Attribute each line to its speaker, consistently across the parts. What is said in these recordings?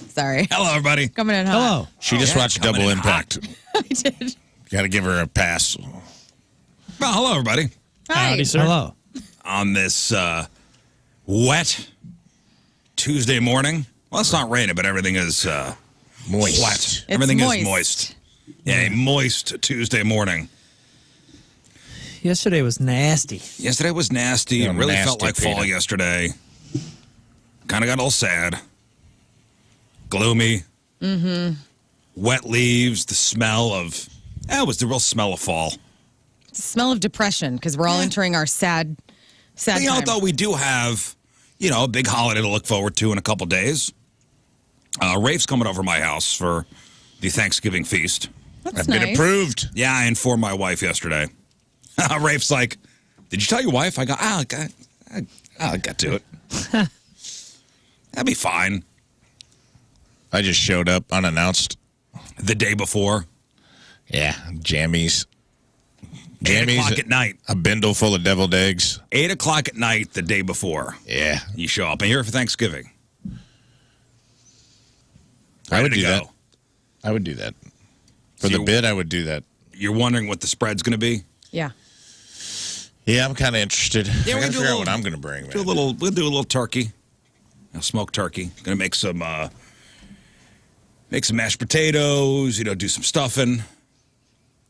Speaker 1: Sorry.
Speaker 2: Hello, everybody.
Speaker 1: Coming in hot.
Speaker 3: Hello.
Speaker 4: She just watched Double Impact.
Speaker 1: I did.
Speaker 4: Got to give her a pass.
Speaker 2: Well, hello, everybody.
Speaker 1: Hi.
Speaker 3: Howdy, sir. Hello.
Speaker 2: On this wet Tuesday morning. Well, it's not raining, but everything is
Speaker 4: Moist.
Speaker 2: wet.
Speaker 1: It's
Speaker 2: Everything
Speaker 1: moist.
Speaker 2: is moist. Yeah, a moist Tuesday morning.
Speaker 3: Yesterday was nasty.
Speaker 2: Yesterday was nasty.
Speaker 4: Yeah,
Speaker 2: It really
Speaker 4: nasty,
Speaker 2: felt like fall
Speaker 4: Peter.
Speaker 2: yesterday. Kind of got all sad. Gloomy. Mm-hmm. Wet leaves. The smell of... it was the real smell of fall.
Speaker 1: It's the smell of depression because we're all entering our sad
Speaker 2: But,
Speaker 1: time.
Speaker 2: though we do have, a big holiday to look forward to in a couple days. Rafe's coming over to my house for the Thanksgiving feast.
Speaker 1: That's
Speaker 4: I've been
Speaker 1: nice.
Speaker 4: approved.
Speaker 2: Yeah, I informed my wife yesterday. Rafe's like, did you tell your wife? I go, I got to it. That'd be fine.
Speaker 4: I just showed up unannounced.
Speaker 2: The day before.
Speaker 4: Yeah, jammies.
Speaker 2: 8 o'clock at night.
Speaker 4: A bindle full of deviled eggs.
Speaker 2: 8 o'clock at night the day before.
Speaker 4: Yeah.
Speaker 2: You show up. And you're here for Thanksgiving.
Speaker 4: I would
Speaker 2: Ready
Speaker 4: do
Speaker 2: to
Speaker 4: that.
Speaker 2: go.
Speaker 4: I would do that. For
Speaker 2: So
Speaker 4: the
Speaker 2: you-
Speaker 4: bid, I would do that.
Speaker 2: You're wondering what the spread's going to be?
Speaker 1: Yeah.
Speaker 4: Yeah, I'm kind of interested.
Speaker 2: Yeah,
Speaker 4: I
Speaker 2: we
Speaker 4: gotta
Speaker 2: do a
Speaker 4: figure out
Speaker 2: little-
Speaker 4: what I'm going to bring, man.
Speaker 2: We'll do a little turkey. Smoked turkey. Going to make some mashed potatoes, do some stuffing.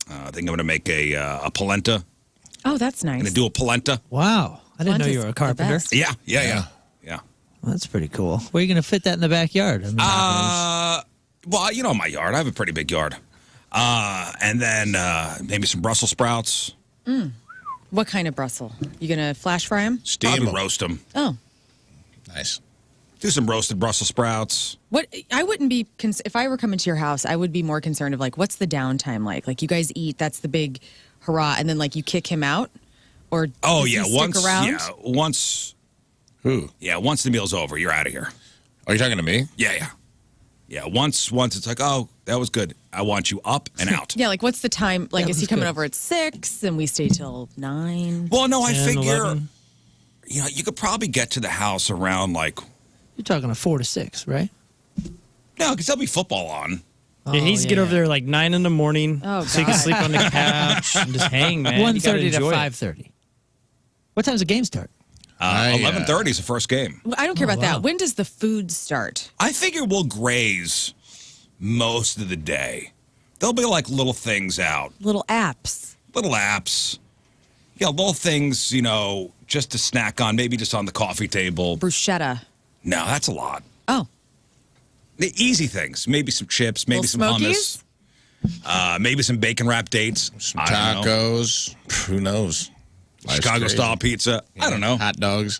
Speaker 2: I think I'm going to make a polenta.
Speaker 1: Oh, that's nice.
Speaker 2: Going to do a polenta.
Speaker 3: Wow. I didn't know you
Speaker 1: Polenta's
Speaker 3: were a
Speaker 1: the
Speaker 3: carpenter.
Speaker 1: best.
Speaker 2: Yeah.
Speaker 3: Well, that's pretty cool. Where are you going to fit that in the backyard? I mean,
Speaker 2: Well, my yard. I have a pretty big yard. And then maybe some Brussels sprouts.
Speaker 1: What kind of Brussels? You gonna flash fry them?
Speaker 4: Steam
Speaker 2: Probably
Speaker 4: 'em.
Speaker 2: roast them.
Speaker 1: Oh,
Speaker 4: Nice.
Speaker 2: Do some roasted Brussels sprouts.
Speaker 1: what? I wouldn't be if I were coming to your house. I would be more concerned of what's the downtime like? Like you guys eat, that's the big hurrah, and then you kick him out, or
Speaker 2: Oh,
Speaker 1: does he
Speaker 2: yeah.
Speaker 1: stick around?
Speaker 2: Once
Speaker 4: Who?
Speaker 2: the meal's over, you're out of here.
Speaker 4: Are you talking to me?
Speaker 2: Yeah. Once it's like, oh, that was good. I want you up and out.
Speaker 1: Yeah, what's the time? Is
Speaker 3: was
Speaker 1: he coming
Speaker 3: good.
Speaker 1: over at 6 and we stay till 9?
Speaker 2: Well, no, I
Speaker 3: 10,
Speaker 2: figure,
Speaker 3: 11.
Speaker 2: you could probably get to the house around
Speaker 3: you're talking a 4 to 6, right?
Speaker 2: no, because there'll be football on.
Speaker 3: Oh,
Speaker 5: Yeah, he needs to get over there 9 in the morning
Speaker 1: Oh,
Speaker 5: so he can
Speaker 1: God.
Speaker 5: sleep on the couch and just hang, man. You gotta
Speaker 3: 1:30 to
Speaker 5: enjoy it.
Speaker 3: 5:30. What time's the game start?
Speaker 2: 11:30 is the first game.
Speaker 1: I don't care about
Speaker 3: wow.
Speaker 1: that. When does the food start?
Speaker 2: I figure we'll graze most of the day. There'll be little things out,
Speaker 1: Little apps.
Speaker 2: little apps. Yeah, little things, just to snack on, maybe just on the coffee table.
Speaker 1: Bruschetta.
Speaker 2: No, that's a lot.
Speaker 1: Oh,
Speaker 2: The easy things, maybe some chips, maybe some
Speaker 1: Little
Speaker 2: hummus, maybe some bacon wrapped dates,
Speaker 4: Some
Speaker 2: I don't know.
Speaker 4: tacos. Who knows? Life's
Speaker 2: Chicago
Speaker 4: crazy.
Speaker 2: style pizza. I don't know.
Speaker 4: Hot dogs.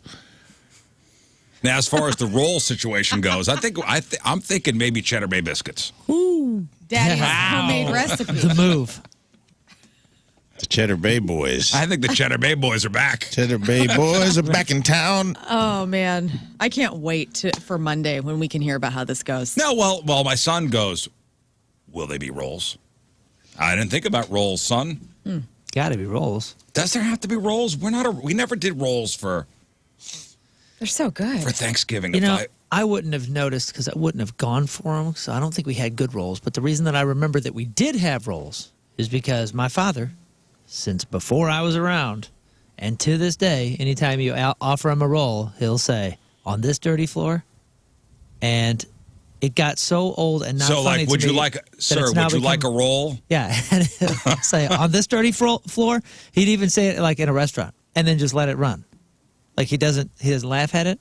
Speaker 2: Now, as far as the roll situation goes, I'm thinking maybe Cheddar Bay biscuits.
Speaker 1: Daddy's
Speaker 3: Wow.
Speaker 1: homemade recipe.
Speaker 3: The move.
Speaker 4: The Cheddar Bay Boys.
Speaker 2: I think the Cheddar Bay boys are back.
Speaker 4: Cheddar Bay Boys are back in town.
Speaker 1: Oh man, I can't wait for Monday when we can hear about how this goes.
Speaker 2: No, well, my son goes, will they be rolls? I didn't think about rolls, son.
Speaker 3: Got to be rolls.
Speaker 2: Does there have to be rolls? We never did rolls for
Speaker 1: They're so good.
Speaker 2: Thanksgiving.
Speaker 3: You
Speaker 2: If
Speaker 3: know, I wouldn't have noticed because I wouldn't have gone for them. So I don't think we had good rolls. But the reason that I remember that we did have rolls is because my father, since before I was around, and to this day, anytime you offer him a roll, he'll say, "On this dirty floor," and it got so old and not
Speaker 2: so,
Speaker 3: funny to
Speaker 2: would you
Speaker 3: me
Speaker 2: like,
Speaker 3: that
Speaker 2: sir,
Speaker 3: it's now
Speaker 2: would you like a
Speaker 3: become-
Speaker 2: roll?
Speaker 3: Yeah, and he'll say, "On this dirty floor." He'd even say it like in a restaurant, and then just let it run. Like he doesn't laugh at it.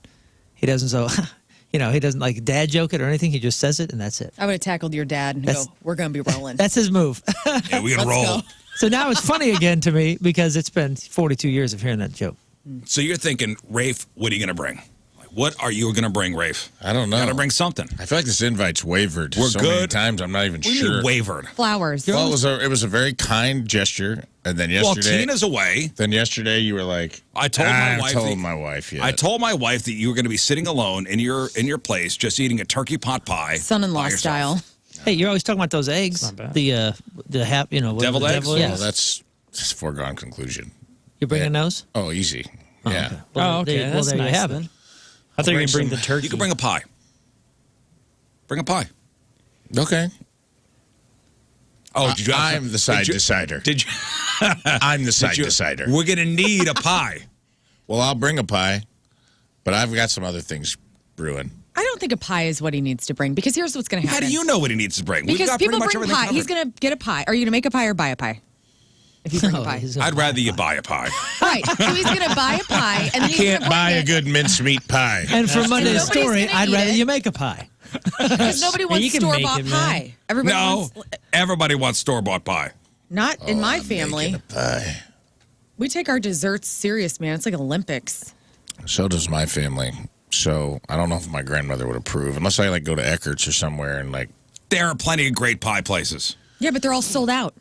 Speaker 3: He doesn't he doesn't dad joke it or anything. He just says it, and that's it.
Speaker 1: I would have tackled your dad and go, "We're gonna be rolling."
Speaker 3: That's his move.
Speaker 2: Yeah, we gonna
Speaker 1: Let's
Speaker 2: roll.
Speaker 1: go.
Speaker 3: So now it's funny again to me because it's been 42 years of hearing that joke.
Speaker 2: So you're thinking, Rafe, what are you gonna bring? What are you gonna bring, Rafe?
Speaker 4: I don't know.
Speaker 2: Gotta bring something.
Speaker 4: I feel like this invite's wavered
Speaker 2: We're
Speaker 4: so many
Speaker 2: good.
Speaker 4: times. I'm not even
Speaker 2: What do you
Speaker 4: sure.
Speaker 2: mean wavered?
Speaker 1: Flowers.
Speaker 4: Well, it was a very kind gesture, and then
Speaker 2: Well,
Speaker 4: yesterday,
Speaker 2: Tina's away.
Speaker 4: you were like,
Speaker 2: I told my wife.
Speaker 4: yeah.
Speaker 2: I told my wife that you were going to be sitting alone in your place, just eating a turkey pot pie,
Speaker 1: Son-in-law
Speaker 2: by yourself.
Speaker 1: style.
Speaker 3: Hey, you're always talking about those eggs.
Speaker 5: not bad.
Speaker 3: The
Speaker 2: Deviled eggs?
Speaker 4: Well,
Speaker 3: Yeah.
Speaker 4: that's a foregone conclusion.
Speaker 3: You're bringing those?
Speaker 4: Oh, easy. Yeah.
Speaker 3: Okay.
Speaker 5: Oh, okay.
Speaker 3: Well,
Speaker 5: that's
Speaker 3: there
Speaker 5: nice,
Speaker 3: you have
Speaker 5: then.
Speaker 3: it.
Speaker 5: I thought you were going to bring
Speaker 2: some-
Speaker 5: the turkey.
Speaker 2: You can bring a pie. Bring a pie.
Speaker 4: Okay.
Speaker 2: Oh, did you have
Speaker 4: I'm the side decider.
Speaker 2: Did you?
Speaker 4: I'm the side decider.
Speaker 2: We're going to need a pie.
Speaker 4: Well, I'll bring a pie, but I've got some other things brewing.
Speaker 1: I don't think a pie is what he needs to bring because here's what's going to happen.
Speaker 2: How do you know what he needs to bring? We've
Speaker 1: Because
Speaker 2: got
Speaker 1: people
Speaker 2: pretty much
Speaker 1: bring
Speaker 2: everything
Speaker 1: pie.
Speaker 2: covered.
Speaker 1: He's going to get a pie. Are you going to make a pie or buy a pie? If you bring a pie.
Speaker 2: I'd rather you buy a pie.
Speaker 1: Right. So he's going to buy a pie. And then he's
Speaker 4: Can't
Speaker 1: gonna
Speaker 4: buy
Speaker 1: bring
Speaker 4: a
Speaker 1: it
Speaker 4: good mincemeat pie.
Speaker 3: And for Monday's
Speaker 1: nobody's
Speaker 3: story,
Speaker 1: gonna
Speaker 3: I'd
Speaker 1: eat
Speaker 3: rather
Speaker 1: it.
Speaker 3: you make a pie.
Speaker 1: Because nobody
Speaker 3: you
Speaker 1: wants
Speaker 3: can make
Speaker 1: store-bought
Speaker 3: it, man.
Speaker 1: pie. Everybody
Speaker 2: No,
Speaker 1: wants,
Speaker 2: everybody wants store-bought pie.
Speaker 1: not in my family.
Speaker 4: Making a pie.
Speaker 1: We take our desserts serious, man. It's like Olympics.
Speaker 4: So does my family. So I don't know if my grandmother would approve, unless I like go to Eckert's or somewhere and like.
Speaker 2: There are plenty of great pie places.
Speaker 1: Yeah, but they're all sold out.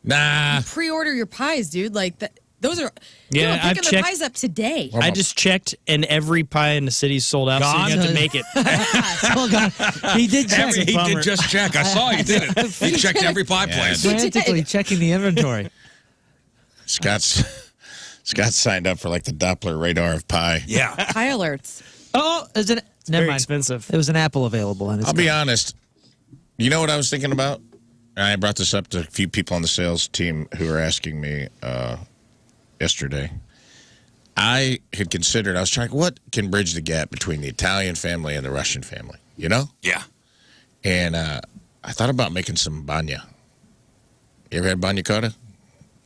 Speaker 4: Nah.
Speaker 1: Pre-order your pies, dude. Like those are.
Speaker 5: Yeah,
Speaker 1: people are
Speaker 5: I've
Speaker 1: picking their
Speaker 5: checked-
Speaker 1: pies up today.
Speaker 5: I just checked, and every pie in the city's sold out, so you have to make it.
Speaker 3: Oh, God. He did check.
Speaker 2: He
Speaker 5: bummer.
Speaker 2: did just check. I saw he did it. He checked every pie place.
Speaker 3: Frantically checking the inventory.
Speaker 4: Scott's signed up for like the Doppler radar of pie.
Speaker 2: Yeah.
Speaker 1: Pie alerts.
Speaker 3: Oh, is it? Never
Speaker 5: Very
Speaker 3: mind.
Speaker 5: expensive.
Speaker 3: There was an apple available. And it's
Speaker 4: I'll be honest. You know what I was thinking about? And I brought this up to a few people on the sales team who were asking me yesterday. I had considered, I was trying, what can bridge the gap between the Italian family and the Russian family? You know?
Speaker 2: Yeah.
Speaker 4: And I thought about making some bagna. You ever had bagna cotta?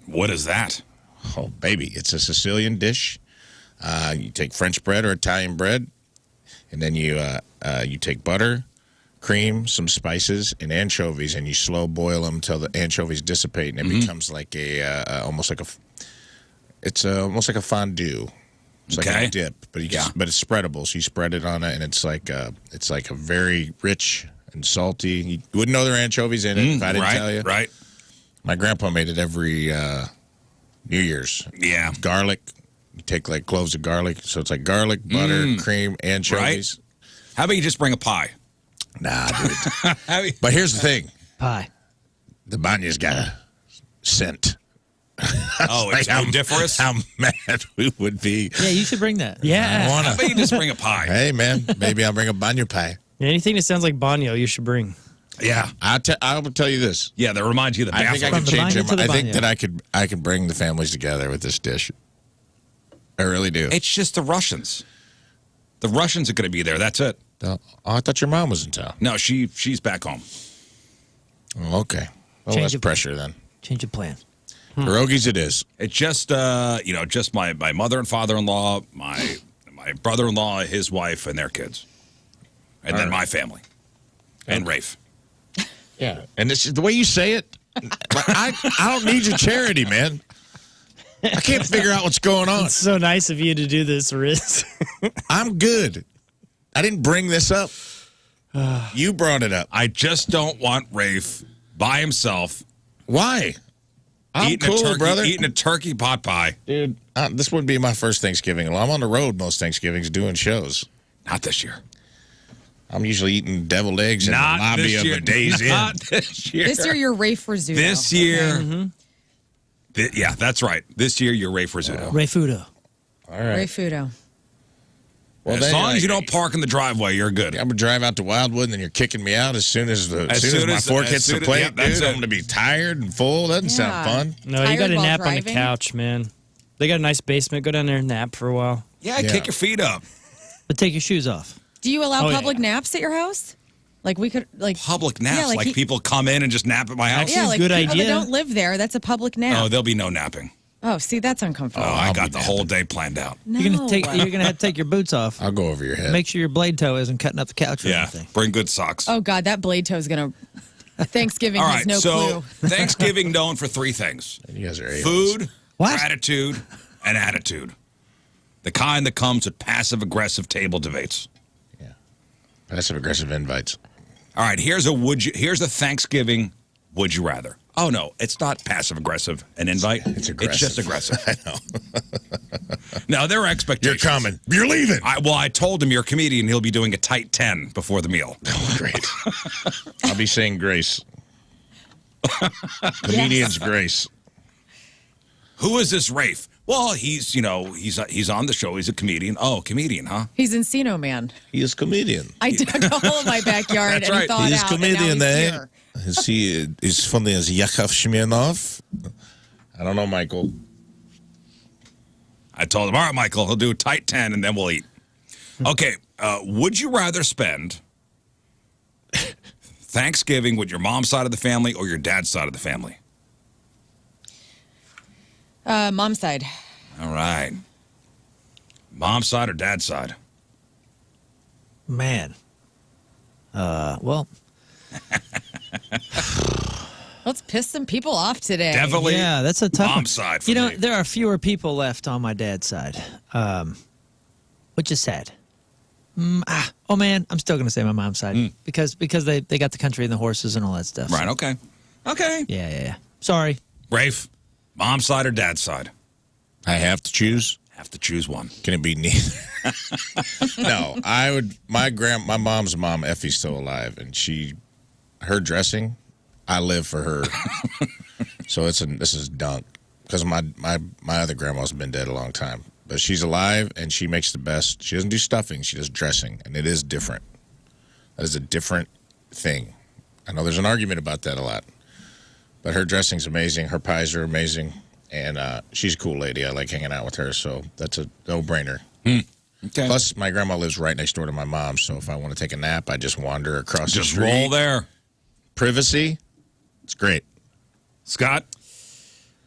Speaker 2: What is that?
Speaker 4: Oh, baby. It's a Sicilian dish. You take French bread or Italian bread, and then you take butter, cream, some spices, and anchovies, and you slow boil them until the anchovies dissipate, and it becomes like almost like a fondue. It's like
Speaker 2: Okay.
Speaker 4: a dip, but but it's spreadable. So you spread it on it, and it's like a very rich and salty. You wouldn't know there are anchovies in it if I didn't tell you.
Speaker 2: Right.
Speaker 4: My grandpa made it every New Year's.
Speaker 2: Yeah.
Speaker 4: Garlic. You take like cloves of garlic. So it's like garlic, butter, cream, anchovies.
Speaker 2: How about you just bring a pie?
Speaker 4: Nah, dude. But here's the thing.
Speaker 3: pie.
Speaker 4: The bagna's got a scent.
Speaker 2: Oh, it's
Speaker 4: Like,
Speaker 2: odoriferous?
Speaker 4: How mad we would be.
Speaker 3: Yeah, you should bring that.
Speaker 5: Yeah.
Speaker 4: I wanna.
Speaker 2: How about you just bring a pie?
Speaker 4: Hey, man, maybe I'll bring a bagna pie.
Speaker 5: Anything that sounds like Bagno, you should bring.
Speaker 2: Yeah.
Speaker 4: I will tell you this.
Speaker 2: Yeah, that reminds you of the
Speaker 4: I think I
Speaker 2: bathroom.
Speaker 4: can
Speaker 3: From the
Speaker 4: change
Speaker 3: bagna
Speaker 4: them.
Speaker 3: to the
Speaker 4: I think
Speaker 3: bagna.
Speaker 4: that I could bring the families together with this dish. I really do.
Speaker 2: It's just the Russians. The Russians are going to be there. That's it.
Speaker 4: Oh, I thought your mom was in town.
Speaker 2: No, she's back home.
Speaker 4: Oh, okay. Well,
Speaker 3: Change
Speaker 4: less
Speaker 3: of-
Speaker 4: pressure then.
Speaker 3: Change of plan.
Speaker 4: Pierogies it is.
Speaker 2: It's just just my mother and father-in-law, my brother-in-law, his wife, and their kids, and then my family, and Rafe.
Speaker 4: Yeah. And it's the way you say it, I don't need your charity, man. I can't figure out what's going on.
Speaker 5: It's so nice of you to do this, Rizz.
Speaker 4: I'm good. I didn't bring this up. You brought it up.
Speaker 2: I just don't want Rafe by himself
Speaker 4: Why? I'm
Speaker 2: eating
Speaker 4: cool,
Speaker 2: a turkey,
Speaker 4: brother.
Speaker 2: eating a turkey pot pie.
Speaker 4: Dude, this would be my first Thanksgiving. Well, I'm on the road most Thanksgivings doing shows.
Speaker 2: Not this year.
Speaker 4: I'm usually eating deviled eggs in
Speaker 2: Not
Speaker 4: the lobby
Speaker 2: this
Speaker 4: of
Speaker 2: year.
Speaker 4: a Days Inn.
Speaker 2: Not this year.
Speaker 1: This year, you're Rafe Rizzuto.
Speaker 2: This year. Yeah, that's right. This year, you're Rafe Rizzuto.
Speaker 3: Ray Fudo.
Speaker 4: All right.
Speaker 1: Rafe Fudo.
Speaker 4: Well,
Speaker 2: As
Speaker 4: then,
Speaker 2: long as you don't park in the driveway, you're good.
Speaker 4: I'm gonna drive out to Wildwood, and then you're kicking me out as soon as my fork hits the plate.
Speaker 2: yep, that's
Speaker 4: dude, I'm
Speaker 2: it.
Speaker 4: gonna be tired and full. Doesn't sound
Speaker 1: Yeah.
Speaker 4: fun.
Speaker 5: No, you
Speaker 1: Tired
Speaker 5: got to
Speaker 1: while
Speaker 5: nap on the
Speaker 1: driving?
Speaker 5: couch, man. They got a nice basement. Go down there and nap for a while.
Speaker 2: Yeah,
Speaker 4: Yeah.
Speaker 2: kick your feet up.
Speaker 3: But take your shoes off.
Speaker 1: Do you allow
Speaker 5: Oh, yeah.
Speaker 1: public naps at your house? Like we could, like
Speaker 2: Public naps,
Speaker 1: Yeah,
Speaker 2: like,
Speaker 1: he-
Speaker 2: people come in and just nap at my house.
Speaker 1: yeah,
Speaker 5: a
Speaker 1: like
Speaker 5: good
Speaker 1: people
Speaker 5: idea.
Speaker 1: that don't live there. That's a public
Speaker 2: Oh,
Speaker 1: nap.
Speaker 2: there'll be no napping.
Speaker 1: Oh, see, that's
Speaker 2: Oh,
Speaker 1: uncomfortable.
Speaker 2: I
Speaker 4: I'll
Speaker 2: got
Speaker 4: be
Speaker 2: the whole day planned out.
Speaker 1: No.
Speaker 3: You're gonna have to take your boots off.
Speaker 4: I'll go over your head.
Speaker 3: Make sure your blade toe isn't cutting up the couch or
Speaker 2: Yeah,
Speaker 3: anything.
Speaker 2: bring good socks.
Speaker 1: Oh God, that blade toe is gonna. Thanksgiving
Speaker 2: All
Speaker 1: has
Speaker 2: right,
Speaker 1: no
Speaker 2: so
Speaker 1: clue.
Speaker 2: Thanksgiving known for three things:
Speaker 4: You guys are aliens.
Speaker 2: food,
Speaker 3: What?
Speaker 2: gratitude, and attitude. The kind that comes with passive-aggressive table debates.
Speaker 4: Passive aggressive invites.
Speaker 2: All right, here's a Thanksgiving would you rather. Oh no, it's not passive aggressive an invite.
Speaker 4: It's aggressive.
Speaker 2: It's just aggressive.
Speaker 4: I know.
Speaker 2: Now there are
Speaker 4: You're
Speaker 2: expectations.
Speaker 4: coming. You're leaving.
Speaker 2: I told him you're a comedian. He'll be doing a tight 10 before the meal.
Speaker 4: Oh, great. I'll be saying grace. Comedian's grace.
Speaker 2: Who is this Rafe? Well, he's on the show. He's a comedian. Oh, comedian, huh?
Speaker 1: He's Encino Man.
Speaker 4: He is comedian.
Speaker 1: I dug a hole in my backyard and
Speaker 2: right.
Speaker 1: thawed
Speaker 4: He's
Speaker 1: out.
Speaker 4: comedian,
Speaker 1: and now he's
Speaker 4: eh?
Speaker 1: here.
Speaker 4: Is he as funny as Yakov Smirnov? I don't know, Michael.
Speaker 2: I told him, all right, Michael, he'll do a tight 10 and then we'll eat. Okay, would you rather spend Thanksgiving with your mom's side of the family or your dad's side of the family?
Speaker 1: Mom's side.
Speaker 2: All right. Mom's side or dad's side?
Speaker 3: Man. Well,
Speaker 1: Let's piss some people off today.
Speaker 2: Definitely.
Speaker 3: yeah, that's a tough one.
Speaker 2: Mom's side for
Speaker 3: You know,
Speaker 2: me.
Speaker 3: there are fewer people left on my dad's side, which is sad. Oh man, I'm still gonna say my mom's side because they got the country and the horses and all that stuff.
Speaker 2: Right, okay. Okay.
Speaker 3: Yeah. Sorry.
Speaker 2: Rafe, mom's side or dad's side?
Speaker 4: I have to choose.
Speaker 2: Have to choose one.
Speaker 4: Can it be neither? No, I would. My mom's mom, Effie's still alive, and her dressing, I live for her. So this is dunk because my other grandma's been dead a long time, but she's alive and she makes the best. She doesn't do stuffing; she does dressing, and it is different. That is a different thing. I know there's an argument about that a lot, but her dressing's amazing. Her pies are amazing. And she's a cool lady. I like hanging out with her, so that's a no-brainer.
Speaker 2: Okay.
Speaker 4: Plus, my grandma lives right next door to my mom, so if I want to take a nap, I just wander across the
Speaker 2: Just
Speaker 4: street.
Speaker 2: roll there.
Speaker 4: Privacy, it's great.
Speaker 2: Scott?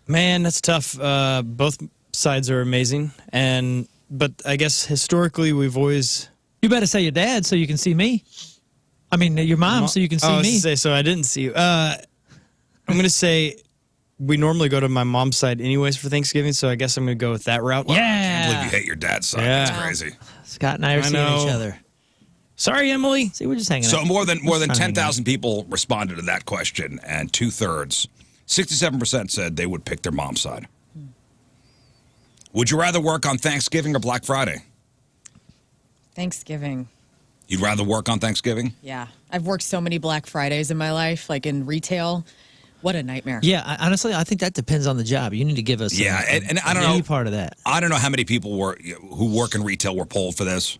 Speaker 5: Man, that's tough. Both sides are amazing, but I guess historically we've always.
Speaker 3: You better say your dad so you can see me. I mean, your mom so you can see
Speaker 5: I was
Speaker 3: me.
Speaker 5: to say, so I didn't see you. I'm going to say we normally go to my mom's side anyways for Thanksgiving, so I guess I'm going to go with that route.
Speaker 2: I can't
Speaker 3: Yeah.
Speaker 2: believe you hate your dad's side.
Speaker 5: Yeah.
Speaker 2: That's crazy.
Speaker 3: Scott and I are seeing
Speaker 5: know.
Speaker 3: each other.
Speaker 5: Sorry, Emily.
Speaker 3: See, we're just hanging
Speaker 2: So
Speaker 3: out.
Speaker 2: more than
Speaker 3: Just trying to hang out.
Speaker 2: 10,000 people responded to that question, and 2/3, 67% said they would pick their mom's side. Would you rather work on Thanksgiving or Black Friday?
Speaker 1: Thanksgiving.
Speaker 2: You'd rather work on Thanksgiving?
Speaker 1: Yeah. I've worked so many Black Fridays in my life, like in retail. What a nightmare.
Speaker 3: Yeah, honestly, I think that depends on the job. You need to give us
Speaker 2: Yeah, and I don't
Speaker 3: any
Speaker 2: know.
Speaker 3: part of that.
Speaker 2: I don't know how many people who work in retail were polled for this,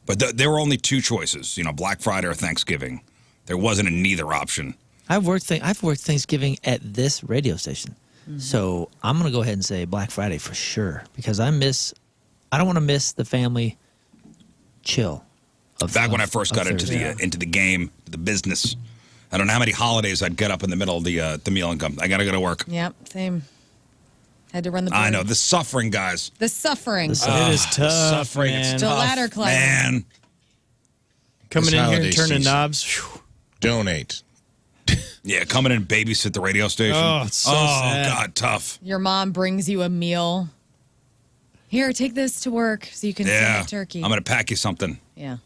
Speaker 2: but there were only two choices. Black Friday or Thanksgiving. There wasn't a neither option.
Speaker 3: I've worked Thanksgiving at this radio station, so I'm gonna go ahead and say Black Friday for sure because I don't want to miss the family chill.
Speaker 2: Back when I first got into
Speaker 3: Thursday.
Speaker 2: the game, the business, I don't know how many holidays I'd get up in the middle of the meal and come. I gotta go to work.
Speaker 1: Yep, same. Had to run the board.
Speaker 2: I know the suffering, guys.
Speaker 1: The suffering.
Speaker 5: It is tough,
Speaker 2: suffering. It's
Speaker 5: man.
Speaker 1: The
Speaker 2: tough,
Speaker 1: ladder climbing.
Speaker 2: man.
Speaker 5: Coming
Speaker 4: This
Speaker 5: in here
Speaker 4: holiday
Speaker 5: and turning
Speaker 4: season.
Speaker 5: knobs. Whew.
Speaker 4: Donate.
Speaker 2: Yeah, coming in and babysit the radio station.
Speaker 5: Oh, it's so sad.
Speaker 2: God, tough.
Speaker 1: Your mom brings you a meal. Here, take this to work so you can send
Speaker 2: Yeah,
Speaker 1: a turkey.
Speaker 2: I'm gonna pack you something.
Speaker 1: Yeah.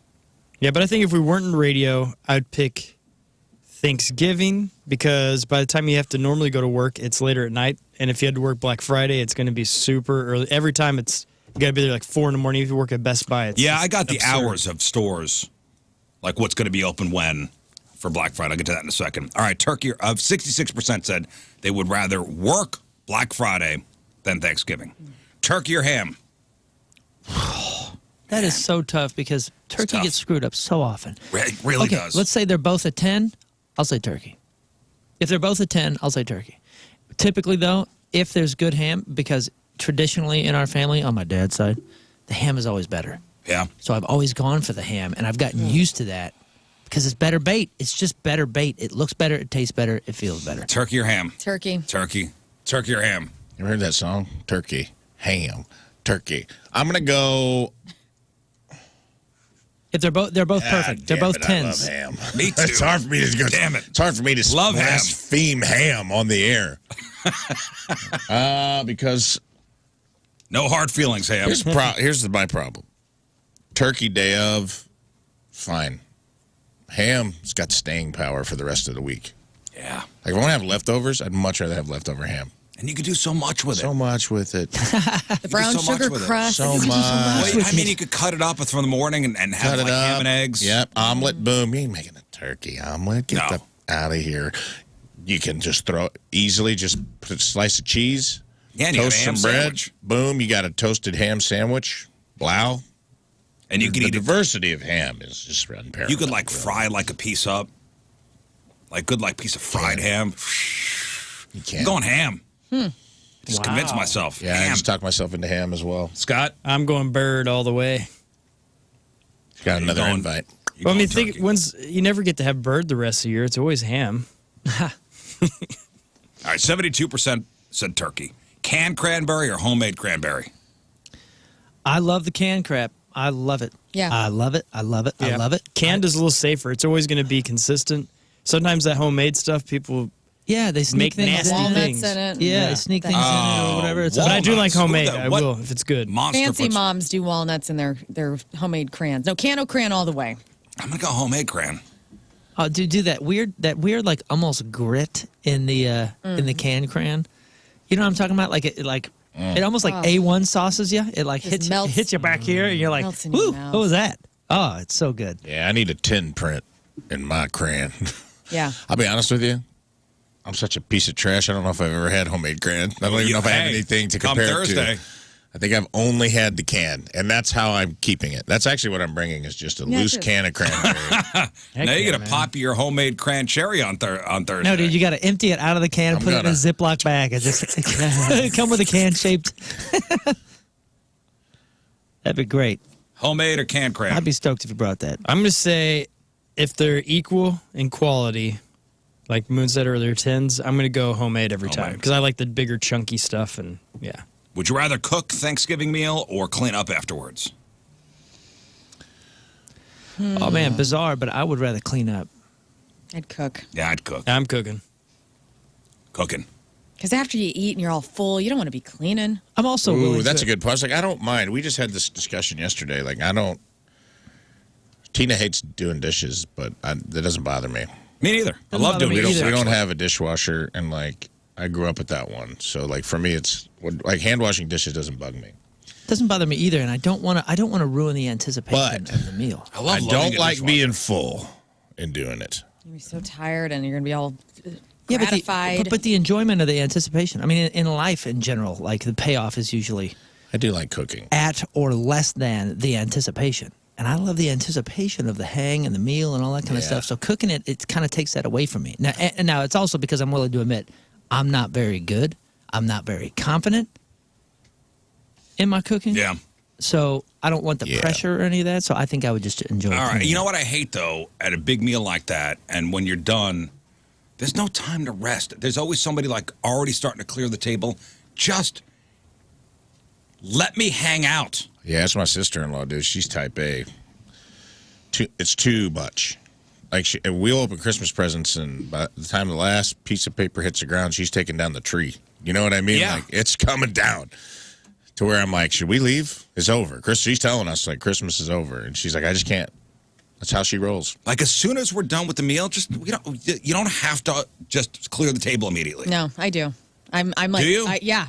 Speaker 5: Yeah, but I think if we weren't in radio, I'd pick Thanksgiving because by the time you have to normally go to work, it's later at night. And if you had to work Black Friday, it's going to be super early. Every time you got to be there like 4 in the morning. If you work at Best Buy, it's
Speaker 2: Yeah,
Speaker 5: just
Speaker 2: I got the
Speaker 5: absurd.
Speaker 2: hours of stores, like what's going to be open when for Black Friday. I'll get to that in a second. All right, Turkey of 66% said they would rather work Black Friday than Thanksgiving. Turkey or ham?
Speaker 3: That is so tough because turkey
Speaker 2: tough.
Speaker 3: gets screwed up so often.
Speaker 2: It really
Speaker 3: Okay,
Speaker 2: does.
Speaker 3: let's say they're both a 10. I'll say turkey. If they're both a 10, I'll say turkey. Typically, though, if there's good ham, because traditionally in our family, on my dad's side, the ham is always better.
Speaker 2: Yeah.
Speaker 3: So I've always gone for the ham, and I've gotten used to that because it's better bait. It's just better bait. It looks better. It tastes better. It feels better.
Speaker 2: Turkey or ham?
Speaker 1: Turkey.
Speaker 2: Turkey. Turkey or ham?
Speaker 4: You ever heard that song? Turkey, ham, turkey. I'm gonna go.
Speaker 3: If they're both perfect. They're both 10s.
Speaker 4: I love ham.
Speaker 2: Me too.
Speaker 4: It's hard for me to go.
Speaker 2: Damn it.
Speaker 4: It's hard for me to
Speaker 2: Love ham.
Speaker 4: blaspheme ham on the air. Because
Speaker 2: No hard feelings, ham.
Speaker 4: here's my problem. Turkey day of, fine. Ham's got staying power for the rest of the week.
Speaker 2: Yeah.
Speaker 4: Like if I want to have leftovers, I'd much rather have leftover ham.
Speaker 2: And you could do so much with
Speaker 4: So
Speaker 2: it.
Speaker 4: much with it.
Speaker 1: The brown
Speaker 2: so much
Speaker 1: sugar
Speaker 2: with it.
Speaker 1: crust.
Speaker 4: So
Speaker 1: You can do
Speaker 4: much.
Speaker 2: Wait, I mean, you could cut it up from the morning and have
Speaker 4: Cut it
Speaker 2: like ham
Speaker 4: up.
Speaker 2: and eggs.
Speaker 4: Yep. Omelet. Boom. You ain't making a turkey omelet. Get
Speaker 2: No.
Speaker 4: the out of here. You can just just put a slice of cheese,
Speaker 2: Yeah, and you
Speaker 4: toast
Speaker 2: have a ham
Speaker 4: some bread.
Speaker 2: sandwich.
Speaker 4: Boom, you got a toasted ham sandwich. Blow.
Speaker 2: And you can
Speaker 4: the
Speaker 2: eat it.
Speaker 4: diversity of ham is just unparalleled.
Speaker 2: You could like fry like a piece up. Like good like piece of fried ham.
Speaker 4: You
Speaker 2: I'm
Speaker 4: can't.
Speaker 2: going ham. Just convinced myself.
Speaker 4: Yeah, I
Speaker 2: ham.
Speaker 4: just talked myself into ham as well.
Speaker 2: Scott?
Speaker 5: I'm going bird all the way.
Speaker 4: Got another
Speaker 2: going-
Speaker 4: invite.
Speaker 2: You
Speaker 5: Well, I mean,
Speaker 2: going
Speaker 5: think
Speaker 2: turkey.
Speaker 5: you never get to have bird the rest of the year. It's always ham.
Speaker 2: All right, 72% said turkey. Canned cranberry or homemade cranberry?
Speaker 3: I love the canned crap. I love it.
Speaker 1: Yeah.
Speaker 3: I love it. I love it. I
Speaker 5: Yeah.
Speaker 3: love it.
Speaker 5: Canned is a little safer. It's always going to be consistent. Sometimes that homemade stuff, people.
Speaker 3: Yeah, they sneak
Speaker 5: Make
Speaker 3: things
Speaker 5: nasty
Speaker 3: in.
Speaker 5: things.
Speaker 1: Walnuts in it.
Speaker 3: Yeah,
Speaker 1: Yeah.
Speaker 3: they sneak things
Speaker 1: That's-
Speaker 3: in it or whatever. It's
Speaker 2: But
Speaker 5: But I do like
Speaker 2: Walnuts.
Speaker 5: homemade.
Speaker 2: What the-
Speaker 5: I
Speaker 2: what
Speaker 5: will if it's good.
Speaker 2: Monster
Speaker 1: Fancy
Speaker 2: puts-
Speaker 1: moms do walnuts in their homemade crayons. No, can or crayon all the way.
Speaker 2: I'm going to go homemade cran.
Speaker 3: Oh, do that weird like almost grit in the can crayon. You know what I'm talking about? Like it almost like A1 sauces you. It like
Speaker 1: Just melts.
Speaker 3: hits you back here, and you're like,
Speaker 1: Melts in your
Speaker 3: "Woo,
Speaker 1: mouth.
Speaker 3: what was that?" Oh, it's so good.
Speaker 4: Yeah, I need a tin print in my crayon.
Speaker 1: Yeah.
Speaker 4: I'll be honest with you. I'm such a piece of trash. I don't know if I've ever had homemade crayon. I don't even know if I have
Speaker 2: Hey,
Speaker 4: anything to
Speaker 2: come
Speaker 4: compare it
Speaker 2: Thursday.
Speaker 4: to. I think I've only had the can, and that's how I'm keeping it. That's actually what I'm bringing is just a
Speaker 1: Yeah,
Speaker 4: loose
Speaker 1: it is.
Speaker 4: can of cranberry.
Speaker 3: Heck
Speaker 2: Now you
Speaker 3: yeah,
Speaker 2: get a
Speaker 3: man.
Speaker 2: pop your homemade cran cherry on Thursday.
Speaker 3: No, dude, you got to empty it out of the can and
Speaker 4: I'm
Speaker 3: put it in a
Speaker 4: gonna-
Speaker 3: Ziploc bag. It just come with a can shaped. That'd be great.
Speaker 2: Homemade or canned cran?
Speaker 3: I'd be stoked if you brought that.
Speaker 5: I'm going to say if they're equal in quality, like Moon said earlier, tins, I'm going to go homemade every time
Speaker 2: Homemade.
Speaker 5: because I like the bigger, chunky stuff. And yeah.
Speaker 2: Would you rather cook Thanksgiving meal or clean up afterwards?
Speaker 3: Oh man, bizarre, but I would rather clean up.
Speaker 1: I'd cook.
Speaker 2: Yeah, I'd cook.
Speaker 5: I'm cooking.
Speaker 2: Cooking.
Speaker 1: Because after you eat and you're all full, you don't want to be cleaning.
Speaker 3: I'm also willing.
Speaker 4: Ooh, that's
Speaker 3: to,
Speaker 4: a good point. I was like, I don't mind. We just had this discussion yesterday. Like, I don't. Tina hates doing dishes, but that doesn't bother me.
Speaker 2: Me neither. I
Speaker 3: Doesn't
Speaker 2: love
Speaker 3: bother
Speaker 2: doing
Speaker 3: me
Speaker 2: it.
Speaker 3: either.
Speaker 4: We don't have a dishwasher, and like I grew up with that one. So like for me, it's like hand washing dishes doesn't bug me.
Speaker 3: Doesn't bother me either, and I don't want to ruin the anticipation
Speaker 4: But-
Speaker 3: of the meal.
Speaker 2: I love
Speaker 4: I
Speaker 2: loading
Speaker 4: don't
Speaker 2: a
Speaker 4: like
Speaker 2: dishwasher.
Speaker 4: being full in doing it.
Speaker 1: You're so tired and you're going to be all
Speaker 3: Yeah,
Speaker 1: gratified.
Speaker 3: but the enjoyment of the anticipation. I mean, in life in general, like the payoff is usually
Speaker 4: I do like cooking.
Speaker 3: at or less than the anticipation. And I love the anticipation of the hang and the meal and all that kind of
Speaker 4: Yeah.
Speaker 3: stuff. So cooking it kind of takes that away from me. Now, and now it's also because I'm willing to admit I'm not very good. I'm not very confident in my cooking.
Speaker 2: Yeah.
Speaker 3: So I don't want the
Speaker 4: Yeah.
Speaker 3: pressure or any of that. So I think I would just enjoy
Speaker 2: All right.
Speaker 3: cleaning.
Speaker 2: You know what I hate, though? At a big meal like that, and when you're done, there's no time to rest. There's always somebody, like, already starting to clear the table. Just let me hang out.
Speaker 4: Yeah, that's my sister-in-law, dude. She's type A. It's too much. Like we'll open Christmas presents, and by the time the last piece of paper hits the ground, she's taking down the tree. You know what I mean?
Speaker 2: Yeah.
Speaker 4: Like it's coming down. To where I'm like, should we leave? It's over. She's telling us like Christmas is over, and she's like, I just can't. That's how she rolls.
Speaker 2: Like, as soon as we're done with the meal, you don't have to just clear the table immediately.
Speaker 1: No, I do. I'm like,
Speaker 2: Do you?
Speaker 1: Yeah,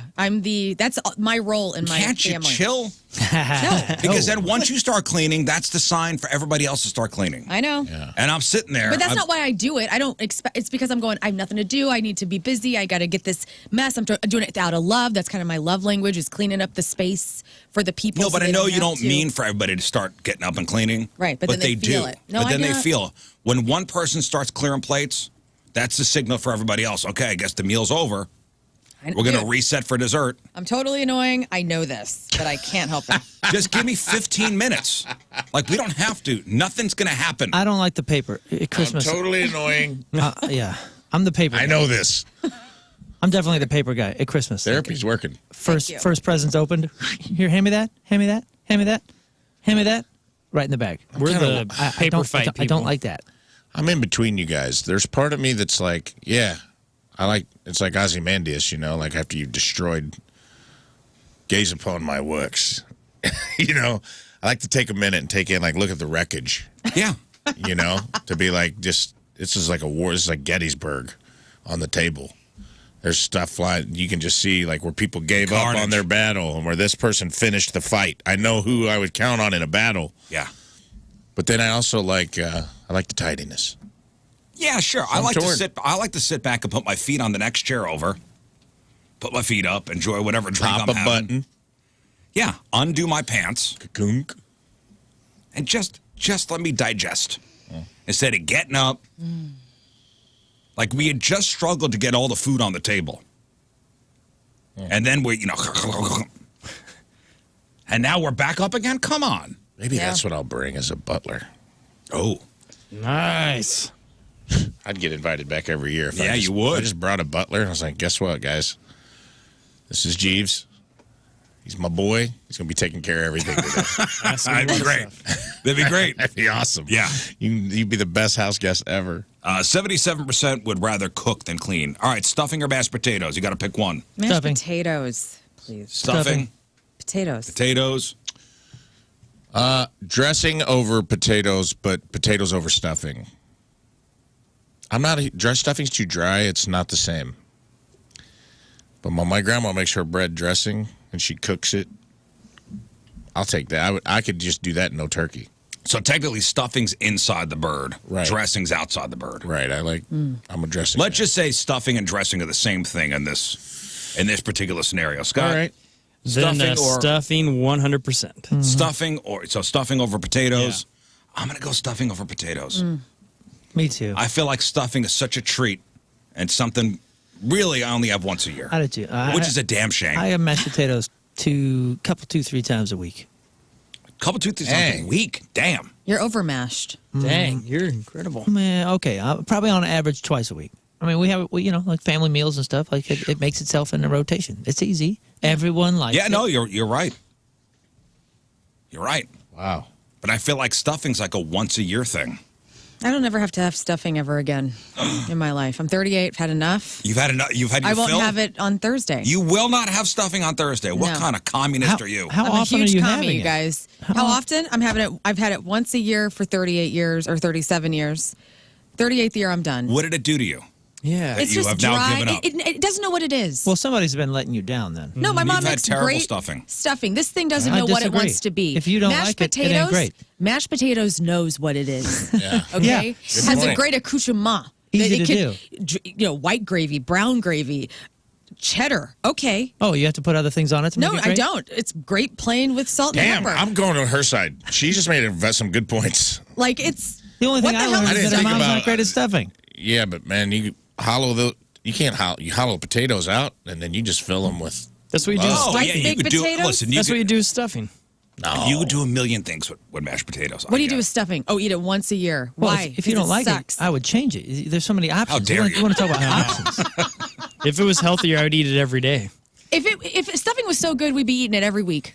Speaker 1: that's my role in my
Speaker 2: Can't you
Speaker 1: family.
Speaker 2: chill?
Speaker 1: No,
Speaker 2: Because then once you start cleaning, that's the sign for everybody else to start cleaning.
Speaker 1: I know.
Speaker 2: And I'm sitting there.
Speaker 1: But that's
Speaker 2: I'm-
Speaker 1: not why I do it. I don't expect. It's because I'm going. I have nothing to do. I need to be busy. I got to get this mess. I'm doing it out of love. That's kind of my love language. Is cleaning up the space for the people.
Speaker 2: No,
Speaker 1: so
Speaker 2: but I
Speaker 1: they
Speaker 2: know you
Speaker 1: have
Speaker 2: don't
Speaker 1: to.
Speaker 2: mean for everybody to start getting up and cleaning.
Speaker 1: Right, but then they feel
Speaker 2: do.
Speaker 1: it. No,
Speaker 2: but
Speaker 1: I
Speaker 2: then they
Speaker 1: get it.
Speaker 2: feel when one person starts clearing plates, that's the signal for everybody else. Okay, I guess the meal's over. We're going to
Speaker 1: Dude,
Speaker 2: reset for dessert.
Speaker 1: I'm totally annoying. I know this, but I can't help it.
Speaker 2: Just give me 15 minutes. Like, we don't have to. Nothing's going to happen.
Speaker 3: I don't like the paper at Christmas.
Speaker 4: I'm totally annoying.
Speaker 3: Yeah, I'm the paper.
Speaker 4: I
Speaker 3: guy.
Speaker 4: know this.
Speaker 3: I'm definitely the paper guy at Christmas.
Speaker 4: Therapy's working.
Speaker 3: First
Speaker 1: you.
Speaker 3: presents opened. Here, hand me that. Hand me that. Hand me that. Hand me that. Right in the bag.
Speaker 5: We're the paper fight
Speaker 3: I
Speaker 5: people.
Speaker 3: don't like that.
Speaker 4: I'm in between you guys. There's part of me that's like, yeah, it's like Ozymandias, you know, like after you've destroyed, gaze upon my works. You know, I like to take a minute and take in, like, look at the wreckage,
Speaker 2: Yeah.
Speaker 4: you know, to be like, this is like a war. This is like Gettysburg on the table. There's stuff flying. You can just see, like, where people gave up
Speaker 2: Carnage.
Speaker 4: on their battle and where this person finished the fight. I know who I would count on in a battle.
Speaker 2: Yeah.
Speaker 4: But then I also like, I like the tidiness.
Speaker 2: Yeah, sure. I
Speaker 4: I'm
Speaker 2: like
Speaker 4: torn.
Speaker 2: to sit back and put my feet on the next chair over. put my feet up, enjoy whatever drink
Speaker 4: Pop
Speaker 2: I'm
Speaker 4: a
Speaker 2: having.
Speaker 4: button.
Speaker 2: Yeah, undo my pants,
Speaker 4: Cocoon.
Speaker 2: and just let me digest. Instead of getting up, like we had just struggled to get all the food on the table. And then we, and now we're back up again? Come on.
Speaker 4: Maybe that's what I'll bring as a butler.
Speaker 2: Oh.
Speaker 5: Nice.
Speaker 4: I'd get invited back every year. If
Speaker 2: Yeah, you would.
Speaker 4: I just brought a butler. And I was like, guess what, guys? This is Jeeves. He's my boy. He's going to be taking care of everything today.
Speaker 2: That'd be great. That'd be great.
Speaker 4: That'd be awesome.
Speaker 2: Yeah.
Speaker 4: You'd be the best house guest ever.
Speaker 2: 77% would rather cook than clean. All right, stuffing or mashed potatoes? You got to pick one.
Speaker 1: Mashed
Speaker 3: Stuffing.
Speaker 1: potatoes, please.
Speaker 2: Stuffing.
Speaker 1: Potatoes.
Speaker 2: Potatoes.
Speaker 4: Dressing over potatoes, but potatoes over stuffing. Dry stuffing's too dry. It's not the same. But my grandma makes her bread dressing, and she cooks it. I'll take that. I could just do that, no turkey.
Speaker 2: So technically, stuffing's inside the bird.
Speaker 4: Right.
Speaker 2: Dressing's outside the bird.
Speaker 4: Right. I'm a dressing.
Speaker 2: Let's just say stuffing and dressing are the same thing in this particular scenario. Scott,
Speaker 4: All right.
Speaker 5: Then stuffing 100%.
Speaker 2: stuffing stuffing over potatoes. Yeah. I'm gonna go stuffing over potatoes.
Speaker 3: Me too.
Speaker 2: I feel like stuffing is such a treat and something really I only have once a year,
Speaker 3: I do too.
Speaker 2: which is a damn shame.
Speaker 3: I have mashed potatoes 2, 3 times a week.
Speaker 2: Couple 2 3 times a week. Damn.
Speaker 1: You're overmashed.
Speaker 5: Dang, you're incredible.
Speaker 3: Man, okay, probably on average twice a week. I mean, we have like family meals and stuff. Like it makes itself in the rotation. It's easy. Everyone likes it.
Speaker 2: Yeah, no, you're right. You're right.
Speaker 4: Wow.
Speaker 2: But I feel like stuffing's like a once a year thing.
Speaker 1: I don't ever have to have stuffing ever again in my life. I'm 38. I've had enough.
Speaker 2: You've had enough. You've had your
Speaker 1: I won't
Speaker 2: fill?
Speaker 1: have it on Thursday.
Speaker 2: You will not have stuffing on Thursday. What
Speaker 1: No.
Speaker 2: kind of communist are you?
Speaker 3: How
Speaker 1: I'm
Speaker 3: often
Speaker 1: a huge
Speaker 3: are you
Speaker 1: commie,
Speaker 3: having
Speaker 1: you
Speaker 3: it?
Speaker 1: guys. How often? I'm having it. I've had it once a year for 38 years or 37 years. 38th year, I'm done.
Speaker 2: What did it do to you?
Speaker 5: Yeah.
Speaker 1: It's
Speaker 2: you
Speaker 1: just
Speaker 2: have
Speaker 1: dry.
Speaker 2: now given up.
Speaker 1: It doesn't know what it is.
Speaker 3: Well, somebody's been letting you down then.
Speaker 1: no, my mom
Speaker 2: You've had
Speaker 1: makes
Speaker 2: terrible
Speaker 1: great
Speaker 2: stuffing.
Speaker 1: This thing doesn't
Speaker 3: I
Speaker 1: know what it
Speaker 3: disagree.
Speaker 1: wants to be.
Speaker 3: If you don't
Speaker 1: mashed
Speaker 3: like it, it ain't great.
Speaker 1: Mashed potatoes knows what it is.
Speaker 4: Yeah.
Speaker 1: Okay,
Speaker 3: Yeah.
Speaker 1: it has a
Speaker 4: point.
Speaker 1: great accoutrement.
Speaker 3: Easy
Speaker 1: It
Speaker 3: to
Speaker 1: can, white gravy, brown gravy, cheddar. Okay.
Speaker 3: Oh, you have to put other things on it to
Speaker 1: No,
Speaker 3: make it
Speaker 1: I
Speaker 3: great?
Speaker 1: don't. It's great plain with salt and
Speaker 4: Damn,
Speaker 1: pepper.
Speaker 4: I'm going to her side. She just made some good points.
Speaker 1: Like it's
Speaker 3: The only thing
Speaker 1: what
Speaker 3: I
Speaker 1: the hell
Speaker 3: learned
Speaker 1: is
Speaker 3: is that
Speaker 4: think
Speaker 3: mom's
Speaker 4: about-
Speaker 3: not great at stuffing.
Speaker 4: Yeah, but man, you can't hollow. You hollow potatoes out, and then you just fill them with.
Speaker 5: That's what you do.
Speaker 2: Oh,
Speaker 1: Like
Speaker 2: yeah, you
Speaker 1: baked
Speaker 2: could do.
Speaker 1: potatoes?
Speaker 2: Listen,
Speaker 5: That's what you do with stuffing.
Speaker 4: No.
Speaker 2: You could do a million things with mashed potatoes.
Speaker 1: What do you do with stuffing? Oh, eat it once a year.
Speaker 3: Well,
Speaker 1: Why?
Speaker 3: if you
Speaker 1: 'Cause
Speaker 3: don't like
Speaker 1: sucks.
Speaker 3: it, I would change it. There's so many options.
Speaker 2: dare you.
Speaker 3: You want to talk about options?
Speaker 5: If it was healthier, I would eat it every day.
Speaker 1: If stuffing was so good, we'd be eating it every week.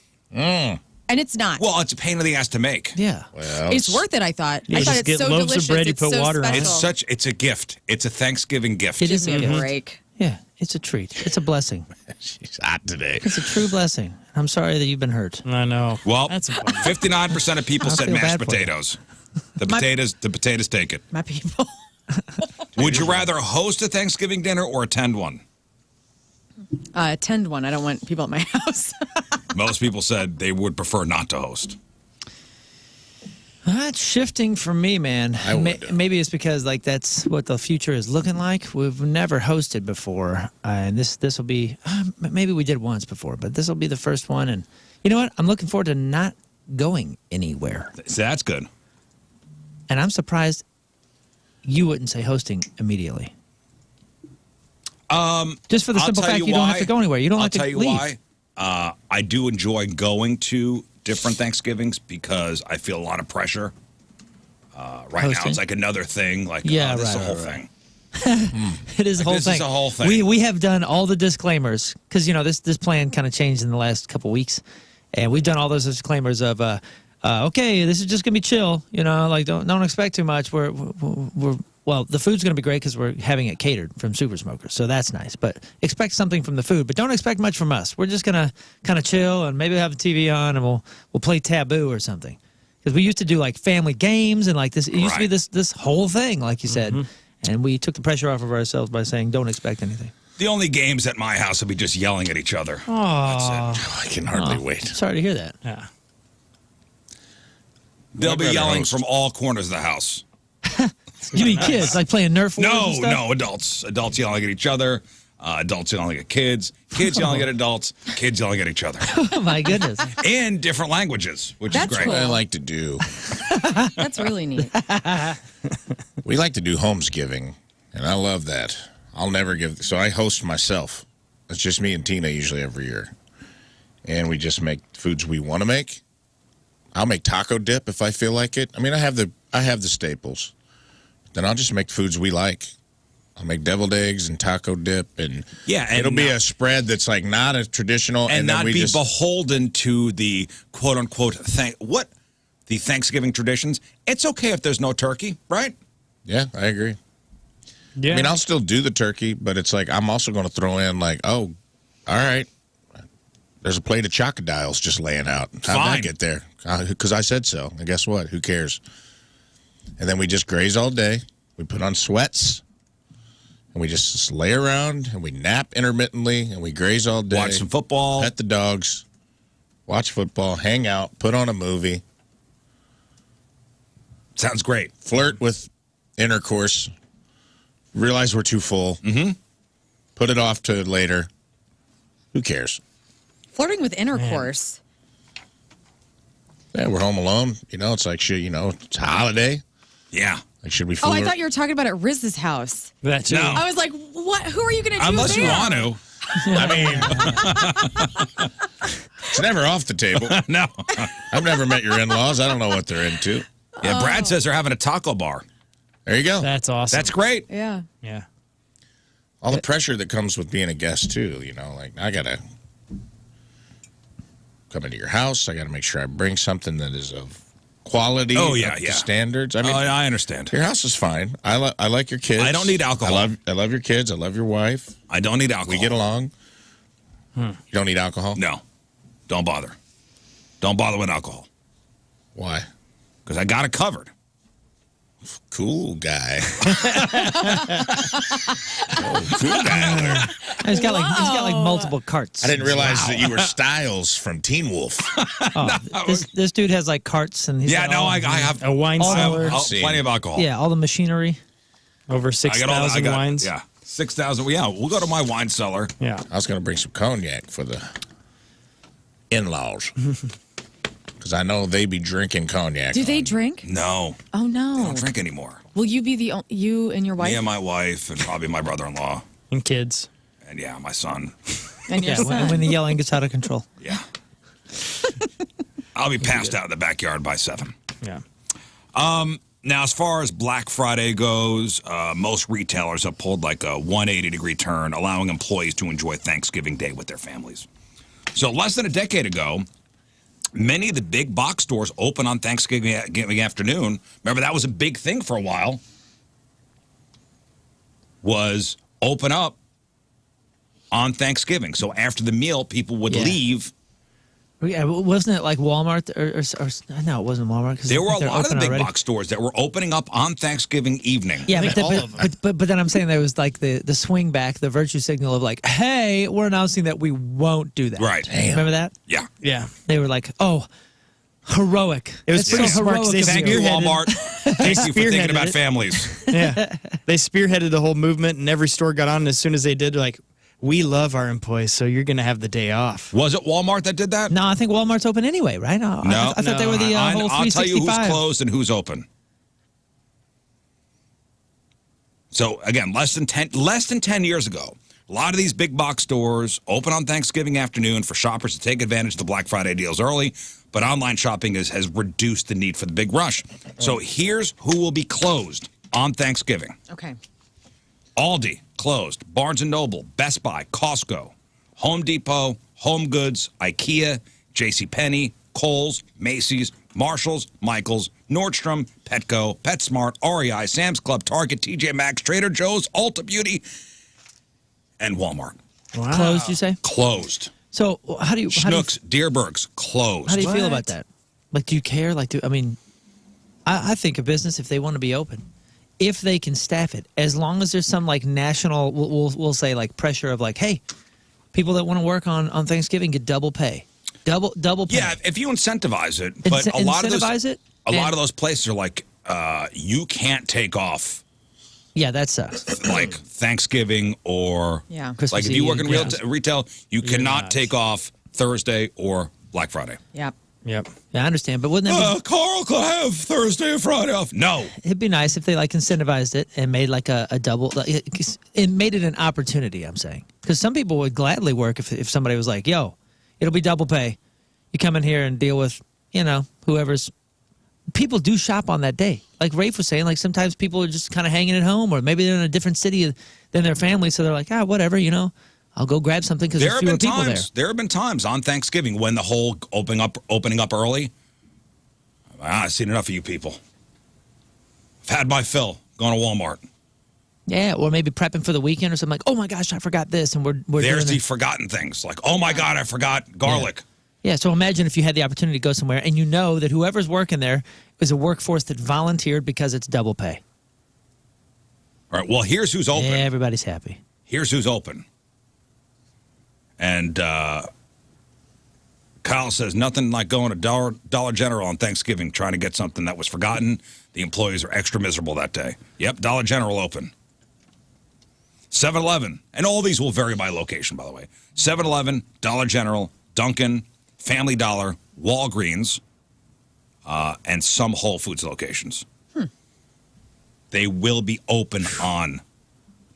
Speaker 1: And it's not.
Speaker 2: Well, it's a pain in the ass to make.
Speaker 3: Yeah.
Speaker 4: Well,
Speaker 1: It's worth it, I thought.
Speaker 5: You
Speaker 1: I thought
Speaker 5: just
Speaker 1: it's
Speaker 5: get
Speaker 1: so
Speaker 5: loaves of
Speaker 1: delicious.
Speaker 5: bread, you
Speaker 1: it's
Speaker 5: put
Speaker 1: so
Speaker 5: water in it.
Speaker 1: special.
Speaker 2: It's a gift. It's a Thanksgiving gift.
Speaker 3: It is
Speaker 1: Give
Speaker 3: a
Speaker 1: me a
Speaker 3: gift.
Speaker 1: break.
Speaker 3: Yeah, it's a treat. It's a blessing.
Speaker 4: She's hot today.
Speaker 3: It's a true blessing. I'm sorry that you've been hurt.
Speaker 5: I know.
Speaker 2: Well,
Speaker 5: That's a bummer.
Speaker 2: 59% of people
Speaker 3: I
Speaker 2: said
Speaker 3: feel
Speaker 2: mashed
Speaker 3: bad for you.
Speaker 2: potatoes. The potatoes take it.
Speaker 1: My people.
Speaker 2: Would you rather host a Thanksgiving dinner or attend one?
Speaker 1: Attend one. I don't want people at my house.
Speaker 2: Most people said they would prefer not to host.
Speaker 3: It's shifting for me, man.
Speaker 4: I would.
Speaker 3: Maybe it's because that's what the future is looking like. We've never hosted before, and this will be. Maybe we did once before, but this will be the first one. And you know what? I'm looking forward to not going anywhere.
Speaker 2: So that's good.
Speaker 3: And I'm surprised you wouldn't say hosting immediately. Just for the
Speaker 2: I'll
Speaker 3: simple
Speaker 2: tell
Speaker 3: fact you don't have to go anywhere. You don't
Speaker 2: I'll
Speaker 3: have to
Speaker 2: tell you
Speaker 3: leave.
Speaker 2: why. I do enjoy going to different Thanksgivings because I feel a lot of pressure. Right now,
Speaker 3: Hosting?
Speaker 2: it's like another thing. Like,
Speaker 3: Yeah,
Speaker 2: this is a
Speaker 3: right,
Speaker 2: whole
Speaker 3: right.
Speaker 2: thing.
Speaker 3: It is a whole
Speaker 2: This
Speaker 3: thing.
Speaker 2: is a whole thing.
Speaker 3: We have done all the disclaimers because this plan kind of changed in the last couple weeks, and we've done all those disclaimers of okay, this is just gonna be chill. Like don't expect too much. We're well, the food's gonna be great because we're having it catered from Super Smokers, so that's nice. But expect something from the food, but don't expect much from us. We're just gonna kind of chill and maybe have the TV on and we'll play Taboo or something. Because we used to do like family games and like this. It used to be
Speaker 2: Right.
Speaker 3: this whole thing, like you said, and we took the pressure off of ourselves by saying don't expect anything.
Speaker 2: The only games at my house will be just yelling at each other.
Speaker 3: Oh,
Speaker 4: I can hardly wait.
Speaker 3: sorry to hear that.
Speaker 5: Yeah.
Speaker 2: They'll be
Speaker 4: rather
Speaker 2: yelling
Speaker 4: host.
Speaker 2: from all corners of the house.
Speaker 3: You mean kids like playing Nerf wars and
Speaker 2: No,
Speaker 3: stuff?
Speaker 2: no, adults. Adults yelling at each other. Adults yelling at kids. Kids yelling at adults. Kids yelling at each other.
Speaker 3: Oh, my goodness.
Speaker 2: In different languages, which
Speaker 1: That's
Speaker 2: is great.
Speaker 1: cool.
Speaker 4: What I like to do.
Speaker 1: That's really neat.
Speaker 4: We like to do Homesgiving, and I love that. I'll never give. So I host myself. It's just me and Tina usually every year, and we just make foods we want to make. I'll make taco dip if I feel like it. I mean, I have the staples. Then I'll just make foods we like. I'll make deviled eggs and taco dip, and it'll be a spread that's like not a traditional,
Speaker 2: and
Speaker 4: then
Speaker 2: not
Speaker 4: we
Speaker 2: be
Speaker 4: just
Speaker 2: beholden to the quote unquote the Thanksgiving traditions. It's okay if there's no turkey, right?
Speaker 4: Yeah, I agree.
Speaker 5: Yeah.
Speaker 4: I mean, I'll still do the turkey, but it's like I'm also going to throw in like, oh, all right, there's a plate of chocodiles just laying out. How'd
Speaker 2: Fine.
Speaker 4: that get there? Because I said so. And guess what? Who cares? And then we just graze all day. We put on sweats. And we just lay around, and we nap intermittently, and we graze all day.
Speaker 2: Watch some football.
Speaker 4: Pet the dogs. Watch football. Hang out. Put on a movie.
Speaker 2: Sounds great.
Speaker 4: Flirt with intercourse. Realize we're too full. Mm-hmm. Put it off to later. Who cares?
Speaker 1: Flirting with intercourse.
Speaker 4: Yeah, we're home alone. You know, it's like, shit, it's a holiday.
Speaker 2: Yeah.
Speaker 4: Like, should we
Speaker 1: Oh,
Speaker 4: fool
Speaker 1: I
Speaker 4: her?
Speaker 1: thought you were talking about at Rizz's house.
Speaker 5: That's
Speaker 2: No.
Speaker 1: I was like, what? Who are you going to do
Speaker 2: Unless you
Speaker 1: there?
Speaker 2: want to.
Speaker 4: I mean, it's never off the table.
Speaker 2: No.
Speaker 4: I've never met your in-laws. I don't know what they're into.
Speaker 2: Yeah, Brad says they're having a taco bar.
Speaker 4: There you go.
Speaker 5: That's awesome.
Speaker 2: That's great.
Speaker 1: Yeah.
Speaker 5: yeah.
Speaker 4: All the pressure that comes with being a guest, too. Like, I got to come into your house. I got to make sure I bring something that is of quality,
Speaker 2: Oh, yeah,
Speaker 4: up to
Speaker 2: yeah.
Speaker 4: standards. I mean,
Speaker 2: I understand.
Speaker 4: your house is fine. I like your kids.
Speaker 2: I don't need alcohol.
Speaker 4: I love your kids. I love your wife.
Speaker 2: I don't need alcohol.
Speaker 4: We get along. You don't need alcohol?
Speaker 2: No. Don't bother. Don't bother with alcohol.
Speaker 4: Why?
Speaker 2: Because I got it covered.
Speaker 4: Cool guy.
Speaker 2: Cool guy over there.
Speaker 3: He's got like multiple carts.
Speaker 4: I didn't realize that you were Styles from Teen Wolf.
Speaker 3: This dude has like carts and he's
Speaker 2: Yeah,
Speaker 3: got
Speaker 2: no,
Speaker 3: all-
Speaker 2: I have
Speaker 5: A wine
Speaker 3: All
Speaker 5: cellar,
Speaker 3: the-
Speaker 2: plenty of alcohol.
Speaker 3: yeah, all the machinery.
Speaker 5: over
Speaker 2: I got all. I
Speaker 5: 6,000
Speaker 2: got
Speaker 5: wines.
Speaker 2: Yeah, 6,000. Yeah, we'll go to my wine cellar.
Speaker 5: Yeah.
Speaker 4: I was going to bring some cognac for the in-laws. Because I know they be drinking cognac.
Speaker 1: Do they drink?
Speaker 2: No,
Speaker 1: Oh,
Speaker 2: I
Speaker 1: no.
Speaker 2: don't drink anymore.
Speaker 1: Will you be you and your wife?
Speaker 2: Me and my wife, and probably my brother-in-law,
Speaker 5: And kids.
Speaker 2: and yeah, my son.
Speaker 1: and your
Speaker 3: Yeah,
Speaker 1: son?
Speaker 3: when the yelling gets out of control.
Speaker 2: Yeah, I'll be passed out in the backyard by 7.
Speaker 5: Yeah.
Speaker 2: Now, as far as Black Friday goes, most retailers have pulled like a 180-degree turn, allowing employees to enjoy Thanksgiving Day with their families. So less than a decade ago, many of the big box stores open on Thanksgiving afternoon. Remember, that was a big thing for a while, was open up on Thanksgiving. So after the meal, people would
Speaker 3: Yeah.
Speaker 2: leave.
Speaker 3: Yeah, wasn't it like Walmart or no, it wasn't Walmart. 'Cause
Speaker 2: There
Speaker 3: I
Speaker 2: were a
Speaker 3: think they're
Speaker 2: lot of the
Speaker 3: open
Speaker 2: big
Speaker 3: already.
Speaker 2: box stores that were opening up on Thanksgiving evening.
Speaker 3: Yeah,
Speaker 4: think all of them.
Speaker 3: but then I'm saying there was like the swing back, the virtue signal of like, hey, we're announcing that we won't do that.
Speaker 2: Right. Damn.
Speaker 3: Remember that?
Speaker 2: Yeah.
Speaker 5: Yeah.
Speaker 3: They were like, oh, heroic.
Speaker 5: It was
Speaker 3: It's
Speaker 5: pretty
Speaker 3: so
Speaker 5: smart 'cause
Speaker 3: heroic
Speaker 5: they
Speaker 3: of
Speaker 2: Thank you,
Speaker 5: spearheaded-
Speaker 2: Walmart. Thank you for thinking
Speaker 5: spearheaded
Speaker 2: about
Speaker 5: it.
Speaker 2: families.
Speaker 5: Yeah. They spearheaded the whole movement, and every store got on. And as soon as they did, like, we love our employees, so you're going to have the day off.
Speaker 2: Was it Walmart that did that?
Speaker 3: No, I think Walmart's open anyway, right? No,
Speaker 2: No.
Speaker 3: I thought they were the whole
Speaker 2: I'll tell you who's
Speaker 3: 365.
Speaker 2: closed and who's open. So again, less than 10 years ago, a lot of these big box stores open on Thanksgiving afternoon for shoppers to take advantage of the Black Friday deals early, but online shopping has reduced the need for the big rush. So here's who will be closed on Thanksgiving.
Speaker 1: Okay.
Speaker 2: Aldi, closed. Barnes & Noble, Best Buy, Costco, Home Depot, Home Goods, IKEA, JCPenney, Kohl's, Macy's, Marshalls, Michaels, Nordstrom, Petco, PetSmart, REI, Sam's Club, Target, TJ Maxx, Trader Joe's, Ulta Beauty, and Walmart.
Speaker 5: Wow.
Speaker 3: Closed, you say?
Speaker 2: Closed.
Speaker 3: So how do you
Speaker 2: Schnucks, Deerbergs, closed.
Speaker 3: how do you feel
Speaker 5: What?
Speaker 3: about that? Like, do you care? Like, I think a business, if they want to be open, if they can staff it, as long as there's some like national, we'll say like pressure of like, hey, people that want to work on Thanksgiving get double pay, double pay.
Speaker 2: Yeah, if you incentivize it, but
Speaker 3: Incentivize it?
Speaker 2: a lot of those places are like, you can't take off
Speaker 3: Yeah, that sucks.
Speaker 2: like Thanksgiving or
Speaker 1: Yeah.
Speaker 3: Christmas
Speaker 2: like if you
Speaker 3: Eve,
Speaker 2: work in
Speaker 3: yeah.
Speaker 2: retail, you cannot
Speaker 5: not.
Speaker 2: take off Thursday or Black Friday.
Speaker 1: Yep.
Speaker 5: Yep.
Speaker 3: Yeah, I understand, but wouldn't that
Speaker 2: Carl could have Thursday or Friday off. No.
Speaker 3: it'd be nice if they like incentivized it and made like a double, like, it made it an opportunity, I'm saying. Because some people would gladly work if somebody was like, yo, it'll be double pay. You come in here and deal with, whoever's. People do shop on that day. Like Rafe was saying, like sometimes people are just kind of hanging at home, or maybe they're in a different city than their family, so they're like, whatever, I'll go grab something because there's fewer people there.
Speaker 2: There have been times on Thanksgiving when the whole opening up early. I've seen enough of you people. I've had my fill. Going to Walmart.
Speaker 3: Yeah, or maybe prepping for the weekend or something like, oh my gosh, I forgot this, and we're
Speaker 2: There's
Speaker 3: doing
Speaker 2: the forgotten things. Like, oh my God, I forgot garlic.
Speaker 3: Yeah, so imagine if you had the opportunity to go somewhere and you know that whoever's working there is a workforce that volunteered because it's double pay.
Speaker 2: All right, well, here's who's open.
Speaker 3: Yeah, everybody's happy.
Speaker 2: Here's who's open. And Kyle says, nothing like going to Dollar General on Thanksgiving trying to get something that was forgotten. The employees are extra miserable that day. Yep, Dollar General open. 7-Eleven, and all these will vary by location, by the way. 7-Eleven, Dollar General, Dunkin', Family Dollar, Walgreens, and some Whole Foods locations. They will be open on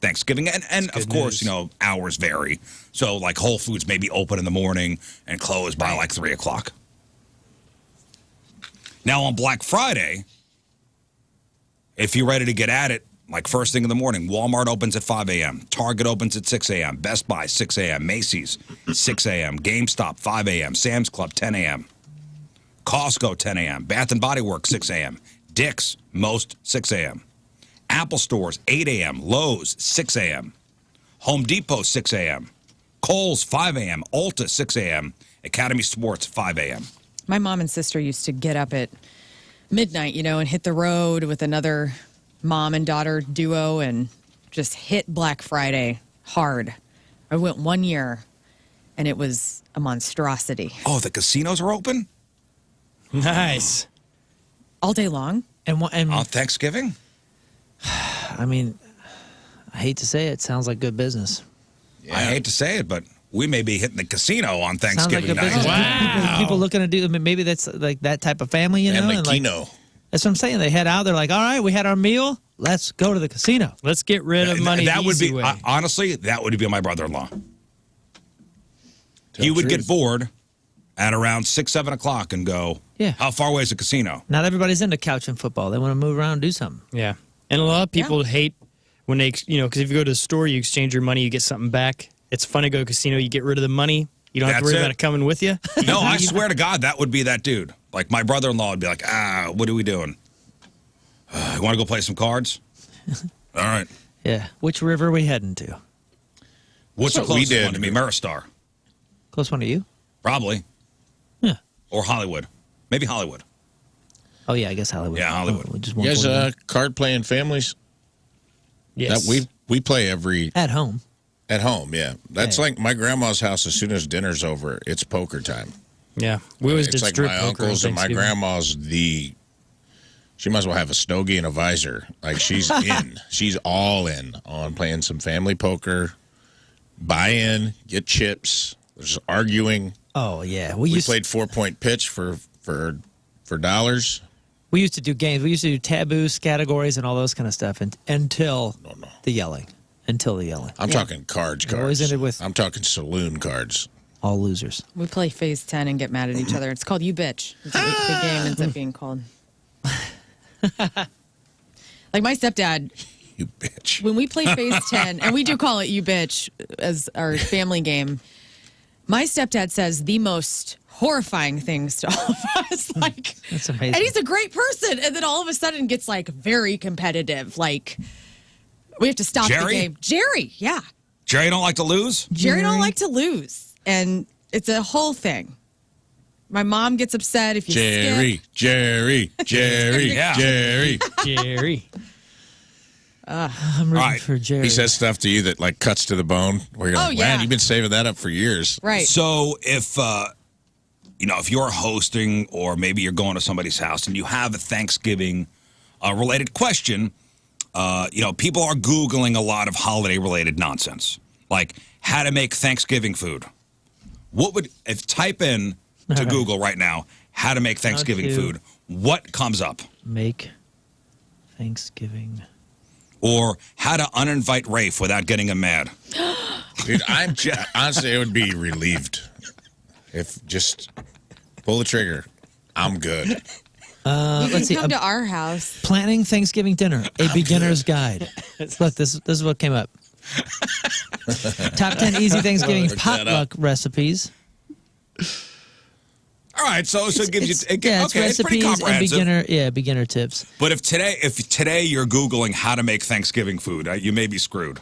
Speaker 2: Thanksgiving. And of course,
Speaker 5: news.
Speaker 2: hours vary. So, like, Whole Foods may be open in the morning and closed by, like, 3 o'clock. Now, on Black Friday, if you're ready to get at it, like first thing in the morning, Walmart opens at 5 a.m., Target opens at 6 a.m., Best Buy, 6 a.m., Macy's, 6 a.m., GameStop, 5 a.m., Sam's Club, 10 a.m., Costco, 10 a.m., Bath & Body Works, 6 a.m., Dick's, most, 6 a.m., Apple Stores, 8 a.m., Lowe's, 6 a.m., Home Depot, 6 a.m., Kohl's, 5 a.m., Ulta, 6 a.m., Academy Sports, 5 a.m.
Speaker 1: My mom and sister used to get up at midnight, and hit the road with another mom and daughter duo and just hit Black Friday hard. I went 1 year, and it was a monstrosity.
Speaker 2: Oh, the casinos are open?
Speaker 5: Nice.
Speaker 1: All day long?
Speaker 3: And
Speaker 2: On Thanksgiving?
Speaker 3: I mean, I hate to say it, sounds like good business.
Speaker 2: I hate to say it, but we may be hitting the casino on
Speaker 3: Sounds like
Speaker 2: Thanksgiving
Speaker 3: good
Speaker 2: night.
Speaker 3: business.
Speaker 5: Wow.
Speaker 3: People looking to do, maybe that's like that type of family,
Speaker 4: And
Speaker 3: and like,
Speaker 4: Kino.
Speaker 3: that's what I'm saying. They head out, they're like, all right, we had our meal, let's go to the casino.
Speaker 5: Let's get rid of money
Speaker 2: That
Speaker 5: the
Speaker 2: would
Speaker 5: easy
Speaker 2: be,
Speaker 5: way.
Speaker 2: honestly, that would be my brother-in-law.
Speaker 4: Tell
Speaker 2: He
Speaker 4: the
Speaker 2: would get
Speaker 4: truth.
Speaker 2: bored at around 6, 7 o'clock and go,
Speaker 3: Yeah.
Speaker 2: how far away is the casino?
Speaker 3: Not everybody's into couch and football. They want to move around and do something.
Speaker 5: Yeah. And a lot of people hate when they, because if you go to the store, you exchange your money, you get something back. It's fun to go to a casino. You get rid of the money. You don't have to
Speaker 2: That's
Speaker 5: worry
Speaker 2: it.
Speaker 5: about it coming with you.
Speaker 2: No, I swear to God, that would be that dude. Like, my brother-in-law would be like, what are we doing? You want to go play some cards? All right.
Speaker 3: Yeah. Which river are we heading to?
Speaker 2: What's the
Speaker 4: That's what we
Speaker 2: closest
Speaker 4: did.
Speaker 2: one to me? Maristar.
Speaker 3: Close one to you?
Speaker 2: Probably.
Speaker 3: Yeah.
Speaker 2: Or Hollywood. Maybe Hollywood.
Speaker 3: Oh, yeah, I guess Hollywood.
Speaker 2: Yeah, Hollywood.
Speaker 3: We just
Speaker 4: You guys
Speaker 3: won't
Speaker 4: card playing families?
Speaker 5: Yes.
Speaker 4: That we play every
Speaker 3: at home.
Speaker 4: at home, yeah. That's
Speaker 3: Yeah.
Speaker 4: like my grandma's house. As soon as dinner's over, it's poker time.
Speaker 5: Yeah. We always did
Speaker 4: It's like
Speaker 5: strip
Speaker 4: my
Speaker 5: poker on
Speaker 4: uncles and my
Speaker 5: Thanksgiving.
Speaker 4: grandma's she might as well have a stogie and a visor. Like, she's in. She's all in on playing some family poker, buy in, get chips. There's arguing.
Speaker 3: Oh, yeah.
Speaker 4: We played 4-point pitch for dollars.
Speaker 3: We used to do games. We used to do taboos, categories, and all those kind of stuff until the yelling. Until the yelling.
Speaker 4: I'm talking cards.
Speaker 3: It always ended with-
Speaker 4: I'm talking saloon cards.
Speaker 3: All losers.
Speaker 1: We play Phase 10 and get mad at each other. It's called You Bitch. It's what the game ends up being called. Like my stepdad,
Speaker 4: You bitch.
Speaker 1: when we play Phase 10, and we do call it You Bitch as our family game, my stepdad says the most horrifying things to all of us. Like,
Speaker 3: That's amazing.
Speaker 1: and he's a great person. And then all of a sudden gets like very competitive. Like, we have to stop the
Speaker 2: Jerry?
Speaker 1: game. Jerry, yeah.
Speaker 2: Jerry don't like to lose?
Speaker 1: Jerry don't like to lose. And it's a whole thing. My mom gets upset if you
Speaker 4: Jerry,
Speaker 1: skip.
Speaker 4: Jerry, Jerry,
Speaker 2: Yeah.
Speaker 4: Jerry.
Speaker 5: Jerry.
Speaker 3: I'm rooting
Speaker 2: Right.
Speaker 3: for Jerry.
Speaker 4: He says stuff to you that like cuts to the bone. Where you're
Speaker 1: Oh,
Speaker 4: like,
Speaker 1: yeah.
Speaker 4: man, you've been saving that up for years.
Speaker 1: Right.
Speaker 2: So if if you're hosting or maybe you're going to somebody's house and you have a Thanksgiving related question, people are Googling a lot of holiday-related nonsense, like how to make Thanksgiving food. Type in to Google right now, how to make Thanksgiving food, what comes up?
Speaker 3: Make Thanksgiving.
Speaker 2: Or how to uninvite Rafe without getting him mad.
Speaker 4: Dude, honestly, I would be relieved if just pull the trigger. I'm good.
Speaker 1: Let's see. Come to our house.
Speaker 3: Planning Thanksgiving dinner, a beginner's guide. Look, this is what came up. Top 10 easy Thanksgiving potluck recipes.
Speaker 2: All right, so it gives you it's pretty
Speaker 3: recipes
Speaker 2: comprehensive.
Speaker 3: And beginner tips.
Speaker 2: But if today you're Googling how to make Thanksgiving food, you may be screwed.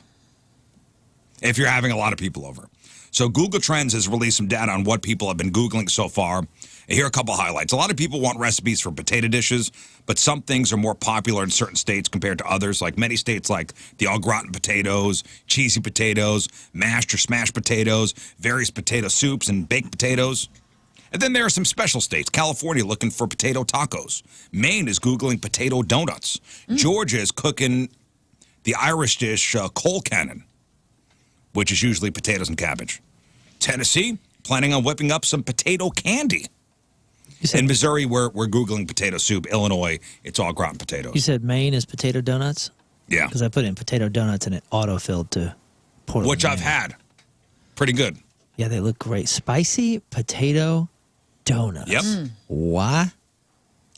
Speaker 2: If you're having a lot of people over. So Google Trends has released some data on what people have been Googling so far. And here are a couple highlights. A lot of people want recipes for potato dishes, but some things are more popular in certain states compared to others. Like many states like the au gratin potatoes, cheesy potatoes, mashed or smashed potatoes, various potato soups, and baked potatoes. And then there are some special states. California looking for potato tacos. Maine is Googling potato donuts. Georgia is cooking the Irish dish coal cannon, which is usually potatoes and cabbage. Tennessee, planning on whipping up some potato candy. In Missouri, we're Googling potato soup. Illinois, it's au gratin potatoes.
Speaker 3: You said Maine is potato donuts?
Speaker 2: Yeah.
Speaker 3: Because I put in potato donuts and it auto-filled to Portland,
Speaker 2: which I've had. Pretty good.
Speaker 3: Yeah, they look great. Spicy potato donuts.
Speaker 2: Yep.
Speaker 3: Why?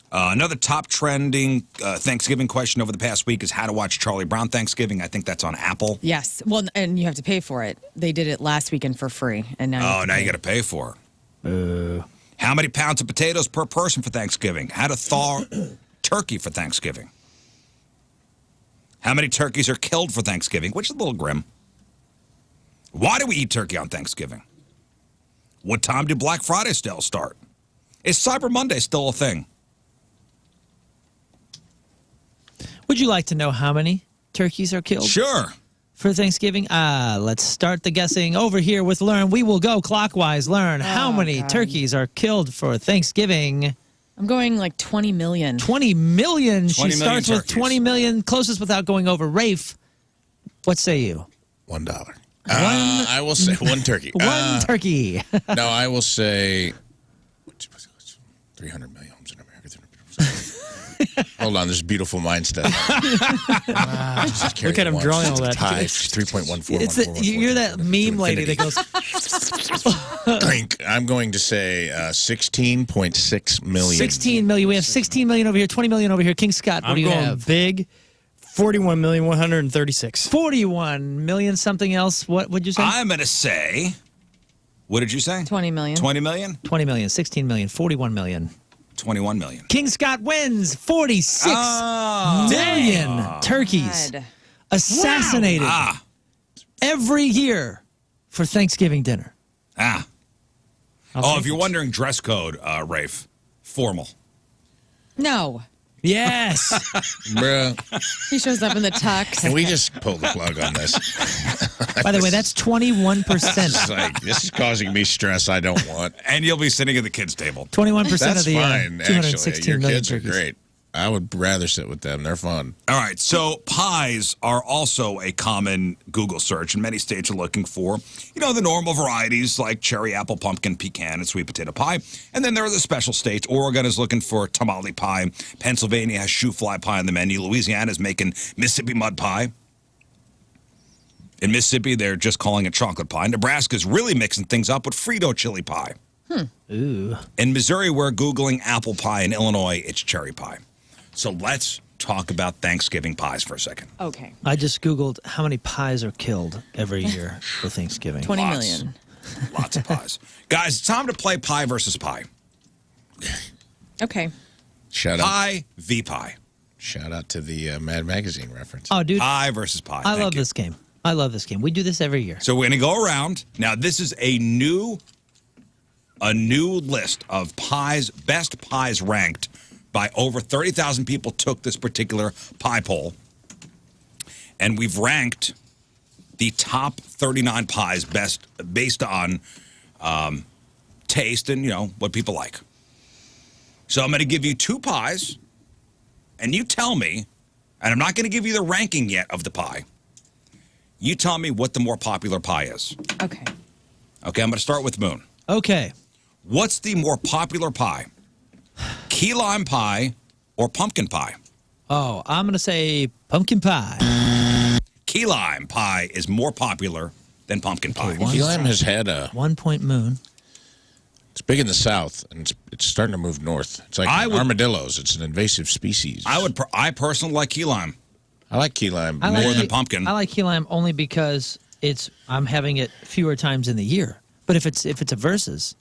Speaker 2: Another top trending Thanksgiving question over the past week is how to watch Charlie Brown Thanksgiving. I think that's on Apple.
Speaker 1: Yes. Well, and you have to pay for it. They did it last weekend for free, and now
Speaker 2: you got to pay for it. How many pounds of potatoes per person for Thanksgiving? How to thaw turkey for Thanksgiving? How many turkeys are killed for Thanksgiving? Which is a little grim. Why do we eat turkey on Thanksgiving? What time do Black Friday still start? Is Cyber Monday still a thing?
Speaker 3: Would you like to know how many turkeys are killed?
Speaker 2: Sure.
Speaker 3: For Thanksgiving? Let's start the guessing over here with Lern. We will go clockwise. Lern, how many turkeys are killed for Thanksgiving?
Speaker 1: I'm going like 20 million.
Speaker 3: 20 million.
Speaker 2: 20
Speaker 3: She
Speaker 2: million
Speaker 3: starts with
Speaker 2: turkeys.
Speaker 3: 20 million. Closest without going over. Rafe, what say you?
Speaker 4: $1. I will say one turkey.
Speaker 3: One turkey.
Speaker 4: No, I will say 300 million homes in America. Hold on, there's beautiful mind stuff.
Speaker 5: Look at him drawing all that.
Speaker 4: 3.14.
Speaker 3: You're that meme lady that goes.
Speaker 4: I'm going to say 16.6 million.
Speaker 3: 16 million. We have 16 million over here, 20 million over here. King Scott, what do you have?
Speaker 5: Big. 41,136.
Speaker 3: 41 million something else. What would you say?
Speaker 2: I'm going to say, what did you say?
Speaker 1: 20 million.
Speaker 2: 20 million?
Speaker 3: 20 million, 16 million, 41 million.
Speaker 2: 21 million.
Speaker 3: King Scott wins 46 million turkeys
Speaker 1: God.
Speaker 3: assassinated every year for Thanksgiving dinner.
Speaker 2: If you're wondering, dress code, Rafe, formal.
Speaker 1: No.
Speaker 3: Yes.
Speaker 4: Bruh.
Speaker 1: He shows up in the tux.
Speaker 4: Can we just pull the plug on this?
Speaker 3: By the way, that's 21%.
Speaker 4: It's like, this is causing me stress I don't want.
Speaker 2: And you'll be sitting at the kids' table.
Speaker 3: 21%
Speaker 4: That's
Speaker 3: of the
Speaker 4: fine,
Speaker 3: 216
Speaker 4: actually. Your
Speaker 3: million
Speaker 4: kids are
Speaker 3: turkeys.
Speaker 4: great. I would rather sit with them. They're fun.
Speaker 2: All right, so pies are also a common Google search, and many states are looking for, the normal varieties like cherry, apple, pumpkin, pecan, and sweet potato pie. And then there are the special states. Oregon is looking for tamale pie. Pennsylvania has shoe fly pie on the menu. Louisiana is making Mississippi mud pie. In Mississippi, they're just calling it chocolate pie. Nebraska's really mixing things up with Frito chili pie.
Speaker 3: Ooh.
Speaker 2: In Missouri, we're Googling apple pie. In Illinois, it's cherry pie. So let's talk about Thanksgiving pies for a second.
Speaker 1: Okay.
Speaker 3: I just Googled how many pies are killed every year for Thanksgiving.
Speaker 1: 20 million.
Speaker 2: Lots of pies. Guys, it's time to play pie versus pie.
Speaker 1: Okay.
Speaker 4: Shout out.
Speaker 2: Pie v. pie.
Speaker 4: Shout out to the Mad Magazine reference.
Speaker 3: Oh, dude.
Speaker 2: Pie versus pie.
Speaker 3: I
Speaker 2: Thank
Speaker 3: love
Speaker 2: you.
Speaker 3: this game. I love this game. We do this every year.
Speaker 2: So we're going to go around. Now, this is a new list of pies, best pies ranked by over 30,000 people took this particular pie poll. And we've ranked the top 39 pies best based on taste and, what people like. So I'm going to give you two pies, and you tell me, And I'm not going to give you the ranking yet of the pie. You tell me what the more popular pie is.
Speaker 1: Okay.
Speaker 2: Okay, I'm going to start with Moon.
Speaker 3: Okay.
Speaker 2: What's the more popular pie? Key lime pie or pumpkin pie?
Speaker 3: Oh, I'm going to say pumpkin pie.
Speaker 2: Key lime pie is more popular than pumpkin pie.
Speaker 3: one-
Speaker 4: Key lime has had a.
Speaker 3: 1 point Moon.
Speaker 4: It's big in the south, and it's starting to move north. It's like armadillos. It's an invasive species.
Speaker 2: I personally like key lime.
Speaker 4: I like key lime
Speaker 3: I like
Speaker 2: More than
Speaker 3: key-
Speaker 2: pumpkin.
Speaker 3: I like key lime only because I'm having it fewer times in the year. But if it's a versus,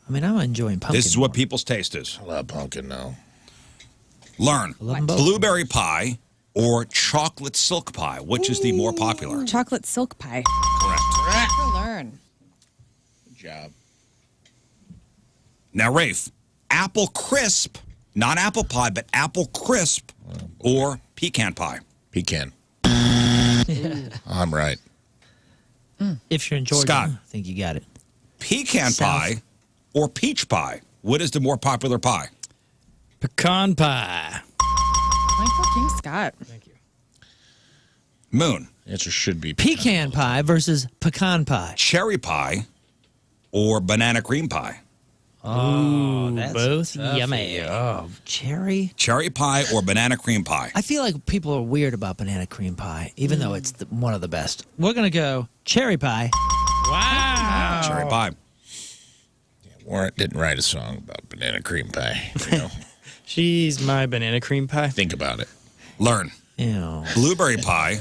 Speaker 3: I mean, I'm enjoying pumpkin.
Speaker 2: This is what
Speaker 3: more.
Speaker 2: people's taste is.
Speaker 4: I love pumpkin now.
Speaker 2: Learn.
Speaker 3: love 'em both.
Speaker 2: Blueberry pie or chocolate silk pie. Which is the more popular?
Speaker 1: Chocolate silk pie.
Speaker 2: Correct.
Speaker 1: For Learn.
Speaker 4: Good job.
Speaker 2: Now, Rafe, apple crisp, not apple pie, but apple crisp or pecan pie.
Speaker 4: Pecan. I'm right.
Speaker 3: If you're in Georgia,
Speaker 2: Scott.
Speaker 3: I think you got it.
Speaker 2: Pecan
Speaker 3: South.
Speaker 2: pie or peach pie. What is the more popular pie?
Speaker 5: Pecan pie.
Speaker 1: Point for King Scott.
Speaker 5: Thank you.
Speaker 2: Moon,
Speaker 4: Answer should be
Speaker 3: Pecan pie versus pecan pie.
Speaker 2: cherry pie or banana cream pie?
Speaker 3: Oh, that's
Speaker 5: both
Speaker 3: yummy. Oh, cherry.
Speaker 2: Cherry pie or banana cream pie?
Speaker 3: I feel like people are weird about banana cream pie, even though it's one of the best. We're going to go cherry pie.
Speaker 5: Wow.
Speaker 2: Cherry pie.
Speaker 4: Warrant didn't write a song about banana cream pie. You know?
Speaker 5: She's my banana cream pie.
Speaker 4: Think about it.
Speaker 2: Learn.
Speaker 3: Ew.
Speaker 2: Blueberry pie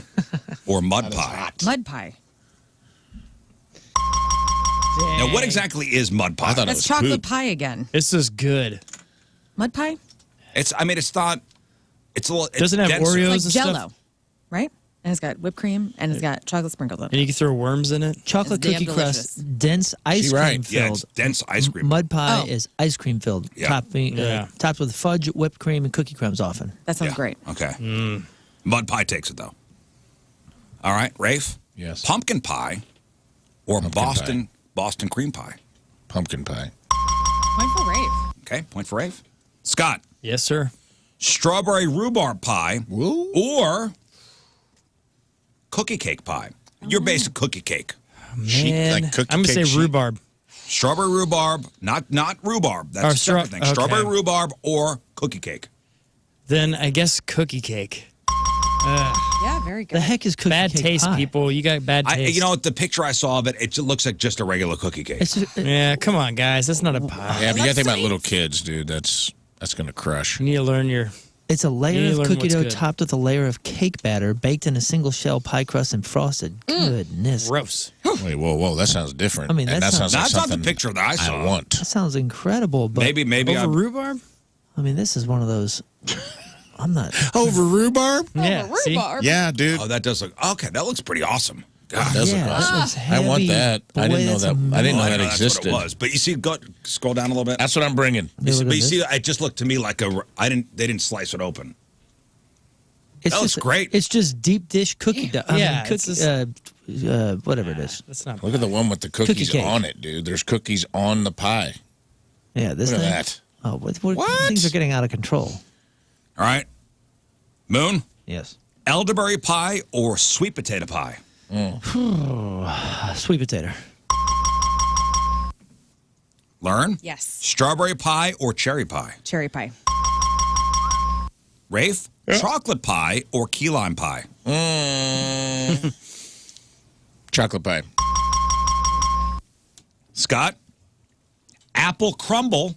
Speaker 2: or mud pie?
Speaker 1: Mud pie.
Speaker 2: Now, what exactly is mud pie?
Speaker 4: I thought it
Speaker 1: That's
Speaker 4: was
Speaker 1: chocolate
Speaker 4: poop.
Speaker 1: pie again.
Speaker 5: This is good.
Speaker 1: Mud pie?
Speaker 2: It's not. It's a little. It's
Speaker 5: Doesn't have
Speaker 2: denser.
Speaker 5: Oreos
Speaker 1: Like
Speaker 5: and
Speaker 1: Jell-O,
Speaker 5: stuff.
Speaker 1: right? And it's got whipped cream and it's got chocolate sprinkles on
Speaker 5: And
Speaker 1: it.
Speaker 5: you can throw worms in it.
Speaker 3: Chocolate
Speaker 1: It's damn
Speaker 3: cookie crust,
Speaker 1: delicious.
Speaker 3: dense ice
Speaker 4: She
Speaker 3: cream
Speaker 4: right.
Speaker 2: Yeah,
Speaker 3: filled.
Speaker 2: it's dense ice cream.
Speaker 3: Mud pie
Speaker 1: Oh.
Speaker 3: is ice cream filled,
Speaker 2: Yeah.
Speaker 3: topped with fudge, whipped cream, and cookie crumbs often.
Speaker 1: That sounds
Speaker 2: Yeah.
Speaker 1: great.
Speaker 2: Okay. Mud pie takes it though. All right, Rafe.
Speaker 4: Yes.
Speaker 2: Pumpkin pie or
Speaker 4: Pumpkin
Speaker 2: Boston cream pie.
Speaker 4: Pumpkin pie.
Speaker 1: Point for Rafe.
Speaker 2: Okay, point for Rafe. Scott,
Speaker 5: Yes, sir.
Speaker 2: strawberry rhubarb pie
Speaker 4: Woo.
Speaker 2: or cookie cake pie. Your basic cookie cake.
Speaker 4: She,
Speaker 3: Man,
Speaker 4: like cookie
Speaker 5: I'm going to
Speaker 4: cake
Speaker 5: say
Speaker 4: sheet.
Speaker 5: rhubarb.
Speaker 2: Strawberry rhubarb, not rhubarb. That's
Speaker 5: Or
Speaker 2: a separate thing.
Speaker 5: okay.
Speaker 2: Strawberry rhubarb or cookie cake.
Speaker 5: Then I guess cookie cake.
Speaker 1: Yeah, very good.
Speaker 3: the heck is cookie
Speaker 5: Bad
Speaker 3: cake
Speaker 5: taste,
Speaker 3: pie?
Speaker 5: people. You got bad taste.
Speaker 2: You know, the picture I saw of it, it just looks like just a regular cookie cake.
Speaker 3: It's just,
Speaker 5: Yeah, come on, guys. That's not a pie.
Speaker 4: Yeah, but you gotta think about
Speaker 1: sweets.
Speaker 4: little kids, dude. That's gonna crush.
Speaker 5: You need to learn your.
Speaker 3: it's a
Speaker 5: You
Speaker 3: layer
Speaker 5: need to
Speaker 3: of
Speaker 5: learn
Speaker 3: cookie
Speaker 5: what's
Speaker 3: dough
Speaker 5: good.
Speaker 3: topped with a layer of cake batter, baked in a single shell pie crust and frosted. Goodness.
Speaker 5: Gross.
Speaker 4: Wait, whoa, that sounds different.
Speaker 3: I mean,
Speaker 4: and
Speaker 3: that
Speaker 4: that
Speaker 3: sounds-
Speaker 4: sounds like
Speaker 2: That's not the
Speaker 4: something
Speaker 2: picture that I saw.
Speaker 4: I want.
Speaker 3: That sounds incredible, but
Speaker 2: Maybe
Speaker 5: Over
Speaker 2: I.
Speaker 5: rhubarb?
Speaker 3: I mean, this is one of those. I'm not.
Speaker 4: Over rhubarb?
Speaker 5: Yeah. See?
Speaker 1: Rhubarb.
Speaker 4: Yeah, dude.
Speaker 2: Oh, that does look okay. That looks pretty awesome. God.
Speaker 4: Does look
Speaker 3: Yeah,
Speaker 4: awesome.
Speaker 3: that looks
Speaker 4: I want
Speaker 3: heavy.
Speaker 4: that. I
Speaker 3: Boy,
Speaker 4: didn't know
Speaker 3: that's
Speaker 4: that. I didn't know
Speaker 2: I
Speaker 4: that
Speaker 2: know that's
Speaker 4: existed.
Speaker 2: what it was. But you see, scroll down a little bit.
Speaker 4: That's what I'm bringing.
Speaker 2: You see,
Speaker 3: Look
Speaker 2: but
Speaker 3: at
Speaker 2: you
Speaker 3: this.
Speaker 2: see, it just looked to me like a. They didn't slice it open.
Speaker 3: It's
Speaker 2: That looks
Speaker 3: just-
Speaker 2: great.
Speaker 3: It's just deep dish cookie dough.
Speaker 5: Yeah,
Speaker 3: I mean,
Speaker 5: it's
Speaker 3: cookie,
Speaker 5: just-
Speaker 3: whatever it is.
Speaker 5: That's not.
Speaker 4: Look at the one with the cookies
Speaker 3: cake.
Speaker 4: on it, dude. There's cookies on the pie.
Speaker 3: Yeah, this
Speaker 4: Look at
Speaker 3: thing.
Speaker 4: that.
Speaker 3: Oh, what?
Speaker 4: What?
Speaker 3: Things are getting out of control.
Speaker 2: All right, Moon,
Speaker 3: Yes.
Speaker 2: elderberry pie or sweet potato pie.
Speaker 3: Sweet potato.
Speaker 2: Learn.
Speaker 1: Yes.
Speaker 2: Strawberry pie or cherry pie.
Speaker 1: Cherry pie.
Speaker 2: Rafe, chocolate pie or key lime pie.
Speaker 4: Chocolate pie.
Speaker 2: Scott, apple crumble.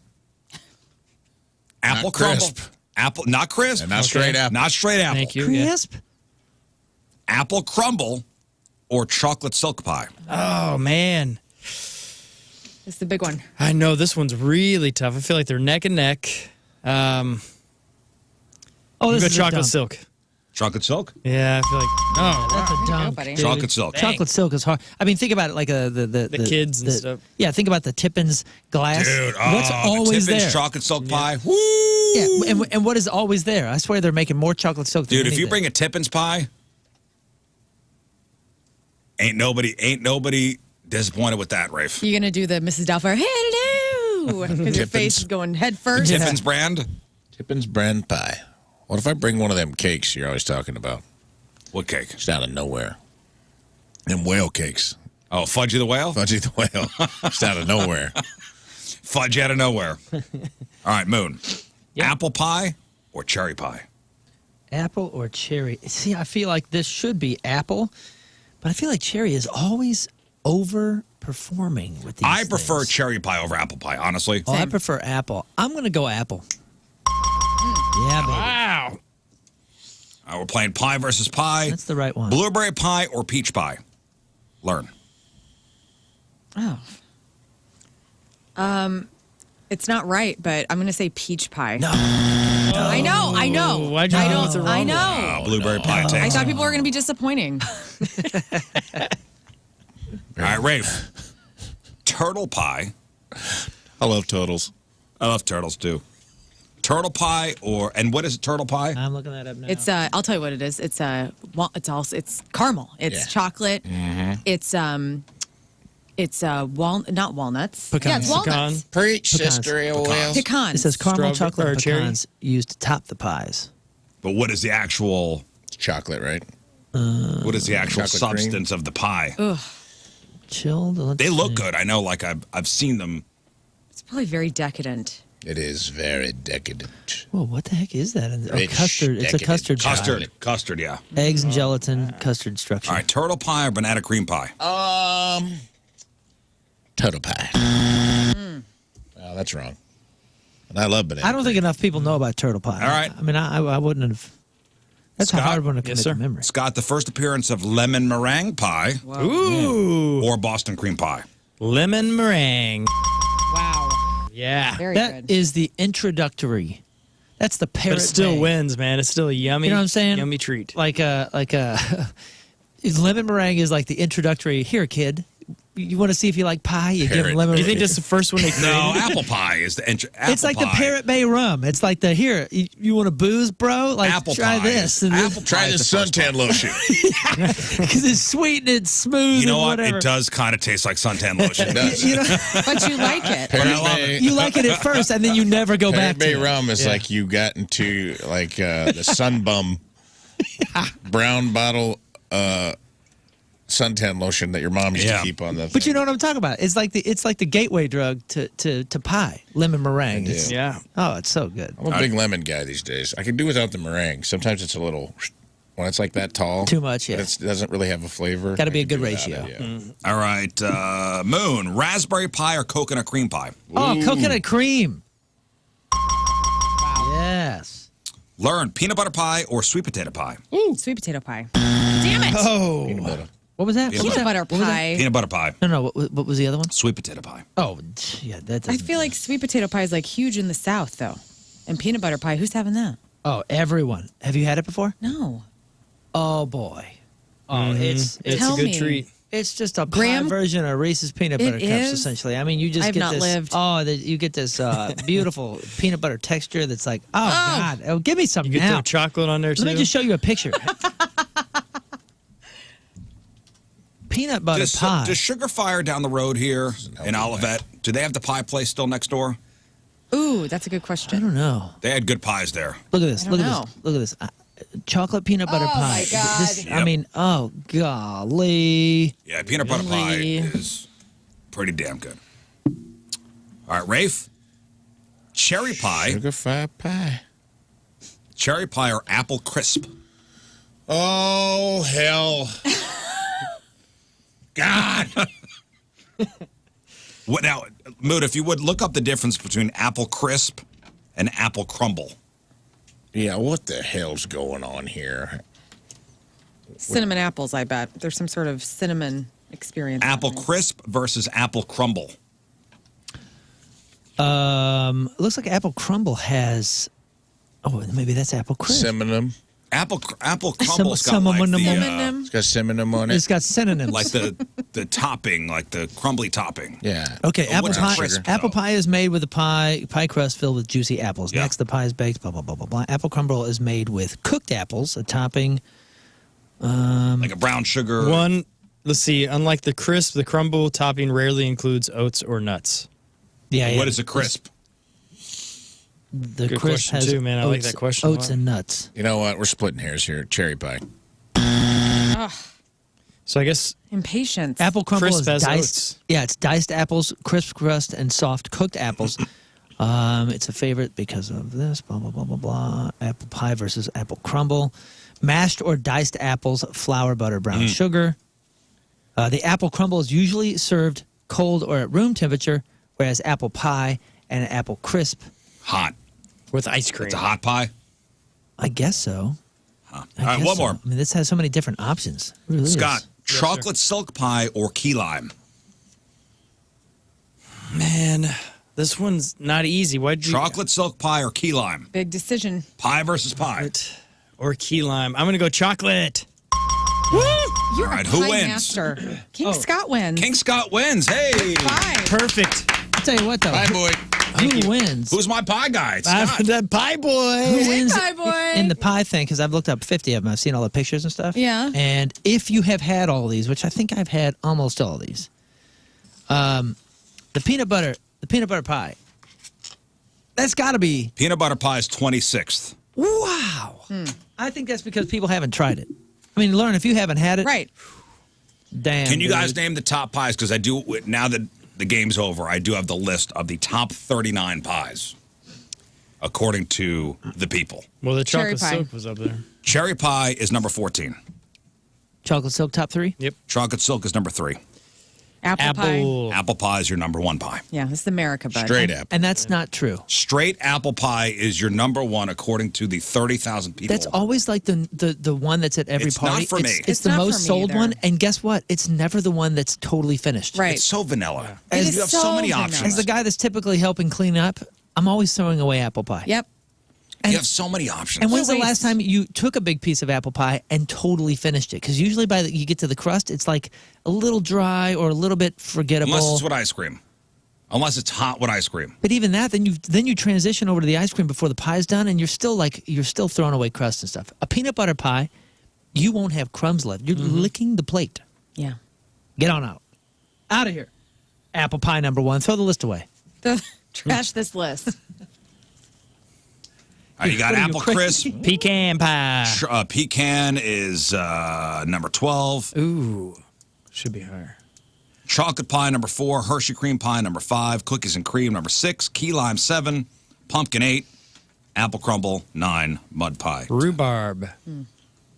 Speaker 2: Apple
Speaker 4: Not
Speaker 2: crumble.
Speaker 4: crisp.
Speaker 2: Apple, not crisp.
Speaker 4: And not straight apple.
Speaker 2: Not straight apple.
Speaker 5: Thank you. Yeah.
Speaker 3: Crisp.
Speaker 2: Apple crumble or chocolate silk pie.
Speaker 5: Oh, man.
Speaker 1: It's the big one.
Speaker 5: I know this one's really tough. I feel like they're neck and neck.
Speaker 3: Oh,
Speaker 5: Go
Speaker 3: this is a
Speaker 5: chocolate
Speaker 3: dunk.
Speaker 5: silk.
Speaker 2: Chocolate silk?
Speaker 5: Yeah, I feel like. Oh,
Speaker 3: That's a
Speaker 1: There you go,
Speaker 3: dunk.
Speaker 1: buddy.
Speaker 3: dude.
Speaker 2: Chocolate silk.
Speaker 3: Chocolate silk is hard. I mean, think about it like the
Speaker 5: kids and stuff.
Speaker 3: Yeah, think about the Tippins glass.
Speaker 2: Dude,
Speaker 3: What's
Speaker 2: the
Speaker 3: always
Speaker 2: Tiffany's
Speaker 3: there?
Speaker 2: chocolate silk pie. Woo!
Speaker 3: Yeah, and what is always there? I swear they're making more chocolate silk than
Speaker 2: Dude, if you
Speaker 3: anything.
Speaker 2: bring a Tippins pie, ain't nobody disappointed with that, Rafe.
Speaker 1: You're going to do the Mrs. Doubtfire, hello, because your face is going head first.
Speaker 2: Tippins brand.
Speaker 4: Tippins brand pie. What if I bring one of them cakes you're always talking about?
Speaker 2: What cake?
Speaker 4: Just out of nowhere. Them whale cakes.
Speaker 2: Oh, Fudgy the Whale?
Speaker 4: Fudgy the whale. Just out of nowhere.
Speaker 2: Fudge out of nowhere. All right, Moon.
Speaker 3: Yep.
Speaker 2: Apple pie or cherry pie?
Speaker 3: Apple or cherry? See, I feel like this should be apple, but I feel like cherry is always overperforming with these
Speaker 2: I prefer
Speaker 3: things.
Speaker 2: cherry pie over apple pie, honestly.
Speaker 3: Oh, I prefer apple. I'm going to go apple. Yeah, baby.
Speaker 5: Wow.
Speaker 2: All right, we're playing pie versus pie.
Speaker 3: That's the right one.
Speaker 2: Blueberry pie or peach pie? Learn.
Speaker 1: Oh. It's not right, but I'm going to say peach pie.
Speaker 3: No.
Speaker 1: I know.
Speaker 5: Why'd you
Speaker 1: I
Speaker 5: know it's a
Speaker 1: don't.
Speaker 5: wrong
Speaker 1: I
Speaker 5: one?
Speaker 1: know.
Speaker 2: Blueberry pie
Speaker 1: I
Speaker 2: takes.
Speaker 1: thought people were going to be disappointing.
Speaker 2: All right, Rafe. Turtle pie.
Speaker 4: I love turtles.
Speaker 2: I love turtles too. Turtle pie and what is turtle pie?
Speaker 3: I'm looking that up now.
Speaker 1: It's I'll tell you what it is. It's it's caramel. It's
Speaker 4: Yeah.
Speaker 1: chocolate. It's not walnuts.
Speaker 3: Pecans.
Speaker 1: Yeah, it's walnuts.
Speaker 4: Preach,
Speaker 3: Pecans.
Speaker 4: Sister Wales.
Speaker 1: Pecans.
Speaker 3: It says caramel,
Speaker 5: Strawberry-
Speaker 3: chocolate,
Speaker 5: or
Speaker 3: and
Speaker 5: cherry?
Speaker 3: pecans used to top the pies.
Speaker 2: But what is the actual
Speaker 4: Chocolate, right?
Speaker 2: what is the actual
Speaker 4: Chocolate cream?
Speaker 2: substance of the pie?
Speaker 3: Chilled. let's
Speaker 2: They look
Speaker 3: see.
Speaker 2: good. I know, like I've seen them.
Speaker 1: It's probably very decadent.
Speaker 4: It is very decadent.
Speaker 3: Whoa, what the heck is that? Oh,
Speaker 4: Rich,
Speaker 3: custard. It's a
Speaker 4: decadent
Speaker 3: custard. pie.
Speaker 2: Custard, yeah.
Speaker 3: Eggs and gelatin, custard structure.
Speaker 2: All right, turtle pie or banana cream pie?
Speaker 4: Turtle pie. Oh, that's wrong. And I love banana.
Speaker 3: I don't think enough people know about turtle pie.
Speaker 2: All right.
Speaker 3: I mean, I wouldn't have. That's a
Speaker 2: Scott?
Speaker 3: hard one to
Speaker 5: Yes,
Speaker 3: commit
Speaker 5: sir.
Speaker 3: to memory.
Speaker 2: Scott, the first appearance of lemon meringue pie
Speaker 5: Ooh.
Speaker 2: or Boston cream pie?
Speaker 5: Lemon meringue.
Speaker 1: Wow.
Speaker 5: Yeah.
Speaker 1: Very
Speaker 3: That
Speaker 1: good.
Speaker 3: is the introductory. That's the parrot.
Speaker 5: But it still
Speaker 3: bay.
Speaker 5: wins, man. It's still a yummy,
Speaker 3: You know what I'm saying?
Speaker 5: yummy treat.
Speaker 3: Like a lemon meringue is like the introductory. Here, kid, you want to see if you like pie? You give
Speaker 4: Parrot
Speaker 3: him lemon.
Speaker 5: You think that's the first one they created?
Speaker 2: No, apple pie is the entry.
Speaker 3: It's like the Parrot Bay rum. It's like the here. You want to booze, bro? Like
Speaker 2: Apple
Speaker 3: try
Speaker 2: pie.
Speaker 3: this
Speaker 2: Apple
Speaker 4: Try
Speaker 2: pie is
Speaker 4: this
Speaker 2: the first
Speaker 4: suntan
Speaker 2: one.
Speaker 4: lotion.
Speaker 3: because it's sweet and it's smooth.
Speaker 2: You know
Speaker 3: and
Speaker 2: what?
Speaker 3: whatever.
Speaker 2: It does kind of taste like suntan lotion.
Speaker 4: It does.
Speaker 3: You know,
Speaker 1: But you like it.
Speaker 2: But I
Speaker 4: Parrot
Speaker 2: love
Speaker 4: Bay,
Speaker 3: you like it at first, and then you never go
Speaker 4: Parrot
Speaker 3: back
Speaker 4: Bay
Speaker 3: to it.
Speaker 4: rum is
Speaker 3: Yeah.
Speaker 4: like you got into like the Sunbum brown bottle suntan lotion that your mom used
Speaker 2: Yeah.
Speaker 4: to keep on the.
Speaker 3: But you
Speaker 4: thing.
Speaker 3: know what I'm talking about? It's like the gateway drug to pie, lemon meringue.
Speaker 4: I do.
Speaker 3: It's-
Speaker 5: Yeah.
Speaker 3: Oh, it's so good.
Speaker 4: I'm a big lemon guy these days. I can do without the meringue. Sometimes it's a little when it's like that tall.
Speaker 3: Too much, yeah.
Speaker 4: It doesn't really have a flavor.
Speaker 3: Gotta be
Speaker 4: I
Speaker 3: a
Speaker 4: can
Speaker 3: good
Speaker 4: do without
Speaker 3: ratio.
Speaker 4: it, yeah.
Speaker 2: All right, Moon, raspberry pie or coconut cream pie?
Speaker 3: Oh, coconut cream. Yes.
Speaker 2: Learn, peanut butter pie or sweet potato pie?
Speaker 1: Sweet potato pie. Damn it.
Speaker 5: Oh.
Speaker 4: Peanut butter.
Speaker 3: What was that?
Speaker 2: Peanut
Speaker 1: Peanut butter pie.
Speaker 2: Peanut butter pie,
Speaker 3: No. What was the other one?
Speaker 2: sweet potato pie.
Speaker 3: Oh, yeah. That.
Speaker 1: I
Speaker 3: doesn't-
Speaker 1: feel like sweet potato pie is like huge in the South, though. And peanut butter pie, who's having that?
Speaker 3: Oh, everyone. Have you had it before?
Speaker 1: No.
Speaker 3: Oh boy. Oh, it's
Speaker 5: It's
Speaker 1: Tell
Speaker 5: a good
Speaker 1: me.
Speaker 5: treat.
Speaker 3: it's just a pie
Speaker 1: Graham-
Speaker 3: version of Reese's peanut
Speaker 1: It
Speaker 3: butter cups,
Speaker 1: is?
Speaker 3: essentially. I mean, you just
Speaker 1: I have
Speaker 3: get
Speaker 1: not
Speaker 3: this.
Speaker 1: lived.
Speaker 3: You get this beautiful peanut butter texture that's like, oh God, oh, give me some
Speaker 5: You get
Speaker 3: now.
Speaker 5: the chocolate on there too.
Speaker 3: Let me just show you a picture. Peanut butter pie.
Speaker 2: Does Sugar Fire down the road here in Olivet, do they have the pie place still next door?
Speaker 1: Ooh, that's a good
Speaker 3: I
Speaker 1: question.
Speaker 3: don't know.
Speaker 2: They had good pies there.
Speaker 3: Look at this.
Speaker 1: I
Speaker 3: Look
Speaker 1: don't
Speaker 3: at
Speaker 1: know.
Speaker 3: this. Look at this. Chocolate peanut butter
Speaker 1: Oh,
Speaker 3: pie.
Speaker 1: my God.
Speaker 3: This, I
Speaker 2: Yep.
Speaker 3: mean, oh golly.
Speaker 2: Yeah, peanut butter pie
Speaker 1: Really?
Speaker 2: is pretty damn good. All right, Rafe, cherry pie,
Speaker 4: Sugar fried pie.
Speaker 2: cherry pie or apple crisp?
Speaker 4: Oh hell!
Speaker 2: God. What now, Mood? If you would look up the difference between apple crisp and apple crumble.
Speaker 4: Yeah, what the hell's going on here?
Speaker 1: Cinnamon apples, I bet. There's some sort of cinnamon experience.
Speaker 2: Apple
Speaker 1: happening.
Speaker 2: crisp versus apple crumble.
Speaker 3: It looks like apple crumble has. Oh, maybe that's apple crisp.
Speaker 4: Cinnamon.
Speaker 2: Apple crumble's got
Speaker 3: some
Speaker 2: like the,
Speaker 1: Cinnamon.
Speaker 4: It's got cinnamon on it.
Speaker 3: It's got synonyms.
Speaker 2: like the topping, like the crumbly topping.
Speaker 4: Yeah.
Speaker 3: Okay,
Speaker 2: Oh,
Speaker 3: apple
Speaker 2: what's
Speaker 3: pie.
Speaker 2: crisp,
Speaker 3: Apple
Speaker 2: though?
Speaker 3: pie is made with a pie crust filled with juicy apples.
Speaker 2: Yeah.
Speaker 3: Next, the pie is baked. Blah blah blah blah blah. Apple crumble is made with cooked apples, a topping.
Speaker 2: Like a brown sugar.
Speaker 5: One, let's see. Unlike the crisp, the crumble topping rarely includes oats or nuts.
Speaker 3: Yeah.
Speaker 2: What is a crisp?
Speaker 3: The
Speaker 5: Good
Speaker 3: crisp
Speaker 5: question,
Speaker 3: has
Speaker 5: too, man. I like that question a
Speaker 3: oats
Speaker 5: lot.
Speaker 3: and nuts.
Speaker 4: You know what? We're splitting hairs here. Cherry pie.
Speaker 5: So I guess
Speaker 1: Impatience.
Speaker 3: Apple crumble
Speaker 5: Crisp
Speaker 3: is
Speaker 5: as
Speaker 3: diced.
Speaker 5: oats.
Speaker 3: Yeah, it's diced apples, crisp crust, and soft cooked apples. It's a favorite because of this. Blah blah blah blah blah. Apple pie versus apple crumble. Mashed or diced apples, flour, butter, brown sugar. The apple crumble is usually served cold or at room temperature, whereas apple pie and apple crisp.
Speaker 2: Hot.
Speaker 5: With ice cream.
Speaker 2: It's a hot pie.
Speaker 3: I guess so.
Speaker 2: Huh.
Speaker 3: I
Speaker 2: All right,
Speaker 3: guess
Speaker 2: one
Speaker 3: so.
Speaker 2: more.
Speaker 3: I mean, this has so many different options. It really
Speaker 2: Scott,
Speaker 3: is.
Speaker 2: chocolate silk pie or key lime?
Speaker 5: Man, this one's not easy. Why'd you...
Speaker 2: Chocolate silk pie or key lime?
Speaker 1: Big decision.
Speaker 2: Pie versus pie.
Speaker 5: Chocolate or key lime. I'm going to go chocolate.
Speaker 1: You're
Speaker 2: All right,
Speaker 1: a
Speaker 2: who
Speaker 1: pie
Speaker 2: wins?
Speaker 1: master. King Scott wins.
Speaker 2: King Scott wins. Hey.
Speaker 1: Pie.
Speaker 5: Perfect.
Speaker 3: I'll tell you what, though.
Speaker 4: Bye, boy.
Speaker 3: Who wins?
Speaker 2: Who's my pie guy? It's Scott.
Speaker 5: That pie boy.
Speaker 3: Who wins
Speaker 1: pie boy.
Speaker 3: in the pie thing? Because I've looked up 50 of them. I've seen all the pictures and stuff.
Speaker 1: Yeah.
Speaker 3: And if you have had all these, which I think I've had almost all these, the peanut butter pie, that's got to be.
Speaker 2: Peanut butter pie is 26th.
Speaker 3: Wow. I think that's because people haven't tried it. I mean, Lern, if you haven't had it,
Speaker 1: Right.
Speaker 3: damn.
Speaker 2: Can you
Speaker 3: dude.
Speaker 2: guys name the top pies? Because I do, now that the game's over, I do have the list of the top 39 pies, according to the people.
Speaker 5: Well, the
Speaker 1: Cherry
Speaker 5: chocolate
Speaker 1: pie.
Speaker 5: silk was up there.
Speaker 2: Cherry pie is number 14.
Speaker 3: Chocolate silk top 3?
Speaker 5: Yep.
Speaker 2: Chocolate silk is number 3.
Speaker 1: Apple pie.
Speaker 5: Apple.
Speaker 2: Apple pie is your number 1 pie.
Speaker 1: Yeah, this is America, bud.
Speaker 4: Straight apple.
Speaker 3: And that's not true.
Speaker 2: Straight apple pie is your number 1, according to the 30,000 people.
Speaker 3: That's always like the one that's at every
Speaker 2: It's not
Speaker 3: party.
Speaker 2: for me.
Speaker 3: It's
Speaker 1: It's
Speaker 3: the
Speaker 1: not for
Speaker 3: most
Speaker 1: me
Speaker 3: sold
Speaker 1: either.
Speaker 3: one. And guess what? It's never the one that's totally finished.
Speaker 1: Right.
Speaker 2: It's so vanilla.
Speaker 1: It
Speaker 2: And
Speaker 1: is
Speaker 2: you have
Speaker 1: so
Speaker 2: so many
Speaker 1: vanilla.
Speaker 2: options.
Speaker 3: As the guy that's typically helping clean up, I'm always throwing away apple pie.
Speaker 1: Yep.
Speaker 2: You have so many options.
Speaker 3: And when's the
Speaker 1: waste.
Speaker 3: last time you took a big piece of apple pie and totally finished it? Because usually by the you get to the crust, it's like a little dry or a little bit forgettable.
Speaker 2: Unless it's with ice cream. Unless it's hot with ice cream.
Speaker 3: But even that, then you transition over to the ice cream before the pie's done, and you're still throwing away crust and stuff. A peanut butter pie, you won't have crumbs left. You're licking the plate.
Speaker 1: Yeah.
Speaker 3: Get on out. Out of here. Apple pie number 1. Throw the list away.
Speaker 1: Trash this list.
Speaker 2: All right, you got
Speaker 3: What are you,
Speaker 2: apple
Speaker 3: crazy?
Speaker 2: crisp.
Speaker 5: Pecan pie.
Speaker 2: Pecan is number 12.
Speaker 5: Ooh. Should be higher.
Speaker 2: Chocolate pie, number 4. Hershey cream pie, number 5. Cookies and cream, number 6. Key lime, 7. Pumpkin, 8. Apple crumble, 9. Mud pie.
Speaker 5: Rhubarb.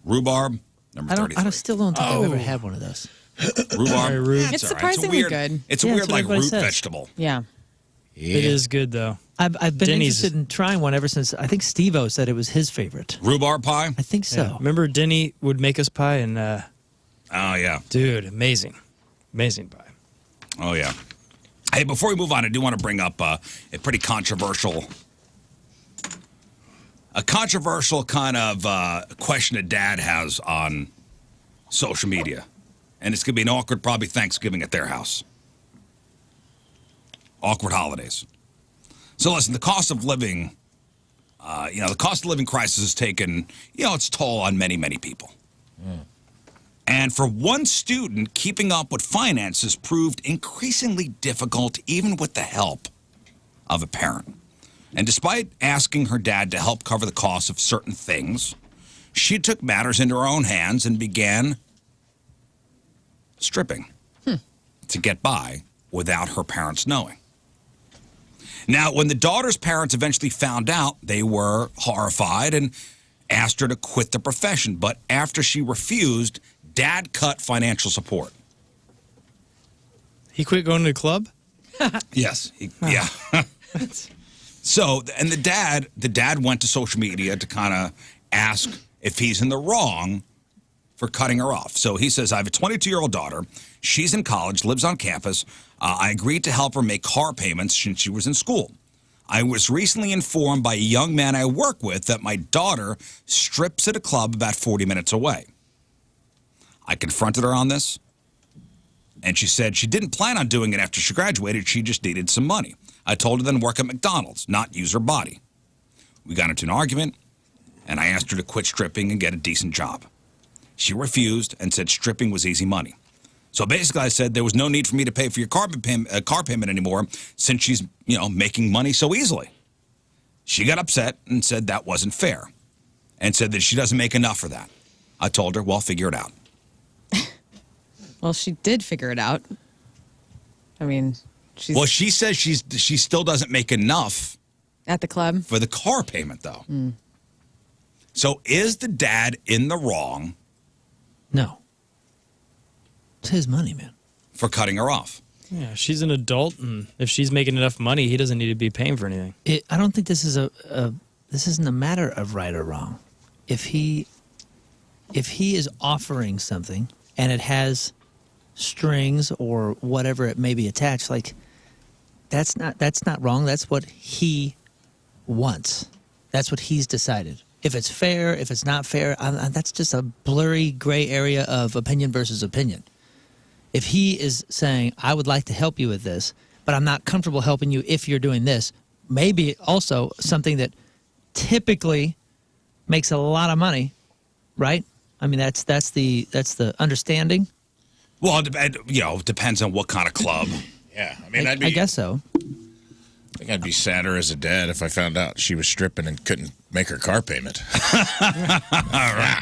Speaker 2: Rhubarb, number 33.
Speaker 3: I still don't think I've ever had one of those.
Speaker 2: Rhubarb.
Speaker 5: Rhubarb.
Speaker 2: That's
Speaker 1: It's
Speaker 2: all right.
Speaker 1: surprisingly
Speaker 2: weird,
Speaker 1: good.
Speaker 2: It's a
Speaker 3: Yeah,
Speaker 2: weird,
Speaker 3: that's what
Speaker 2: like,
Speaker 3: everybody
Speaker 2: root
Speaker 3: says.
Speaker 2: vegetable.
Speaker 1: Yeah.
Speaker 5: It is good, though.
Speaker 3: I've been
Speaker 5: Denny's.
Speaker 3: interested in trying one ever since I think Steve-O said it was his favorite.
Speaker 2: Rhubarb pie?
Speaker 3: I think so.
Speaker 5: Yeah. Remember Denny would make us pie and,
Speaker 2: Oh, yeah.
Speaker 5: dude, amazing. Amazing pie.
Speaker 2: Oh, yeah. Hey, before we move on, I do want to bring up a pretty controversial kind of question that Dad has on social media. And it's going to be an awkward, probably Thanksgiving at their house. Awkward holidays. So listen, the cost of living, the cost of living crisis has taken, its toll on many, many people. And for one student, keeping up with finances proved increasingly difficult, even with the help of a parent. And despite asking her dad to help cover the cost of certain things, she took matters into her own hands and began stripping to get by without her parents knowing. Now, when the daughter's parents eventually found out, they were horrified and asked her to quit the profession. But after she refused, Dad cut financial support.
Speaker 5: He quit going to the club?
Speaker 2: Yes. Yeah. So, and the dad went to social media to kind of ask if he's in the wrong for cutting her off. So he says, I have a 22-year-old daughter. She's in college, lives on campus. I agreed to help her make car payments since she was in school. I was recently informed by a young man I work with that my daughter strips at a club about 40 minutes away. I confronted her on this, and she said she didn't plan on doing it after she graduated. She just needed some money. I told her then work at McDonald's, not use her body. We got into an argument, and I asked her to quit stripping and get a decent job. She refused and said stripping was easy money. So basically I said there was no need for me to pay for your car payment anymore since she's, making money so easily. She got upset and said that wasn't fair and said that she doesn't make enough for that. I told her, well, figure it out.
Speaker 1: Well, she did figure it out. I mean,
Speaker 2: Well, she says she still doesn't make enough
Speaker 1: at the club
Speaker 2: for the car payment, though. So is the dad in the wrong?
Speaker 3: No. It's his money, man.
Speaker 2: For cutting her off?
Speaker 5: Yeah, she's an adult, and if she's making enough money, he doesn't need to be paying for anything.
Speaker 3: I don't think this is this isn't a matter of right or wrong. If he is offering something and it has strings or whatever it may be attached, like that's not wrong. That's what he wants. That's what he's decided. If it's fair, if it's not fair, that's just a blurry gray area of opinion versus opinion. If he is saying, I would like to help you with this, but I'm not comfortable helping you if you're doing this, maybe also something that typically makes a lot of money, right? I mean, that's the understanding.
Speaker 2: Well, it depends on what kind of club.
Speaker 4: Yeah, I mean,
Speaker 3: I guess so.
Speaker 4: I think I'd be sadder as a dad if I found out she was stripping and couldn't make her car payment.
Speaker 3: Right.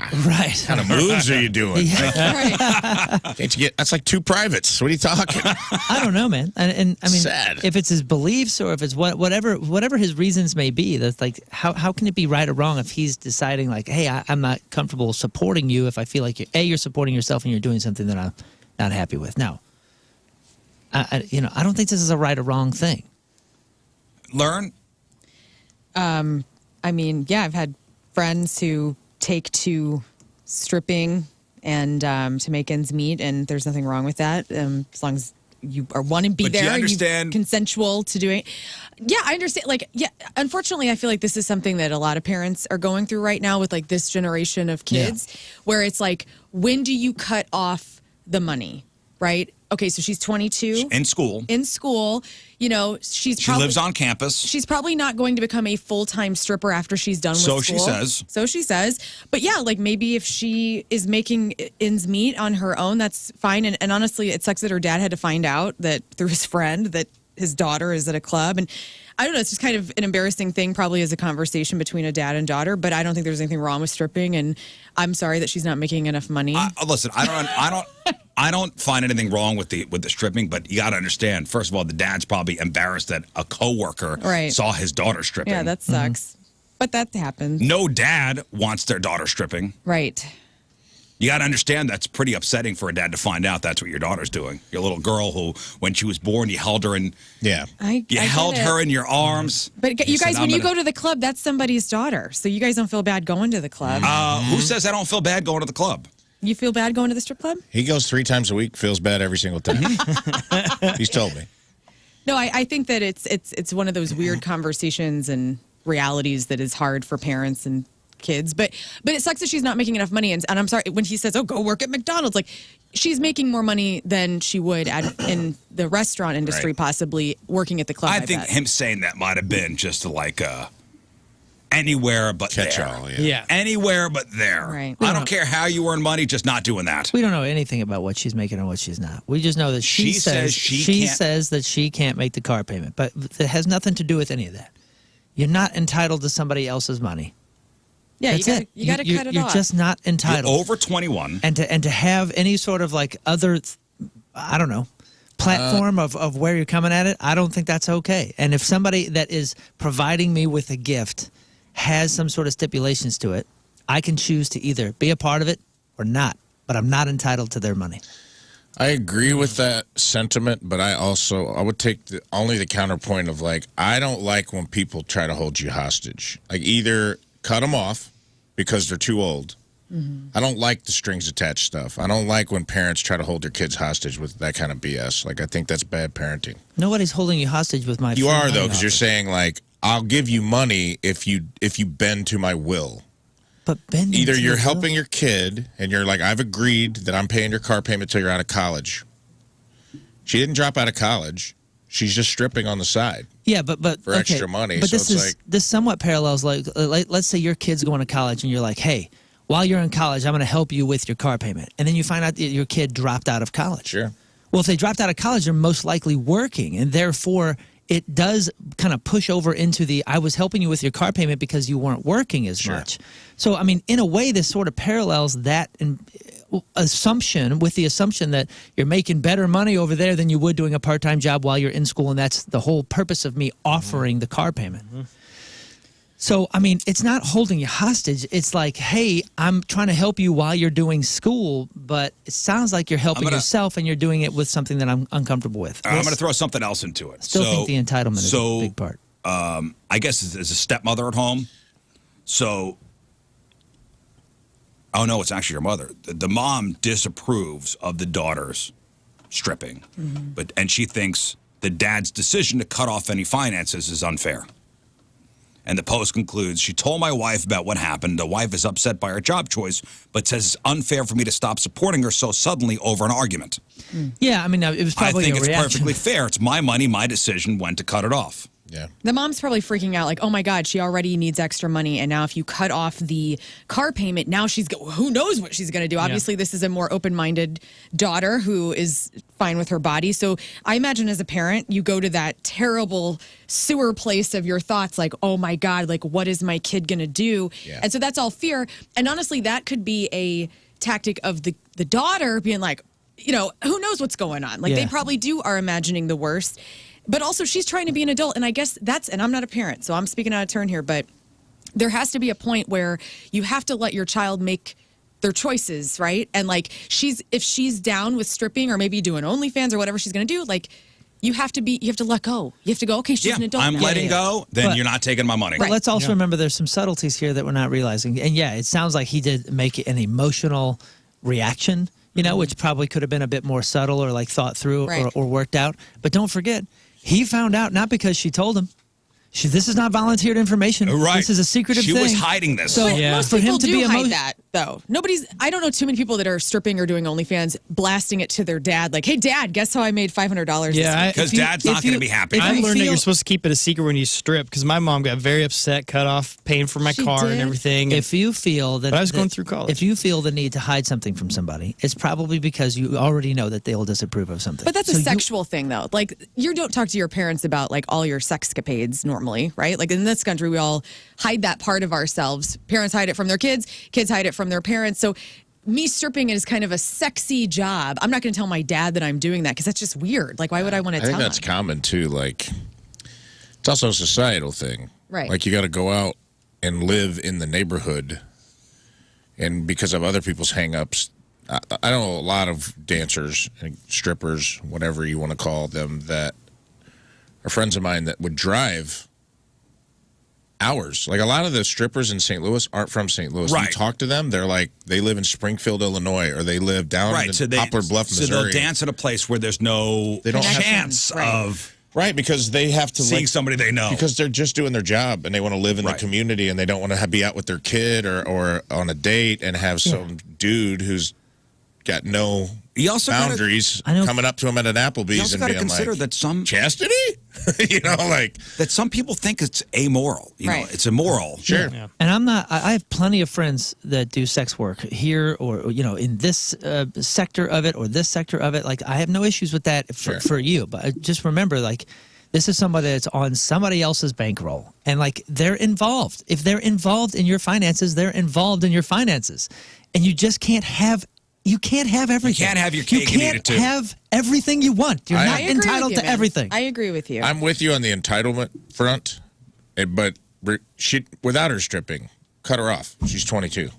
Speaker 4: What kind of moves are you doing?
Speaker 1: right.
Speaker 4: Can't you get? That's like 2 privates. What are you talking?
Speaker 3: I don't know, man. And I mean,
Speaker 4: Sad.
Speaker 3: if it's his beliefs or if it's whatever his reasons may be, that's like, how can it be right or wrong if he's deciding like, hey, I'm not comfortable supporting you if I feel like you're supporting yourself and you're doing something that I'm not happy with. No. I don't think this is a right or wrong thing.
Speaker 2: Learn?
Speaker 1: I mean, yeah, I've had friends who take to stripping and to make ends meet, and there's nothing wrong with that as long as you want to be
Speaker 2: But
Speaker 1: there.
Speaker 2: do you understand?
Speaker 1: Consensual to doing. Yeah, I understand. Like, yeah, unfortunately, I feel like this is something that a lot of parents are going through right now with like this generation of kids, where it's like, when do you cut off the money, right? Okay, so she's 22.
Speaker 2: In school.
Speaker 1: In school, she
Speaker 2: lives on campus.
Speaker 1: She's probably not going to become a full-time stripper after she's done with school. So she says. But yeah, like maybe if she is making ends meet on her own, that's fine. And honestly, it sucks that her dad had to find out that through his friend that his daughter is at a club. And I don't know, it's just kind of an embarrassing thing probably as a conversation between a dad and daughter, but I don't think there's anything wrong with stripping, and I'm sorry that she's not making enough money.
Speaker 2: Listen, I don't find anything wrong with the stripping, but you got to understand, first of all, the dad's probably embarrassed that a coworker saw his daughter stripping.
Speaker 1: Yeah, that sucks. But that happens.
Speaker 2: No dad wants their daughter stripping.
Speaker 1: Right.
Speaker 2: You got to understand that's pretty upsetting for a dad to find out that's what your daughter's doing. Your little girl who, when she was born, you held her in.
Speaker 4: Yeah.
Speaker 2: You held her in your arms.
Speaker 1: But you guys, when you go to the club, that's somebody's daughter. So you guys don't feel bad going to the club.
Speaker 2: Who says I don't feel bad going to the club?
Speaker 1: You feel bad going to the strip club?
Speaker 4: He goes 3 times a week, feels bad every single time. He's told me.
Speaker 1: No, I think that it's one of those weird conversations and realities that is hard for parents and kids. But it sucks that she's not making enough money. And I'm sorry, when he says, oh, go work at McDonald's, like she's making more money than she would in the restaurant industry, possibly working at the club.
Speaker 2: I think him saying that might have been just like anywhere but
Speaker 4: catch-all.
Speaker 2: there.
Speaker 5: Yeah.
Speaker 2: Anywhere but there.
Speaker 1: Right.
Speaker 2: I don't care how you earn money, just not doing that.
Speaker 3: We don't know anything about what she's making or what she's not. We just know that
Speaker 2: She says she can't.
Speaker 3: says that she can't make the car payment, but it has nothing to do with any of that. You're not entitled to somebody else's money.
Speaker 1: Yeah,
Speaker 3: That's it.
Speaker 1: You got to cut it
Speaker 3: You're
Speaker 1: off.
Speaker 3: just not entitled.
Speaker 2: You're over 21.
Speaker 3: And to have any sort of like other, I don't know, platform of where you're coming at it, I don't think that's okay. And if somebody that is providing me with a gift has some sort of stipulations to it, I can choose to either be a part of it or not, but I'm not entitled to their money.
Speaker 4: I agree with that sentiment, but I would take only the counterpoint of like, I don't like when people try to hold you hostage. Like either cut them off because they're too old. I don't like the strings attached stuff. I don't like when parents try to hold their kids hostage with that kind of BS. Like I think that's bad parenting.
Speaker 3: Nobody's holding you hostage with my.
Speaker 4: You are though, because you're saying like, I'll give you money if you bend to my will.
Speaker 3: But bending
Speaker 4: either
Speaker 3: to
Speaker 4: you're
Speaker 3: your will?
Speaker 4: helping your kid and you're like, I've agreed that I'm paying your car payment till you're out of college. She didn't drop out of college. She's just stripping on the side.
Speaker 3: Yeah, but
Speaker 4: for extra money.
Speaker 3: But
Speaker 4: So
Speaker 3: this
Speaker 4: it's
Speaker 3: is
Speaker 4: like,
Speaker 3: this somewhat parallels like let's say your kid's going to college and you're like, hey, while you're in college, I'm going to help you with your car payment, and then you find out that your kid dropped out of college.
Speaker 4: Sure.
Speaker 3: Well, if they dropped out of college, they're most likely working, and therefore, it does kind of push over into I was helping you with your car payment because you weren't working as much. So, I mean, in a way, this sort of parallels that assumption with the assumption that you're making better money over there than you would doing a part-time job while you're in school, and that's the whole purpose of me offering the car payment. So, I mean, it's not holding you hostage. It's like, hey, I'm trying to help you while you're doing school, but it sounds like you're helping yourself and you're doing it with something that I'm uncomfortable with.
Speaker 2: I'm going to throw something else into it.
Speaker 3: Still think the entitlement is a big part.
Speaker 2: I guess as a stepmother at home, so, oh no, it's actually your mother. The mom disapproves of the daughter's stripping, and she thinks the dad's decision to cut off any finances is unfair. And the post concludes, she told my wife about what happened. The wife is upset by her job choice, but says it's unfair for me to stop supporting her so suddenly over an argument.
Speaker 3: Yeah, I mean, it was probably
Speaker 2: I think
Speaker 3: a
Speaker 2: it's
Speaker 3: reaction.
Speaker 2: perfectly fair. It's my money, my decision when to cut it off.
Speaker 4: Yeah.
Speaker 1: The mom's probably freaking out like, oh my God, she already needs extra money. And now if you cut off the car payment, now who knows what she's going to do? Obviously, this is a more open-minded daughter who is fine with her body. So I imagine as a parent, you go to that terrible sewer place of your thoughts like, oh my God, like what is my kid going to do?
Speaker 4: Yeah.
Speaker 1: And so that's all fear. And honestly, that could be a tactic of the daughter being like, you know, who knows what's going on? Like they probably are imagining the worst. But also, she's trying to be an adult, and I guess and I'm not a parent, so I'm speaking out of turn here, but there has to be a point where you have to let your child make their choices, right? And like, if she's down with stripping or maybe doing OnlyFans or whatever she's going to do, like, you have to let go. You have to go, okay, she's an adult.
Speaker 2: I'm
Speaker 1: now.
Speaker 2: letting go, then you're not taking my money.
Speaker 3: But let's also remember there's some subtleties here that we're not realizing. And yeah, it sounds like he did make an emotional reaction, you know, which probably could have been a bit more subtle or like thought through or worked out. But don't forget, he found out not because she told him. This is not volunteered information.
Speaker 2: Right.
Speaker 3: This is a secretive thing.
Speaker 2: She was hiding this.
Speaker 1: So
Speaker 3: Yeah.
Speaker 1: most
Speaker 3: For him
Speaker 1: people
Speaker 3: to
Speaker 1: do
Speaker 3: be
Speaker 1: hide that, though. I don't know too many people that are stripping or doing OnlyFans blasting it to their dad. Like, hey, Dad, guess how I made $500 this week?
Speaker 2: Because dad's not going to be happy.
Speaker 5: I learned that you're supposed to keep it a secret when you strip because my mom got very upset, cut off paying for my car and everything.
Speaker 3: If you feel that,
Speaker 5: but I was going through college.
Speaker 3: If you feel the need to hide something from somebody, it's probably because you already know that they will disapprove of something.
Speaker 1: But that's a sexual thing, though. Like, you don't talk to your parents about, like, all your sexcapades normally, right? Like, in this country, we all hide that part of ourselves. Parents hide it from their kids hide it from their parents. So me stripping is kind of a sexy job. I'm not going to tell my dad that I'm doing that because that's just weird. Like, why would I want to tell him?
Speaker 4: I think that's common, too. Like, it's also a societal thing.
Speaker 1: Right.
Speaker 4: Like, you got to go out and live in the neighborhood. And because of other people's hang-ups, I know a lot of dancers and strippers, whatever you want to call them, that are friends of mine that would drive hours. Like, a lot of the strippers in St. Louis aren't from St. Louis.
Speaker 2: Right.
Speaker 4: You talk to them, they're like, they live in Springfield, Illinois, or they live down in Poplar Bluff, Missouri.
Speaker 2: So they'll dance at a place where there's no chance of
Speaker 4: Right, because they have to
Speaker 2: seeing somebody they know.
Speaker 4: Because they're just doing their job and they want to live in the community and they don't want to be out with their kid or on a date and have some dude who's got no boundaries coming up to him at an Applebee's and being
Speaker 2: consider
Speaker 4: like,
Speaker 2: that some
Speaker 4: chastity? You know, like
Speaker 2: that some people think it's amoral. You know, it's immoral.
Speaker 4: Sure.
Speaker 3: Yeah. And I'm not, I have plenty of friends that do sex work here or, you know, in this sector of it or this sector of it. Like, I have no issues with that for you. But just remember, like, this is somebody that's on somebody else's bankroll. And, like, they're involved. If they're involved in your finances, they're involved in your finances. And you just can't have You can't have everything.
Speaker 2: You can't have your cake and eat it too.
Speaker 3: You can't have everything you want. You're not entitled to everything.
Speaker 1: I agree with you.
Speaker 4: I'm with you on the entitlement front, but she, without her stripping, cut her off. She's 22.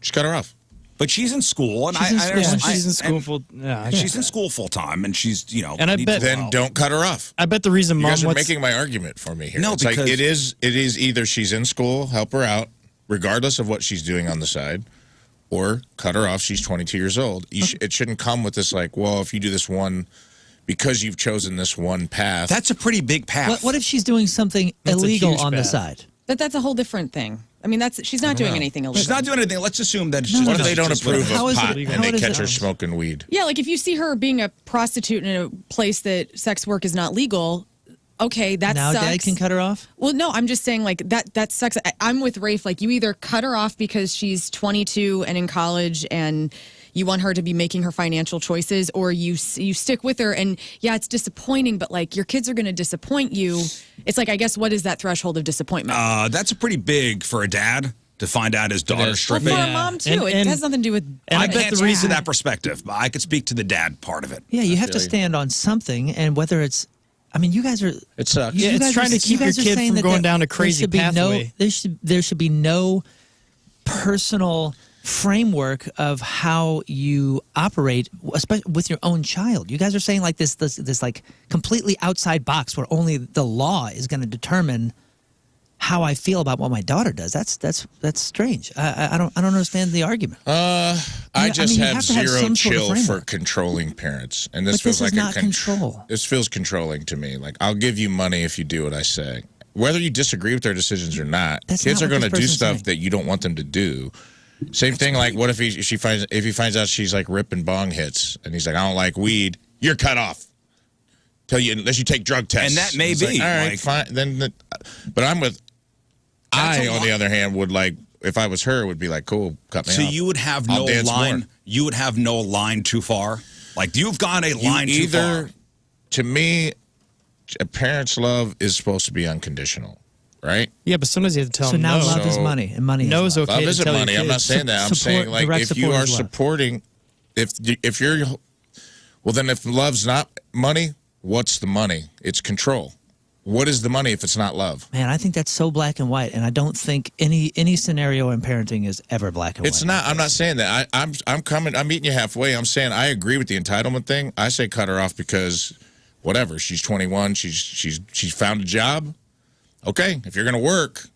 Speaker 4: Just cut her off.
Speaker 2: But she's in school, and
Speaker 5: she's in school
Speaker 2: she's in school full time, and she's
Speaker 5: And I bet
Speaker 4: then don't cut her off.
Speaker 5: I bet the reason
Speaker 4: You
Speaker 5: mom
Speaker 4: guys are
Speaker 5: wants
Speaker 4: making my argument for me here.
Speaker 2: No,
Speaker 4: it's like
Speaker 2: because
Speaker 4: it is either she's in school, help her out, regardless of what she's doing on the side, or cut her off. She's 22 years old. It shouldn't come with this like, well, if you do this one, because you've chosen this one path.
Speaker 2: That's a pretty big path.
Speaker 3: What if she's doing something illegal on the side?
Speaker 1: But that's a whole different thing. I mean, she's not doing anything illegal.
Speaker 2: She's not doing anything. Let's assume that.
Speaker 4: What if they don't approve of pot
Speaker 3: it,
Speaker 4: and they catch her smoking weed?
Speaker 1: Yeah, like if you see her being a prostitute in a place that sex work is not legal, okay, that
Speaker 3: now
Speaker 1: sucks.
Speaker 3: Dad can cut her off?
Speaker 1: Well, no, I'm just saying like that sucks. I'm with Rafe. Like you either cut her off because she's 22 and in college and you want her to be making her financial choices, or you stick with her, and yeah, it's disappointing, but like your kids are going to disappoint you. It's like, I guess, what is that threshold of disappointment?
Speaker 2: That's a pretty big for a dad to find out his daughter's
Speaker 1: Well,
Speaker 2: stripping.
Speaker 1: for a mom too, it has nothing to do with.
Speaker 2: I can't speak to that perspective, but I could speak to the dad part of it.
Speaker 3: Yeah, you have to stand on something, and whether it's, I mean, you guys are.
Speaker 4: It sucks.
Speaker 5: Yeah, it's trying to keep your kid from going down a crazy pathway.
Speaker 3: There should be no personal framework of how you operate, especially with your own child. You guys are saying like this like completely outside box where only the law is going to determine how I feel about what my daughter does. That's strange. I don't understand the argument.
Speaker 4: I just have zero chill for controlling parents, and this feels like
Speaker 3: not control.
Speaker 4: This feels controlling to me. Like, I'll give you money if you do what I say, whether you disagree with their decisions or not. Kids are going to do stuff that you don't want them to do. Same thing. Like, what if he finds out she's like ripping bong hits, and he's like, I don't like weed. You're cut off. Unless you take drug tests.
Speaker 2: And that may be.
Speaker 4: Like, all right, fine. Then, but I'm with. On the other hand, would like, if I was her, would be like, cool, cut me off.
Speaker 2: So you would have no line. You would have no line too far. Like, you've gone a line too far.
Speaker 4: To me, a parent's love is supposed to be unconditional, right?
Speaker 5: Yeah, but sometimes you have to tell them no.
Speaker 3: So now love is money, and money
Speaker 5: no
Speaker 3: is love.
Speaker 5: Okay
Speaker 4: love
Speaker 5: to
Speaker 4: isn't
Speaker 5: tell
Speaker 4: money. I'm not saying that. I'm saying, like, if you are supporting, if you're, well, then if love's not money, what's the money? It's control. What is the money if it's not love?
Speaker 3: Man, I think that's so black and white, and I don't think any scenario in parenting is ever black and white.
Speaker 4: It's not. I'm not saying that. I'm meeting you halfway. I'm saying I agree with the entitlement thing. I say cut her off because, whatever. She's 21. She's found a job. Okay, if you're going to work,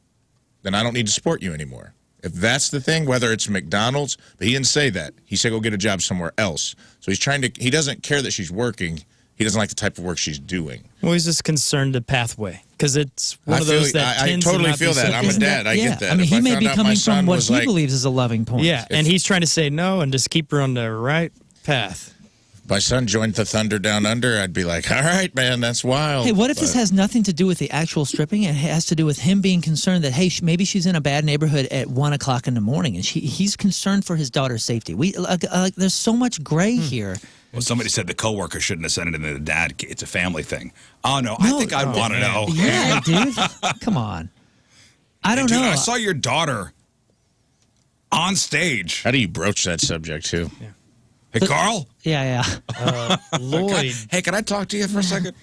Speaker 4: then I don't need to support you anymore. If that's the thing, whether it's McDonald's, but he didn't say that. He said go get a job somewhere else. So he doesn't care that she's working. He doesn't like the type of work she's doing.
Speaker 5: Well, he's just concerned the pathway because it's one of those that
Speaker 4: I totally feel that. I'm a dad. I get that.
Speaker 3: I mean, he may be coming from what he believes is a loving point.
Speaker 5: Yeah, and he's trying to say no and just keep her on the right path.
Speaker 4: If my son joined the Thunder Down Under, I'd be like, all right, man, that's wild.
Speaker 3: Hey, what if this has nothing to do with the actual stripping? It has to do with him being concerned that, hey, maybe she's in a bad neighborhood at 1 o'clock in the morning, and he's concerned for his daughter's safety. There's so much gray here.
Speaker 2: Well, somebody said the coworker shouldn't have sent it to the dad. It's a family thing. Oh, no, I think I'd want to know.
Speaker 3: Yeah, dude. Come on. I don't know.
Speaker 2: I saw your daughter on stage.
Speaker 4: How do you broach that subject, too?
Speaker 2: Yeah. Hey, Carl?
Speaker 3: Yeah.
Speaker 5: Lloyd.
Speaker 2: Hey, can I talk to you for a second?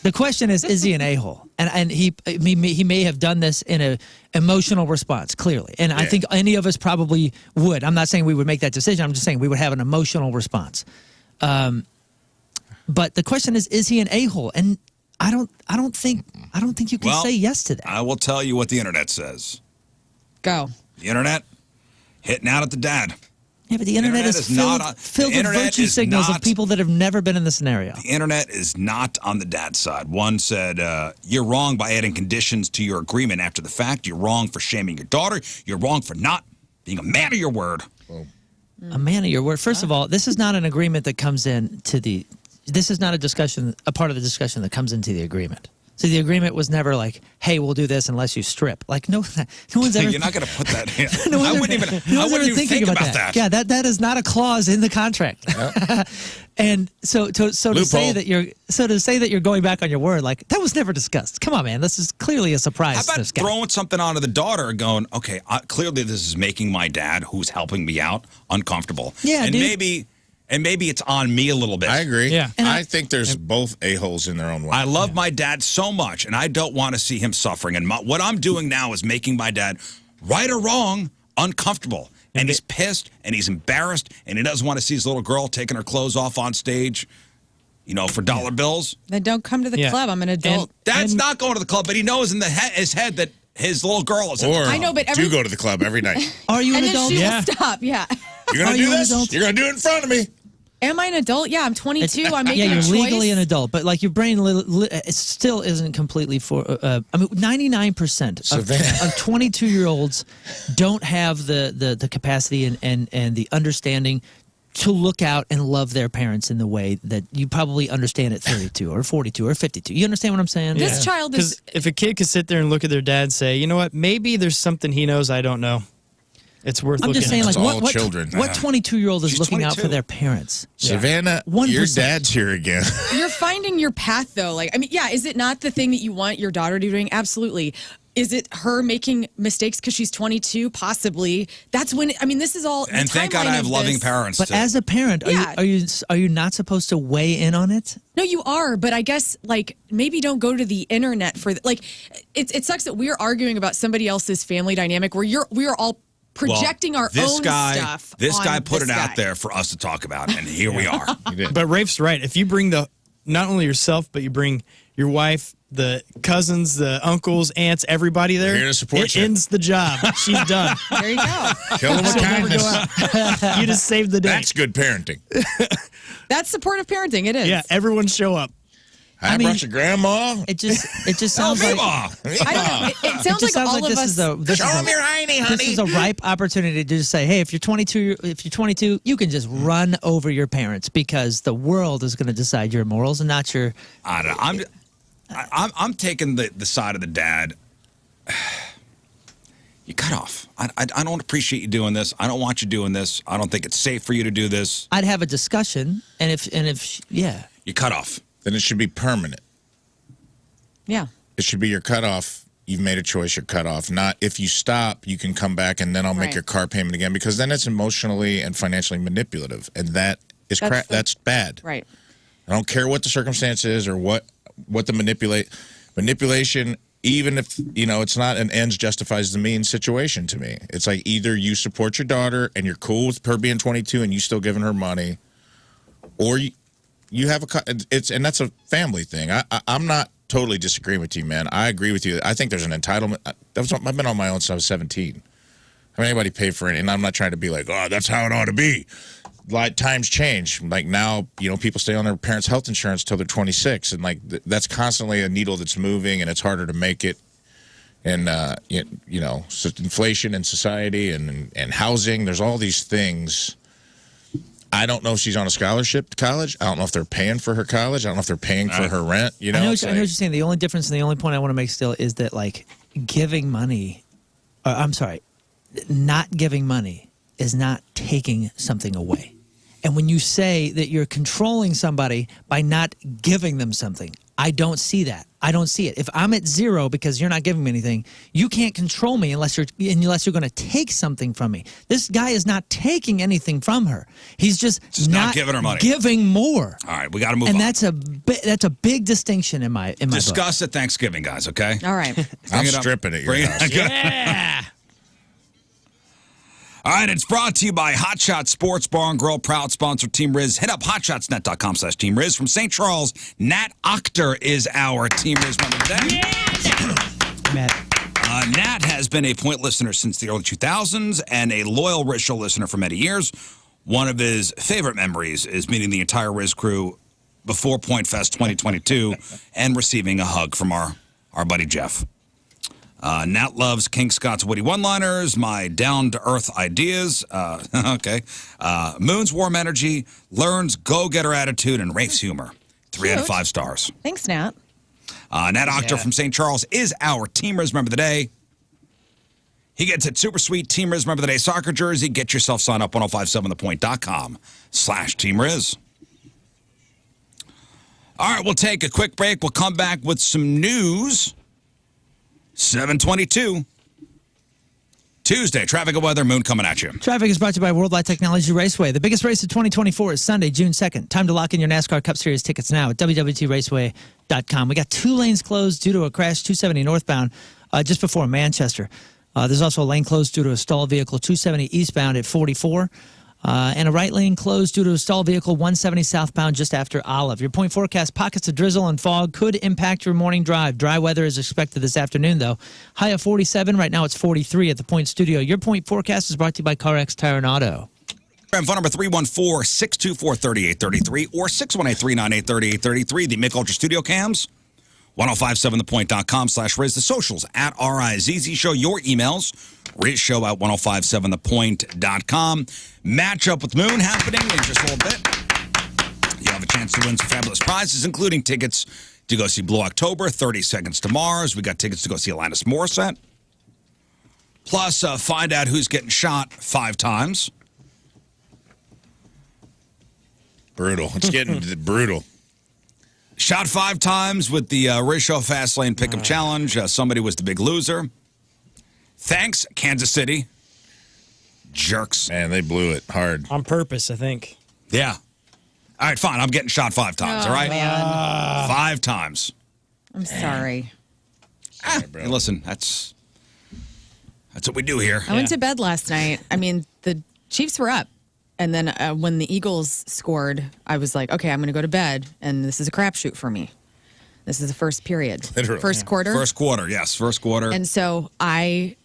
Speaker 3: The question is he an a-hole? And he may have done this in an emotional response, clearly. And I think any of us probably would. I'm not saying we would make that decision. I'm just saying we would have an emotional response. But the question is he an a-hole? And I don't think you can say yes to that.
Speaker 2: I will tell you what the internet says.
Speaker 1: Go.
Speaker 2: The internet hitting out at the dad.
Speaker 3: Yeah, but the internet is filled with virtue signals of people that have never been in the scenario.
Speaker 2: The internet is not on the dad's side. One said, you're wrong by adding conditions to your agreement after the fact. You're wrong for shaming your daughter. You're wrong for not being a man of your word.
Speaker 3: A man of your word. First of all, this is not an agreement that comes into this is not a part of the discussion that comes into the agreement. So the agreement was never like, hey, we'll do this unless you strip. Like, no one's ever...
Speaker 2: You're not going to put that in.
Speaker 3: I wouldn't even think about that. Yeah, that is not a clause in the contract. Yep. And so to say that you're going back on your word, like, that was never discussed. Come on, man. This is clearly a surprise.
Speaker 2: How about throwing something onto the daughter and going, okay, clearly this is making my dad, who's helping me out, uncomfortable.
Speaker 3: Yeah,
Speaker 2: And maybe it's on me a little bit.
Speaker 4: I agree.
Speaker 5: Yeah.
Speaker 4: And I think there's both a-holes in their own way.
Speaker 2: I love my dad so much, and I don't want to see him suffering. And what I'm doing now is making my dad, right or wrong, uncomfortable. And he's pissed, and he's embarrassed, and he doesn't want to see his little girl taking her clothes off on stage, for dollar bills.
Speaker 1: Then don't come to the club. I'm an adult.
Speaker 2: Dad's not going to the club, but he knows in his head that his little girl is.
Speaker 4: I know, but do go to the club every night.
Speaker 3: Are you an adult?
Speaker 1: And then she will stop. Yeah.
Speaker 4: You're going to do this? You're going to do it in front of me.
Speaker 1: Am I an adult? Yeah, I'm 22. I'm making a choice.
Speaker 3: Yeah, you're legally an adult, but like your brain it still isn't completely 99% of 22-year-olds don't have the capacity and the understanding to look out and love their parents in the way that you probably understand at 32 or 42 or 52. You understand what I'm saying?
Speaker 1: This child is...
Speaker 5: If a kid could sit there and look at their dad and say, you know what, maybe there's something he knows I don't know. It's worth
Speaker 3: I'm
Speaker 5: looking
Speaker 3: just saying,
Speaker 5: at.
Speaker 3: like,
Speaker 4: It's all
Speaker 3: what
Speaker 4: children.
Speaker 3: 22-year-old is
Speaker 2: She's
Speaker 3: looking out
Speaker 2: 22.
Speaker 3: for their parents?
Speaker 4: Savannah,
Speaker 3: 1%.
Speaker 4: your dad's here again.
Speaker 1: You're finding your path, though. Like, I mean, yeah, is it not the thing that you want your daughter to be doing? Absolutely. Is it her making mistakes because she's 22? Possibly. That's when, I mean, this is all.
Speaker 2: And thank God I have loving parents.
Speaker 3: But
Speaker 2: too.
Speaker 3: as a parent,
Speaker 1: Yeah.
Speaker 3: are you not supposed to weigh in on it?
Speaker 1: No, you are, but I guess like maybe don't go to the internet for like. It sucks that we're arguing about somebody else's family dynamic where we are all projecting our own stuff.
Speaker 2: This
Speaker 1: on
Speaker 2: guy put
Speaker 1: this
Speaker 2: it out
Speaker 1: guy.
Speaker 2: there for us to talk about, and here we are.
Speaker 5: But Rafe's right. If you bring not only yourself, but you bring your wife, the cousins, the uncles, aunts, everybody there,
Speaker 4: We're here to support
Speaker 5: it
Speaker 4: you.
Speaker 5: ends the job. She's done.
Speaker 1: There you go.
Speaker 4: Kill him with
Speaker 5: She'll never go
Speaker 4: kindness.
Speaker 5: out. You just saved the day.
Speaker 4: That's good parenting.
Speaker 1: That's supportive parenting. It is.
Speaker 5: Yeah, everyone show up.
Speaker 4: I
Speaker 3: mean,
Speaker 4: brought your grandma.
Speaker 3: It just sounds like.
Speaker 1: I don't know. It sounds
Speaker 3: It just
Speaker 1: like
Speaker 3: sounds
Speaker 1: all
Speaker 3: like
Speaker 1: of us.
Speaker 4: Show him your hiney, honey.
Speaker 3: This is a ripe opportunity to just say, hey, if you're 22, you can just run over your parents because the world is going to decide your morals and not your.
Speaker 2: I don't know. I'm taking the side of the dad. You cut off. I don't appreciate you doing this. I don't want you doing this. I don't think it's safe for you to do this.
Speaker 3: I'd have a discussion, and if yeah,
Speaker 2: You cut off.
Speaker 4: Then it should be permanent.
Speaker 1: Yeah.
Speaker 4: It should be your cutoff. You've made a choice, you're cut off. Not if you stop, you can come back and then I'll make
Speaker 1: Right.
Speaker 4: your car payment again, because then it's emotionally and financially manipulative. And that is
Speaker 1: That's
Speaker 4: that's bad.
Speaker 1: Right.
Speaker 4: I don't care what the circumstance is or what the manipulation, even if, it's not an ends justifies the means situation to me. It's like either you support your daughter and you're cool with her being 22 and you still giving her money, or you have and that's a family thing. I'm not totally disagreeing with you, man. I agree with you. I think there's an entitlement. I've been on my own since I was 17. I mean, anybody pay for it, and I'm not trying to be like, oh, that's how it ought to be. Like, times change. Like now, people stay on their parents' health insurance till they're 26, and like that's constantly a needle that's moving, and it's harder to make it. And so inflation in society and housing. There's all these things. I don't know if she's on a scholarship to college. I don't know if they're paying for her college. I don't know if they're paying for her rent.
Speaker 3: I know what you're saying. The only difference and the only point I want to make still is that like giving money, not giving money is not taking something away. And when you say that you're controlling somebody by not giving them something, I don't see that. I don't see it. If I'm at zero because you're not giving me anything, you can't control me unless you're going to take something from me. This guy is not taking anything from her. He's just
Speaker 2: not giving her money.
Speaker 3: Giving more.
Speaker 2: All right, we got to move on.
Speaker 3: And that's a big distinction in my
Speaker 2: Discuss at Thanksgiving, guys, okay?
Speaker 1: All right.
Speaker 4: I'm stripping at your house.
Speaker 3: Yeah.
Speaker 2: All right, it's brought to you by Hot Shots Sports Bar and Grill, proud sponsor Team Rizz. Hit up hotshotsnet.com/Team Rizz. From St. Charles, Nat Octor is our Team Rizz member today.
Speaker 3: Matt.
Speaker 2: Nat has been a Point listener since the early 2000s and a loyal Rizz Show listener for many years. One of his favorite memories is meeting the entire Rizz crew before Point Fest 2022 and receiving a hug from our buddy Jeff. Nat loves King Scott's witty one-liners, my down-to-earth ideas, Moon's warm energy, Lern's go-getter attitude, and Rafe's humor. 3 out of 5 stars.
Speaker 1: Thanks, Nat.
Speaker 2: Nat Octor from St. Charles is our Team Rizz member of the day. He gets a super sweet Team Rizz member of the day soccer jersey. Get yourself signed up 1057thepoint.com/Team Rizz. All right, we'll take a quick break. We'll come back with some news. 7:22. Tuesday, traffic and weather, Moon coming at you.
Speaker 3: Traffic is brought to you by Worldwide Technology Raceway. The biggest race of 2024 is Sunday, June 2nd. Time to lock in your NASCAR Cup Series tickets now at www.raceway.com. We got 2 lanes closed due to a crash, 270 northbound, just before Manchester. There's also a lane closed due to a stalled vehicle, 270 eastbound at 44. And a right lane closed due to a stalled vehicle, 170 southbound just after Olive. Your point forecast, pockets of drizzle and fog could impact your morning drive. Dry weather is expected this afternoon, though. High of 47. Right now it's 43 at the Point Studio. Your point forecast is brought to you by CarX Tire and Auto.
Speaker 2: Phone number 314-624-3833 or 618-398-3833. The Mick Ultra Studio Cams. 1057thepoint.com/Rizz. The socials at RIZZ Show. Your emails, RizzShow@1057thepoint.com. Matchup with Moon happening in just a little bit. You have a chance to win some fabulous prizes, including tickets to go see Blue October, 30 Seconds to Mars. We got tickets to go see Alanis Morissette. Plus, find out who's getting shot 5 times.
Speaker 4: Brutal. It's getting brutal.
Speaker 2: Shot 5 times with the Rizzuto Fast Lane Pick'em Challenge. Somebody was the big loser. Thanks, Kansas City. Jerks.
Speaker 4: Man, they blew it hard.
Speaker 5: On purpose, I think.
Speaker 2: Yeah. All right, fine. I'm getting shot 5 times, all right?
Speaker 1: Man.
Speaker 2: 5 times.
Speaker 1: I'm sorry.
Speaker 4: Sorry, bro.
Speaker 2: Hey, listen, that's what we do here.
Speaker 1: I went to bed last night. I mean, the Chiefs were up. And then when the Eagles scored, I was like, okay, I'm going to go to bed. And this is a crapshoot for me. This is the first period.
Speaker 4: Literally.
Speaker 1: First quarter.
Speaker 2: First quarter, yes. First quarter.
Speaker 1: And so I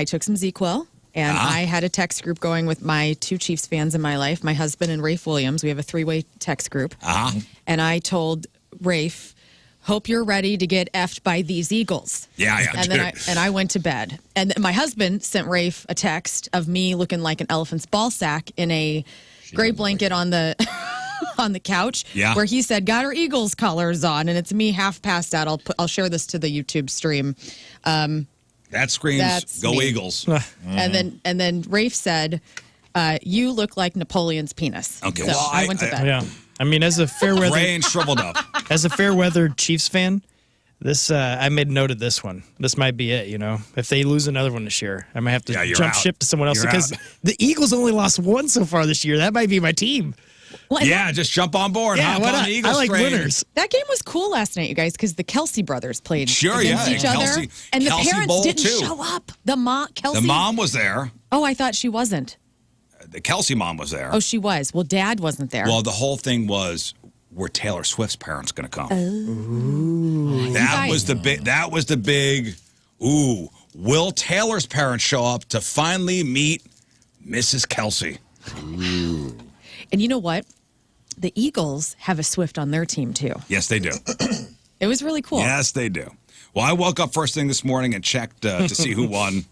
Speaker 1: took some ZQL. And I had a text group going with my 2 Chiefs fans in my life, my husband and Rafe Williams. We have a 3-way text group. And I told Rafe, hope you're ready to get effed by these Eagles.
Speaker 2: Yeah.
Speaker 1: And then I went to bed. And my husband sent Rafe a text of me looking like an elephant's ball sack in a gray blanket on the on the couch.
Speaker 2: Yeah.
Speaker 1: Where he said, got her Eagles colors on. And it's me half passed out. I'll share this to the YouTube stream.
Speaker 2: That screams,
Speaker 1: That's
Speaker 2: go
Speaker 1: me.
Speaker 2: Eagles.
Speaker 1: And then Rafe said, you look like Napoleon's penis.
Speaker 2: Okay,
Speaker 1: So
Speaker 2: well,
Speaker 1: I went to bed.
Speaker 5: Yeah. I mean, as a fair weather
Speaker 2: Rain shriveled up.
Speaker 5: as a fair weather Chiefs fan, this I made note of this one. This might be it, you know. If they lose another one this year, I might have to
Speaker 2: you're
Speaker 5: jump
Speaker 2: out.
Speaker 5: ship to someone else
Speaker 2: You're
Speaker 5: because
Speaker 2: out.
Speaker 5: the Eagles only lost 1 so far this year. That might be my team.
Speaker 1: Well, and
Speaker 2: Yeah, just jump on board.
Speaker 5: Yeah,
Speaker 2: Hop
Speaker 5: why
Speaker 2: on
Speaker 5: not?
Speaker 2: the Eagles
Speaker 5: I like
Speaker 2: train.
Speaker 5: winners.
Speaker 1: that game was cool last night, you guys, because the Kelsey brothers played
Speaker 2: Sure,
Speaker 1: against
Speaker 2: yeah,
Speaker 1: each
Speaker 2: and
Speaker 1: other.
Speaker 2: Kelsey-
Speaker 1: And the
Speaker 2: Kelsey
Speaker 1: parents
Speaker 2: Bowl,
Speaker 1: didn't
Speaker 2: too.
Speaker 1: show up. Kelsey.
Speaker 2: The mom was there.
Speaker 1: Oh, I thought she wasn't.
Speaker 2: The Kelsey mom was there.
Speaker 1: Oh, she was. Well, Dad wasn't there.
Speaker 2: Well, the whole thing was, were Taylor Swift's parents going to come? That was the big. Ooh, will Taylor's parents show up to finally meet Mrs. Kelsey?
Speaker 1: And you know what? The Eagles have a Swift on their team, too.
Speaker 2: Yes, they do.
Speaker 1: It was really cool.
Speaker 2: Yes, they do. Well, I woke up first thing this morning and checked to see who won.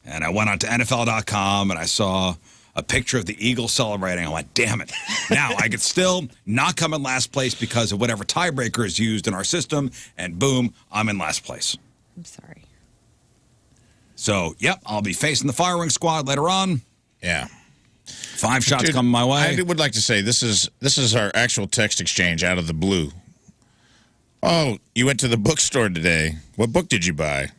Speaker 2: And I went on to NFL.com and I saw a picture of the Eagles celebrating. I went, damn it. Now, I could still not come in last place because of whatever tiebreaker is used in our system. And boom, I'm in last place.
Speaker 1: I'm sorry.
Speaker 2: So, yep, I'll be facing the firing squad later on.
Speaker 4: Yeah.
Speaker 2: 5 shots
Speaker 4: Dude,
Speaker 2: coming my way.
Speaker 4: I would like to say this is our actual text exchange out of the blue. Oh, you went to the bookstore today. What book did you buy?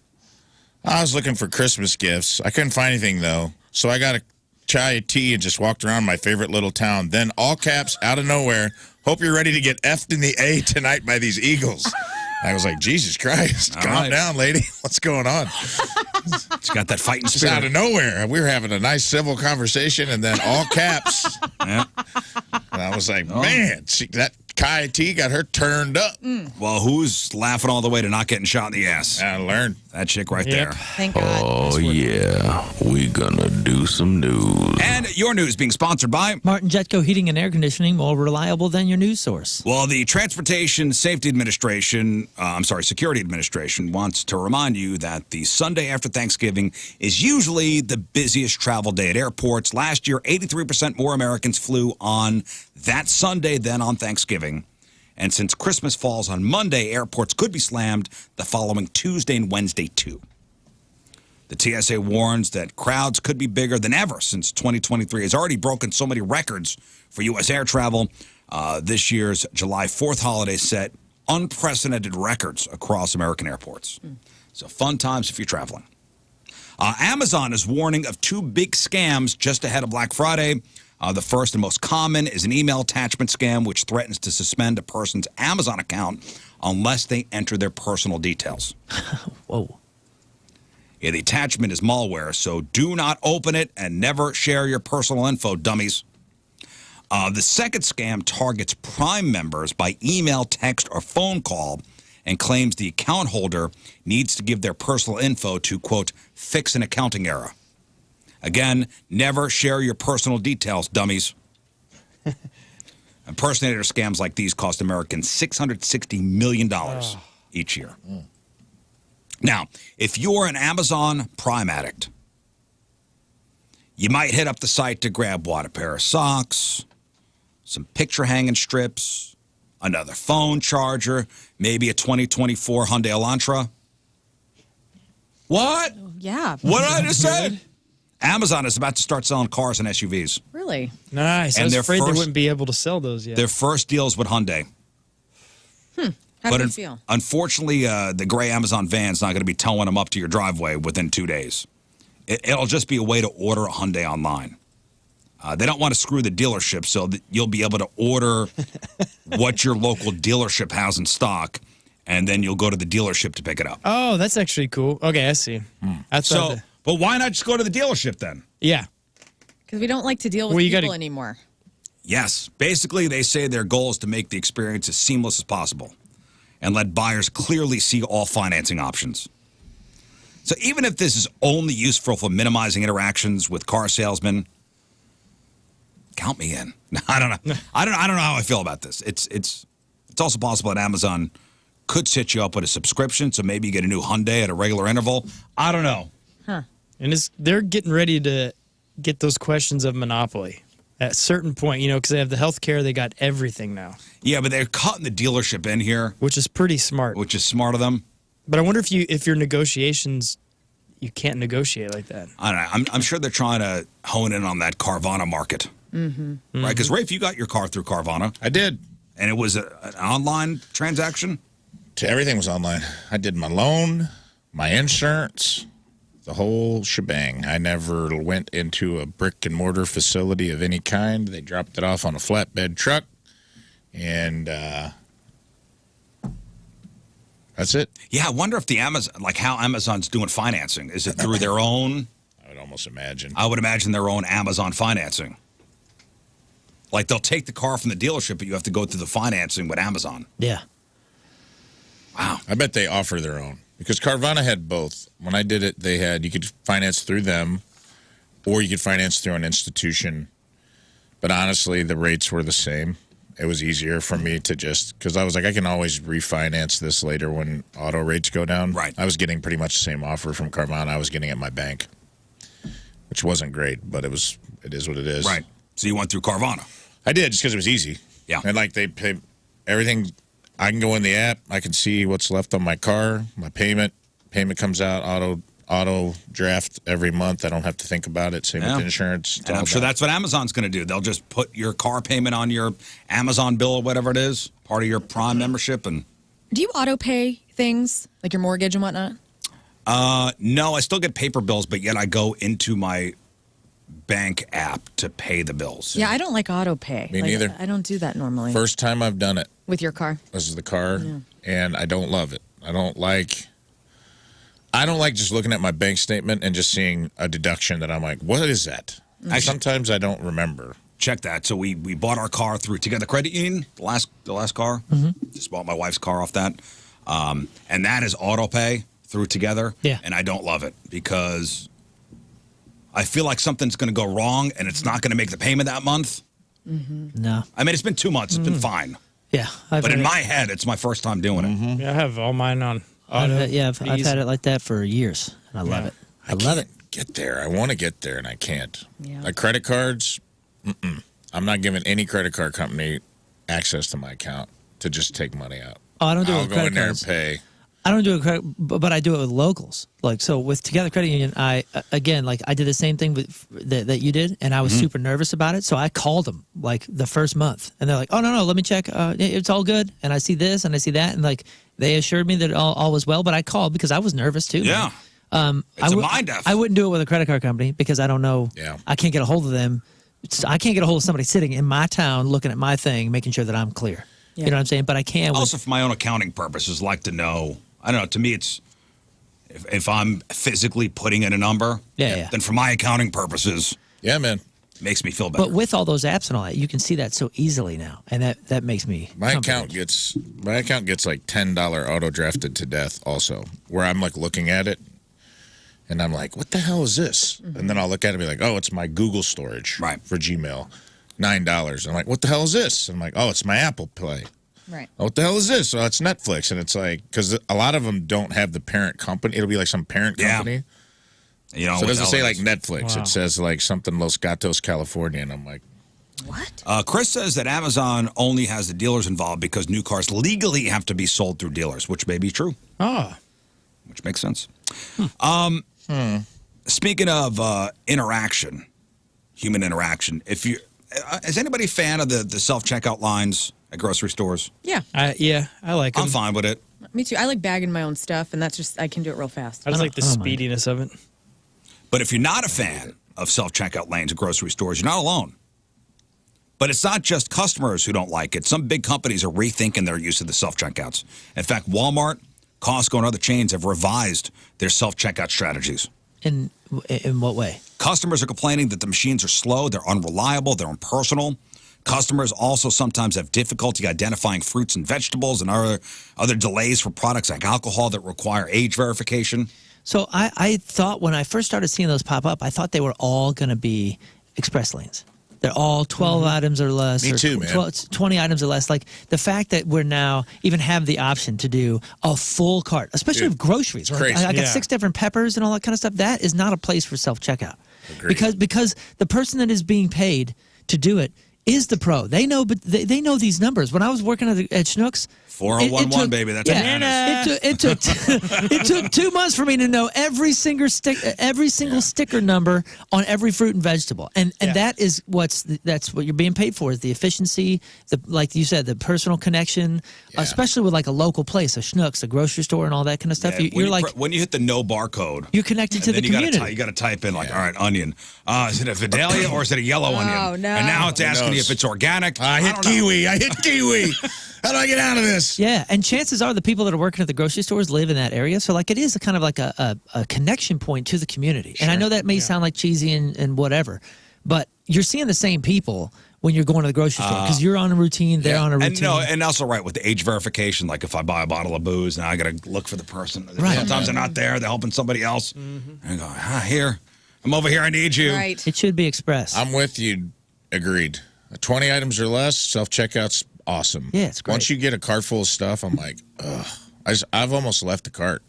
Speaker 4: I was looking for Christmas gifts. I couldn't find anything, though. So I got a chai tea and just walked around my favorite little town. Then, all caps, out of nowhere, hope you're ready to get effed in the A tonight by these Eagles. I was like, Jesus Christ, calm
Speaker 2: right.
Speaker 4: down, lady. What's going on?
Speaker 2: It's got that fighting
Speaker 4: Just out
Speaker 2: spirit.
Speaker 4: of nowhere. We were having a nice civil conversation, and then all caps.
Speaker 2: Yeah.
Speaker 4: And I was like, man, that Kai T got her turned up.
Speaker 2: Well, who's laughing all the way to not getting shot in the ass?
Speaker 4: I learned.
Speaker 2: That chick right
Speaker 5: Yep.
Speaker 2: there.
Speaker 1: Thank God.
Speaker 6: Oh, yeah. We gonna do some news.
Speaker 2: And your news being sponsored by,
Speaker 3: Martin Jetco Heating and Air Conditioning, more reliable than your news source.
Speaker 2: well, the Transportation Safety Administration, Security Administration wants to remind you that the Sunday after Thanksgiving is usually the busiest travel day at airports. Last year, 83% more Americans flew on that Sunday than on Thanksgiving. And since Christmas falls on Monday, airports could be slammed the following Tuesday and Wednesday, too. The TSA warns that crowds could be bigger than ever since 2023 has already broken so many records for U.S. air travel. This year's July 4th holiday set unprecedented records across American airports. So fun times if you're traveling. Amazon is warning of 2 big scams just ahead of Black Friday. The first and most common is an email attachment scam, which threatens to suspend a person's Amazon account unless they enter their personal details.
Speaker 3: Whoa.
Speaker 2: Yeah, the attachment is malware, so do not open it and never share your personal info, dummies. The second scam targets Prime members by email, text, or phone call and claims the account holder needs to give their personal info to, quote, fix an accounting error. Again, never share your personal details, dummies. Impersonator scams like these cost Americans $660 million each year. Now, if you're an Amazon Prime addict, you might hit up the site to grab what? A pair of socks, some picture hanging strips, another phone charger, maybe a 2024 Hyundai Elantra. What?
Speaker 1: Yeah.
Speaker 2: What did I just say? Amazon is about to start selling cars and SUVs.
Speaker 1: Really?
Speaker 5: Nice. I
Speaker 2: And
Speaker 5: was
Speaker 2: their
Speaker 5: afraid they
Speaker 2: first-
Speaker 5: wouldn't be able to sell those yet.
Speaker 2: Their first deal is with Hyundai.
Speaker 1: How do you feel?
Speaker 2: Unfortunately, the gray Amazon van's not going to be towing them up to your driveway within 2 days. It'll just be a way to order a Hyundai online. They don't want to screw the dealership, so that you'll be able to order what your local dealership has in stock, and then you'll go to the dealership to pick it up.
Speaker 5: Oh, that's actually cool. Okay, I see. I thought
Speaker 2: So,
Speaker 5: that-
Speaker 2: but why not just go to the dealership then?
Speaker 5: yeah.
Speaker 1: Because we don't like to deal with
Speaker 5: Well, you
Speaker 1: people
Speaker 5: gotta-
Speaker 1: anymore.
Speaker 2: Yes. Basically, they say their goal is to make the experience as seamless as possible and let buyers clearly see all financing options. So even if this is only useful for minimizing interactions with car salesmen, count me in. I don't know. I don't know how I feel about this. It's also possible that Amazon could set you up with a subscription, so maybe you get a new Hyundai at a regular interval. I don't know.
Speaker 5: And they're getting ready to get those questions of monopoly at a certain point, because they have the healthcare, they got everything now,
Speaker 2: Yeah, but they're cutting the dealership in here,
Speaker 5: which is pretty smart.
Speaker 2: which is smart of them.
Speaker 5: But I wonder if your negotiations, you can't negotiate like that.
Speaker 2: I don't know. I'm sure they're trying to hone in on that Carvana market. Mm-hmm. Right? Because, Rafe, you got your car through Carvana,
Speaker 4: I did.
Speaker 2: and it was an online transaction?
Speaker 4: Everything was online. I did my loan, my insurance, the whole shebang. I never went into a brick and mortar facility of any kind. They dropped it off on a flatbed truck, and that's it.
Speaker 2: Yeah, I wonder if how Amazon's doing financing. Is it through their own?
Speaker 4: I would almost imagine.
Speaker 2: I would imagine their own Amazon financing. Like they'll take the car from the dealership, but you have to go through the financing with Amazon.
Speaker 3: Yeah.
Speaker 2: Wow.
Speaker 4: I bet they offer their own because Carvana had both. When I did it, you could finance through them, or you could finance through an institution. But honestly, the rates were the same. It was easier for me to because I was like, I can always refinance this later when auto rates go down.
Speaker 2: Right.
Speaker 4: I was getting pretty much the same offer from Carvana I was getting at my bank, which wasn't great, but it is what it is.
Speaker 2: Right. So you went through Carvana.
Speaker 4: I did just because it was easy.
Speaker 2: Yeah.
Speaker 4: And they pay everything. I can go in the app. I can see what's left on my car, my payment. Payment comes out auto draft every month. I don't have to think about it. Same with insurance. It's
Speaker 2: And
Speaker 4: all
Speaker 2: I'm sure
Speaker 4: done.
Speaker 2: that's what Amazon's going to do. They'll just put your car payment on your Amazon bill or whatever it is, part of your Prime membership. And
Speaker 1: Do you auto pay things like your mortgage and whatnot?
Speaker 2: no, I still get paper bills, but yet I go into my bank app to pay the bills.
Speaker 1: Yeah, I don't like auto pay.
Speaker 4: Me neither.
Speaker 1: I don't do that normally.
Speaker 4: First time I've done it.
Speaker 1: With your car?
Speaker 4: This is the car, and I don't love it. I don't like just looking at my bank statement and just seeing a deduction that I'm like, what is that? Sometimes I don't remember.
Speaker 2: Check that. So we bought our car through Together Credit Union, the last car. Just bought my wife's car off that. And that is auto pay through Together.
Speaker 3: Yeah.
Speaker 2: And I don't love it because I feel like something's going to go wrong and it's not going to make the payment that month.
Speaker 3: No.
Speaker 2: I mean, it's been 2 months. It's been fine.
Speaker 3: Yeah.
Speaker 2: But in my head, it's my first time doing it.
Speaker 5: Yeah, I have all mine on auto.
Speaker 3: I've had it like that for years, and I love it. I love it.
Speaker 4: Get there. I want to get there, and I can't.
Speaker 1: Yeah.
Speaker 4: Like credit cards, I'm not giving any credit card company access to my account to just take money out.
Speaker 3: Oh, I don't do it
Speaker 4: I'll
Speaker 3: with
Speaker 4: go
Speaker 3: credit
Speaker 4: in there
Speaker 3: cards.
Speaker 4: and pay.
Speaker 3: I don't do it, but I do it with locals. Like, so with Together Credit Union, I did the same thing that you did, and I was super nervous about it. So I called them like the first month, and they're like, "Oh no, let me check. It's all good." And I see this, and I see that, and like they assured me that all was well. But I called because I was nervous too.
Speaker 2: Yeah. It's a mind F.
Speaker 3: I wouldn't do it with a credit card company because I don't know.
Speaker 4: Yeah.
Speaker 3: I can't get a hold of them. I can't get a hold of somebody sitting in my town looking at my thing, making sure that I'm clear.
Speaker 1: Yeah.
Speaker 3: You know what I'm saying? But I can.
Speaker 2: Also, for my own accounting purposes, like to know. I don't know. To me, it's if I'm physically putting in a number,
Speaker 3: Yeah.
Speaker 2: then for my accounting purposes,
Speaker 4: Yeah, man.
Speaker 2: it makes me feel better.
Speaker 3: But with all those apps and all that, you can see that so easily now, and that makes me.
Speaker 4: My account
Speaker 3: comforted.
Speaker 4: gets like $10 auto drafted to death also, where I'm like looking at it and I'm like, what the hell is this? And then I'll look at it and be like, oh, it's my Google storage for Gmail, $9. I'm like, what the hell is this? And I'm like, oh, it's my Apple Play.
Speaker 1: Right.
Speaker 4: Oh, what the hell is this? Oh, it's Netflix. And it's like, because a lot of them don't have the parent company. It'll be like some parent company.
Speaker 2: You know,
Speaker 4: So it doesn't say like
Speaker 2: is.
Speaker 4: Netflix.
Speaker 5: Wow.
Speaker 4: It says like something Los Gatos, California. And I'm like,
Speaker 1: What?
Speaker 2: Chris says that Amazon only has the dealers involved because new cars legally have to be sold through dealers, which may be true,
Speaker 5: Oh.
Speaker 2: which makes sense. Speaking of interaction, human interaction, if you is anybody a fan of the self-checkout lines at grocery stores?
Speaker 1: Yeah,
Speaker 5: I like them.
Speaker 2: I'm fine with it.
Speaker 1: me too. I like bagging my own stuff, and that's just, I can do it real fast.
Speaker 5: I just like the speediness of it.
Speaker 2: But if you're not a fan of self-checkout lanes at grocery stores, you're not alone. But it's not just customers who don't like it. Some big companies are rethinking their use of the self-checkouts. In fact, Walmart, Costco, and other chains have revised their self-checkout strategies.
Speaker 3: In what way?
Speaker 2: Customers are complaining that the machines are slow, they're unreliable, they're impersonal. Customers also sometimes have difficulty identifying fruits and vegetables and other delays for products like alcohol that require age verification.
Speaker 3: So I thought when I first started seeing those pop up, I thought they were all going to be express lanes. They're all 12 items or less.
Speaker 4: Me too, man.
Speaker 3: 20 items or less. Like the fact that we're now even have the option to do a full cart, especially with groceries. Right? I got 6 different peppers and all that kind of stuff. That is not a place for self-checkout. Because the person that is being paid to do it is the pro. They know, but they know these numbers. When I was working at Schnucks,
Speaker 2: 4011, baby. That's bananas.
Speaker 3: It took 2 months for me to know every single sticker number on every fruit and vegetable, and that's what you're being paid for, is the efficiency, like you said, the personal connection, especially with like a local place, a Schnucks, a grocery store, and all that kind of stuff.
Speaker 2: When you hit the no barcode,
Speaker 3: you're connected to the community.
Speaker 2: You got to type in like, all right, onion. Is it a Vidalia or is it a yellow onion?
Speaker 1: Oh no!
Speaker 2: And now it's asking you if it's organic.
Speaker 4: I hit kiwi. How do I get out of this?
Speaker 3: Yeah, and chances are the people that are working at the grocery stores live in that area, so like it is kind of like a connection point to the community. Sure. And I know that may sound like cheesy and whatever, but you're seeing the same people when you're going to the grocery store because you're on a routine, they're on a routine.
Speaker 2: And also with the age verification, like if I buy a bottle of booze, now I got to look for the person.
Speaker 3: Right.
Speaker 2: Sometimes they're not there, they're helping somebody else. And I go, here, I'm over here, I need you.
Speaker 1: Right.
Speaker 3: It should be express.
Speaker 4: I'm with you. Agreed. 20 items or less, self-checkout's awesome.
Speaker 3: Yeah, it's great.
Speaker 4: Once you get a cart full of stuff, I'm like, ugh. I've almost left the cart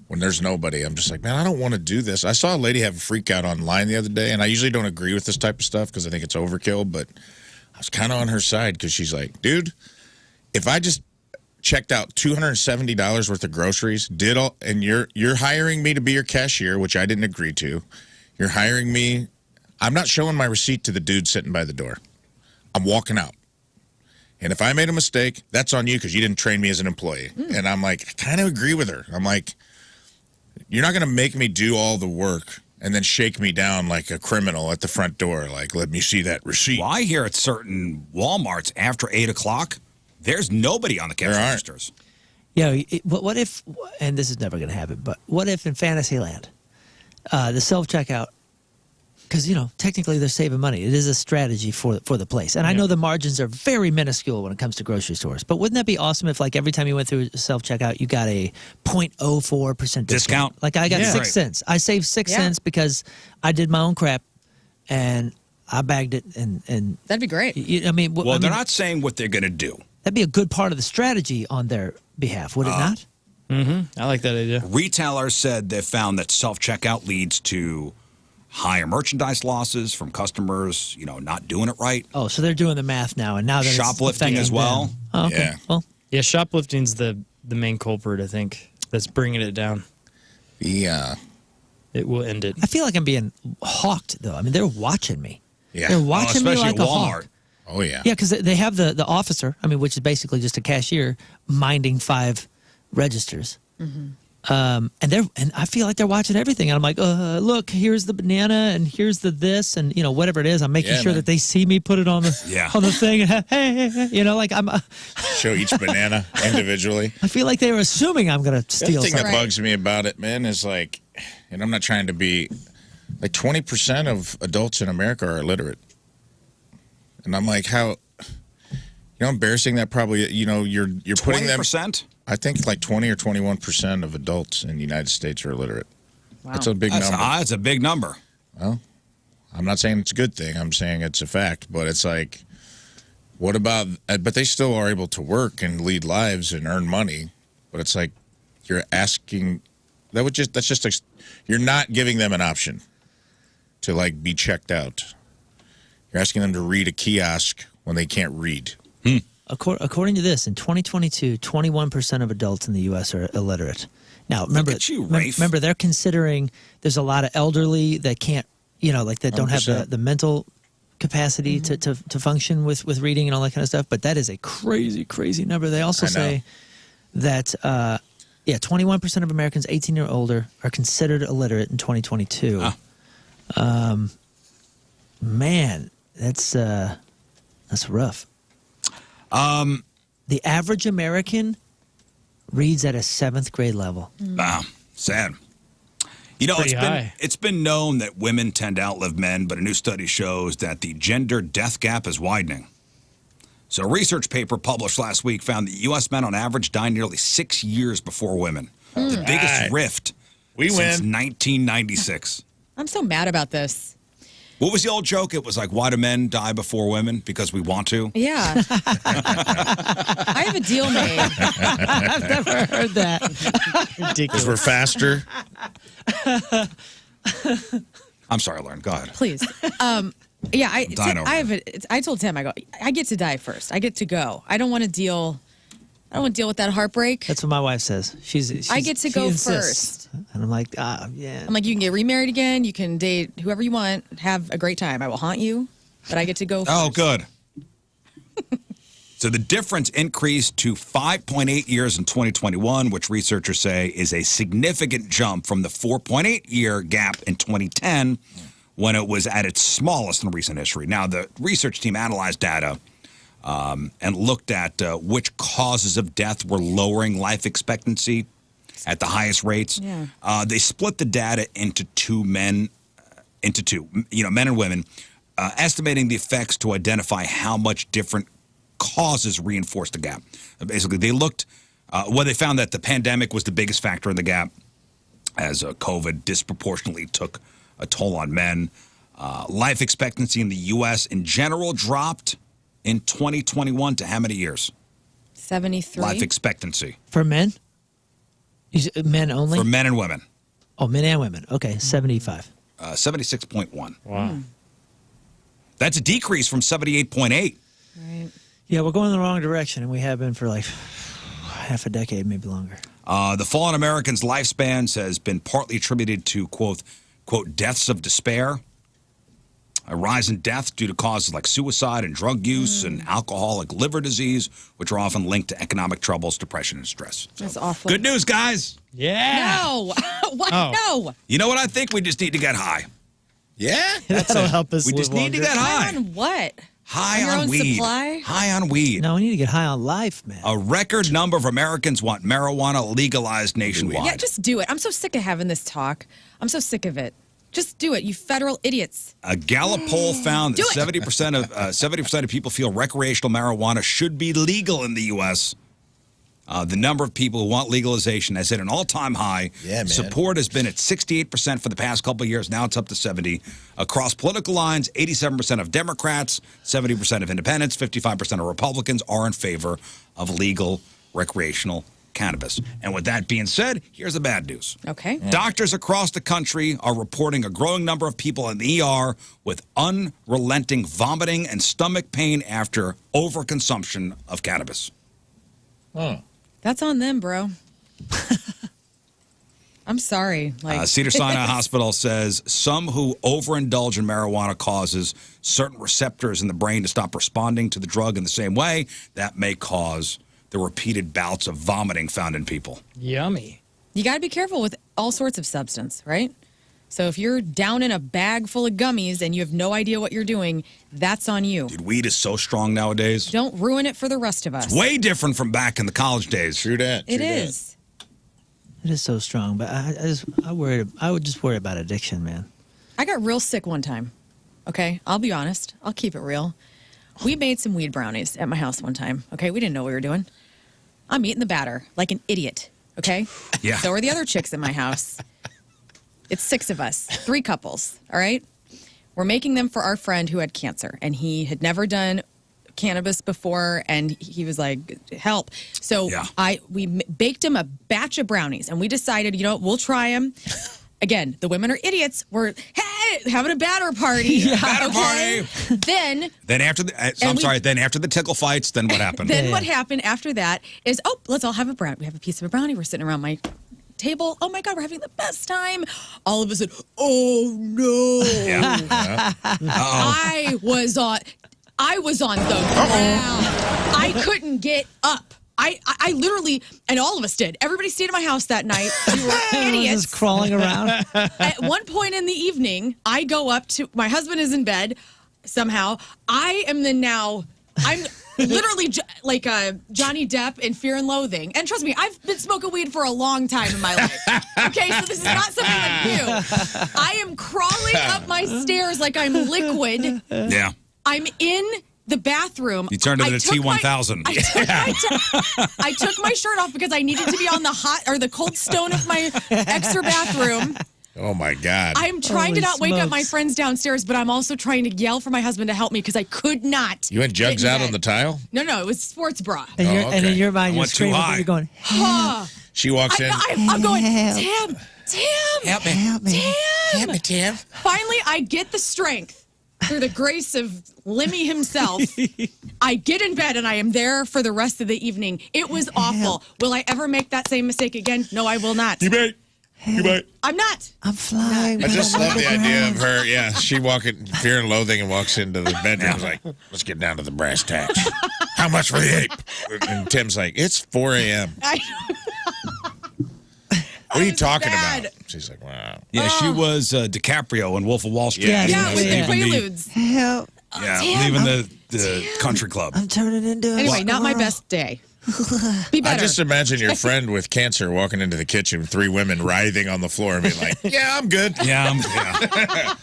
Speaker 4: when there's nobody. I'm just like, man, I don't want to do this. I saw a lady have a freak out online the other day, and I usually don't agree with this type of stuff because I think it's overkill, but I was kind of on her side because she's like, dude, if I just checked out $270 worth of groceries, and you're hiring me to be your cashier, which I didn't agree to. You're hiring me. I'm not showing my receipt to the dude sitting by the door. I'm walking out. And if I made a mistake, that's on you because you didn't train me as an employee. And I'm like, I kind of agree with her. I'm like, you're not going to make me do all the work and then shake me down like a criminal at the front door. Like, let me see that receipt.
Speaker 2: Well, I hear at certain Walmarts after 8 o'clock, there's nobody on the cash registers.
Speaker 3: Yeah, what if, and this is never going to happen, but what if in Fantasyland, the self-checkout, because, technically they're saving money. It is a strategy for the place. And I know the margins are very minuscule when it comes to grocery stores. But wouldn't that be awesome if, like, every time you went through self-checkout, you got a 0.04% discount? Like, I got 6 cents. I saved 6 cents because I did my own crap, and I bagged it. And
Speaker 1: that'd be great.
Speaker 2: They're not saying what they're going to do.
Speaker 3: That'd be a good part of the strategy on their behalf, would it not?
Speaker 5: Mm-hmm. I like that idea.
Speaker 2: Retailers said they found that self-checkout leads to higher merchandise losses from customers, not doing it right.
Speaker 3: Oh, so they're doing the math now, and now that
Speaker 2: shoplifting as well.
Speaker 3: Oh, okay.
Speaker 4: Yeah.
Speaker 3: Well,
Speaker 5: yeah, shoplifting's the main culprit, I think, that's bringing it down.
Speaker 4: Yeah.
Speaker 5: It will end it.
Speaker 3: I feel like I'm being hawked, though. I mean, they're watching me.
Speaker 4: Yeah.
Speaker 3: They're watching me like
Speaker 2: at
Speaker 3: a
Speaker 2: Walmart.
Speaker 3: hawk.
Speaker 4: Oh, yeah.
Speaker 3: Yeah, because they have the officer, which is basically just a cashier, minding 5 registers. Mm-hmm. And I feel like they're watching everything. And I'm like, look, here's the banana, and here's the this, and whatever it is. I'm making sure that they see me put it on the on the thing. And hey, like I'm
Speaker 4: show each banana individually.
Speaker 3: I feel like they were assuming I'm gonna steal.
Speaker 4: The thing that bugs me about it, man, is like, and I'm not trying to be like 20% of adults in America are illiterate, and I'm like, how embarrassing that probably. You're putting
Speaker 2: 20%?
Speaker 4: I think like 20 or 21% of adults in the United States are illiterate. Wow. That's a big number.
Speaker 2: That's a big number.
Speaker 4: Well, I'm not saying it's a good thing. I'm saying it's a fact. But it's like, what about, but they still are able to work and lead lives and earn money. But it's like, you're asking, you're not giving them an option to like be checked out. You're asking them to read a kiosk when they can't read.
Speaker 3: According to this, in 2022, 21% of adults in the U.S. are illiterate. Now, remember,
Speaker 2: at you, Rafe.
Speaker 3: remember, they're considering there's a lot of elderly that can't, like that don't have
Speaker 4: 100%.
Speaker 3: the mental capacity to function with reading and all that kind of stuff. But that is a crazy, crazy number. They also say that, 21% of Americans 18 or older are considered illiterate in 2022. Man, that's rough. The average American reads at a 7th grade level.
Speaker 2: Wow, sad. You know,
Speaker 5: Pretty high.
Speaker 2: it's been known that women tend to outlive men, but a new study shows that the gender death gap is widening. So a research paper published last week found that U.S. men on average die nearly 6 years before women. The biggest rift since 1996.
Speaker 1: I'm so mad about this.
Speaker 2: What was the old joke? It was like, why do men die before women? Because we want to.
Speaker 1: Yeah. I have a deal made.
Speaker 3: I've never heard that.
Speaker 4: Because we're faster.
Speaker 2: I'm sorry, Lern. Go ahead.
Speaker 1: Please. Yeah, I told Tim, I get to die first. I get to go. I don't want to deal with that heartbreak.
Speaker 3: That's what my wife says.
Speaker 1: I get to go first.
Speaker 3: And I'm like, yeah.
Speaker 1: I'm like, you can get remarried again. You can date whoever you want. Have a great time. I will haunt you, but I get to go first.
Speaker 2: Oh, good. So the difference increased to 5.8 years in 2021, which researchers say is a significant jump from the 4.8-year gap in 2010 when it was at its smallest in recent history. Now, the research team analyzed data and looked at which causes of death were lowering life expectancy at the highest rates.
Speaker 1: Yeah.
Speaker 2: They split the data into men and women, estimating the effects to identify how much different causes reinforce the gap. Basically, they looked, they found that the pandemic was the biggest factor in the gap, as COVID disproportionately took a toll on men. Life expectancy in the U.S. in general dropped in 2021 to how many years?
Speaker 1: 73.
Speaker 2: Life expectancy.
Speaker 3: For men? Men only?
Speaker 2: For men and women.
Speaker 3: Oh, men and women. Okay, 75.
Speaker 2: 76.1.
Speaker 5: Wow.
Speaker 2: That's a decrease from 78.8.
Speaker 1: Right.
Speaker 3: Yeah, we're going in the wrong direction, and we have been for like half a decade, maybe longer.
Speaker 2: The fall in Americans' lifespans has been partly attributed to, quote, deaths of despair, a rise in death due to causes like suicide and drug use and alcoholic liver disease, which are often linked to economic troubles, depression, and stress. So,
Speaker 1: That's awful.
Speaker 2: Good news, guys.
Speaker 5: Yeah.
Speaker 1: No. What?
Speaker 5: Oh.
Speaker 1: No.
Speaker 2: You know what? I think we just need to get high.
Speaker 4: Yeah?
Speaker 3: That'll help us
Speaker 2: We
Speaker 3: live
Speaker 2: just need to
Speaker 3: longer.
Speaker 2: get
Speaker 1: High
Speaker 2: high.
Speaker 1: on what?
Speaker 2: High
Speaker 1: On your
Speaker 2: on
Speaker 1: own
Speaker 2: weed.
Speaker 1: supply?
Speaker 2: High on weed.
Speaker 3: No, we need to get high on life, man.
Speaker 2: A record number of Americans want marijuana legalized nationwide.
Speaker 1: Yeah, just do it. I'm so sick of having this talk. I'm so sick of it. Just do it, you federal idiots.
Speaker 2: A Gallup poll found that
Speaker 1: Do it.
Speaker 2: 70% of people feel recreational marijuana should be legal in the U.S. The number of people who want legalization has hit an all-time high.
Speaker 4: Yeah, man.
Speaker 2: Support has been at 68% for the past couple of years. Now it's up to 70%. Across political lines, 87% of Democrats, 70% of independents, 55% of Republicans are in favor of legal recreational cannabis. And with that being said, here's the bad news.
Speaker 1: Okay.
Speaker 2: Doctors across the country are reporting a growing number of people in the ER with unrelenting vomiting and stomach pain after overconsumption of cannabis.
Speaker 1: That's on them, bro. I'm sorry.
Speaker 2: Cedars-Sinai Hospital says some who overindulge in marijuana causes certain receptors in the brain to stop responding to the drug in the same way. That may cause the repeated bouts of vomiting found in people.
Speaker 5: Yummy.
Speaker 1: You got to be careful with all sorts of substance, right? So if you're down in a bag full of gummies and you have no idea what you're doing, that's on you.
Speaker 2: Dude, weed is so strong nowadays.
Speaker 1: Don't ruin it for the rest of us.
Speaker 2: Way different from back in the college days.
Speaker 4: True that.
Speaker 1: It is.
Speaker 3: It is so strong, but I would just worry about addiction, man.
Speaker 1: I got real sick one time. Okay, I'll be honest. I'll keep it real. We made some weed brownies at my house one time. Okay, we didn't know what we were doing. I'm eating the batter like an idiot. Okay?
Speaker 2: Yeah.
Speaker 1: So are the other chicks in my house. It's 6 of us, 3 couples. All right? We're making them for our friend who had cancer, and he had never done cannabis before, and he was like, help. So
Speaker 2: Yeah.
Speaker 1: we baked him a batch of brownies, and we decided, we'll try them. Again, the women are idiots. We're, hey, having a batter party.
Speaker 2: Batter party.
Speaker 1: Then
Speaker 2: after the tickle fights, then what happened?
Speaker 1: Then what happened after that is, let's all have a brownie. We have a piece of a brownie. We're sitting around my table. Oh my God, we're having the best time. All of a sudden, oh no.
Speaker 2: Yeah.
Speaker 1: I was on the ground. I couldn't get up. I literally, and all of us did. Everybody stayed at my house that night. We were idiots.
Speaker 3: Just crawling around.
Speaker 1: At one point in the evening, I go up to, my husband is in bed somehow. I'm literally like Johnny Depp in Fear and Loathing. And trust me, I've been smoking weed for a long time in my life. Okay, so this is not something I'm new. I am crawling up my stairs like I'm liquid.
Speaker 2: Yeah.
Speaker 1: I'm in the bathroom.
Speaker 2: You turned into the T-1000.
Speaker 1: I took my shirt off because I needed to be on the hot or the cold stone of my extra bathroom.
Speaker 4: Oh my God.
Speaker 1: I'm trying to not wake up my friends downstairs, but I'm also trying to yell for my husband to help me because I could not.
Speaker 4: You went jugs out on the tile?
Speaker 1: No, it was sports bra.
Speaker 3: And, and in your mind, you're
Speaker 2: went too
Speaker 3: screaming,
Speaker 2: high.
Speaker 3: but you're going,
Speaker 4: She walks in.
Speaker 1: I'm going, Tim,
Speaker 2: Help me.
Speaker 3: help me.
Speaker 4: Help me, Tim.
Speaker 1: Finally, I get the strength through the grace of Lemmy himself. I get in bed and I am there for the rest of the evening. It was awful. Will I ever make that same mistake again? No, I will not.
Speaker 4: You might.
Speaker 1: I'm not.
Speaker 3: I'm flying.
Speaker 4: I just love the idea of her. Yeah, she walking Fear and Loathing and walks into the bedroom. Like, let's get down to the brass tacks. How much for the ape? And Tim's like, it's 4 a.m. What are you talking about? She's like, wow.
Speaker 2: Yeah, she was DiCaprio in Wolf of Wall Street.
Speaker 3: Yeah,
Speaker 1: Yeah, with the
Speaker 2: leaving
Speaker 1: Quaaludes.
Speaker 3: Help.
Speaker 2: leaving the country club.
Speaker 3: I'm turning into a
Speaker 1: Anyway, not my
Speaker 3: squirrel.
Speaker 1: best day. Be
Speaker 4: I
Speaker 1: better.
Speaker 4: just imagine your friend with cancer walking into the kitchen with 3 women writhing on the floor and being like, yeah, I'm good.
Speaker 2: Yeah,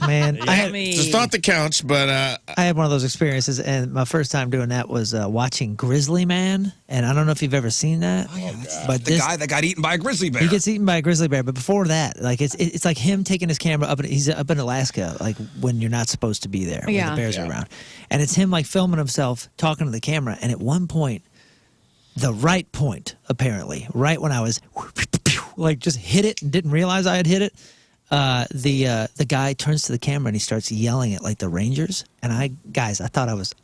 Speaker 3: Man, I
Speaker 4: It's a thought that counts, but
Speaker 3: I had one of those experiences, and my first time doing that was watching Grizzly Man, and I don't know if you've ever seen that. But
Speaker 2: the guy that got eaten by a grizzly bear.
Speaker 3: he gets eaten by a grizzly bear, but before that, like it's like him taking his camera up. He's up in Alaska, like when you're not supposed to be there, when the bears are around, and it's him like filming himself talking to the camera. And at one point, the right point, apparently, right when I was like just hit it and didn't realize I had hit it, the guy turns to the camera and he starts yelling at like the Rangers. And I thought I was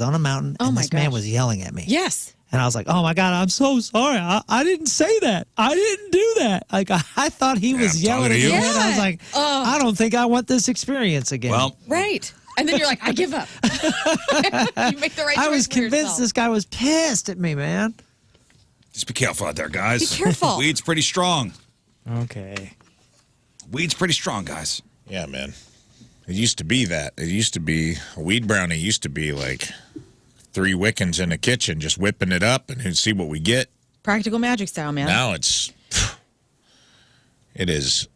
Speaker 3: on a mountain, and this man was yelling at me.
Speaker 1: Yes.
Speaker 3: And I was like, oh my God, I'm so sorry. I didn't say that. I didn't do that. Like I thought he was
Speaker 2: I'm
Speaker 3: yelling at
Speaker 2: talking
Speaker 3: me.
Speaker 2: to you.
Speaker 3: And I was like, I don't think I want this experience again.
Speaker 2: Well,
Speaker 1: Right. And then you're like, I give up. You make the right choice.
Speaker 3: I was
Speaker 1: for
Speaker 3: convinced
Speaker 1: yourself.
Speaker 3: this guy was pissed at me, man.
Speaker 2: just be careful out there, guys.
Speaker 1: Be careful.
Speaker 2: Weed's pretty strong.
Speaker 5: Okay.
Speaker 2: Weed's pretty strong, guys.
Speaker 4: yeah, man. It used to be that. It used to be, a weed brownie used to be like 3 Wiccans in the kitchen just whipping it up and see what we get.
Speaker 1: Practical magic style, man.
Speaker 4: Now it is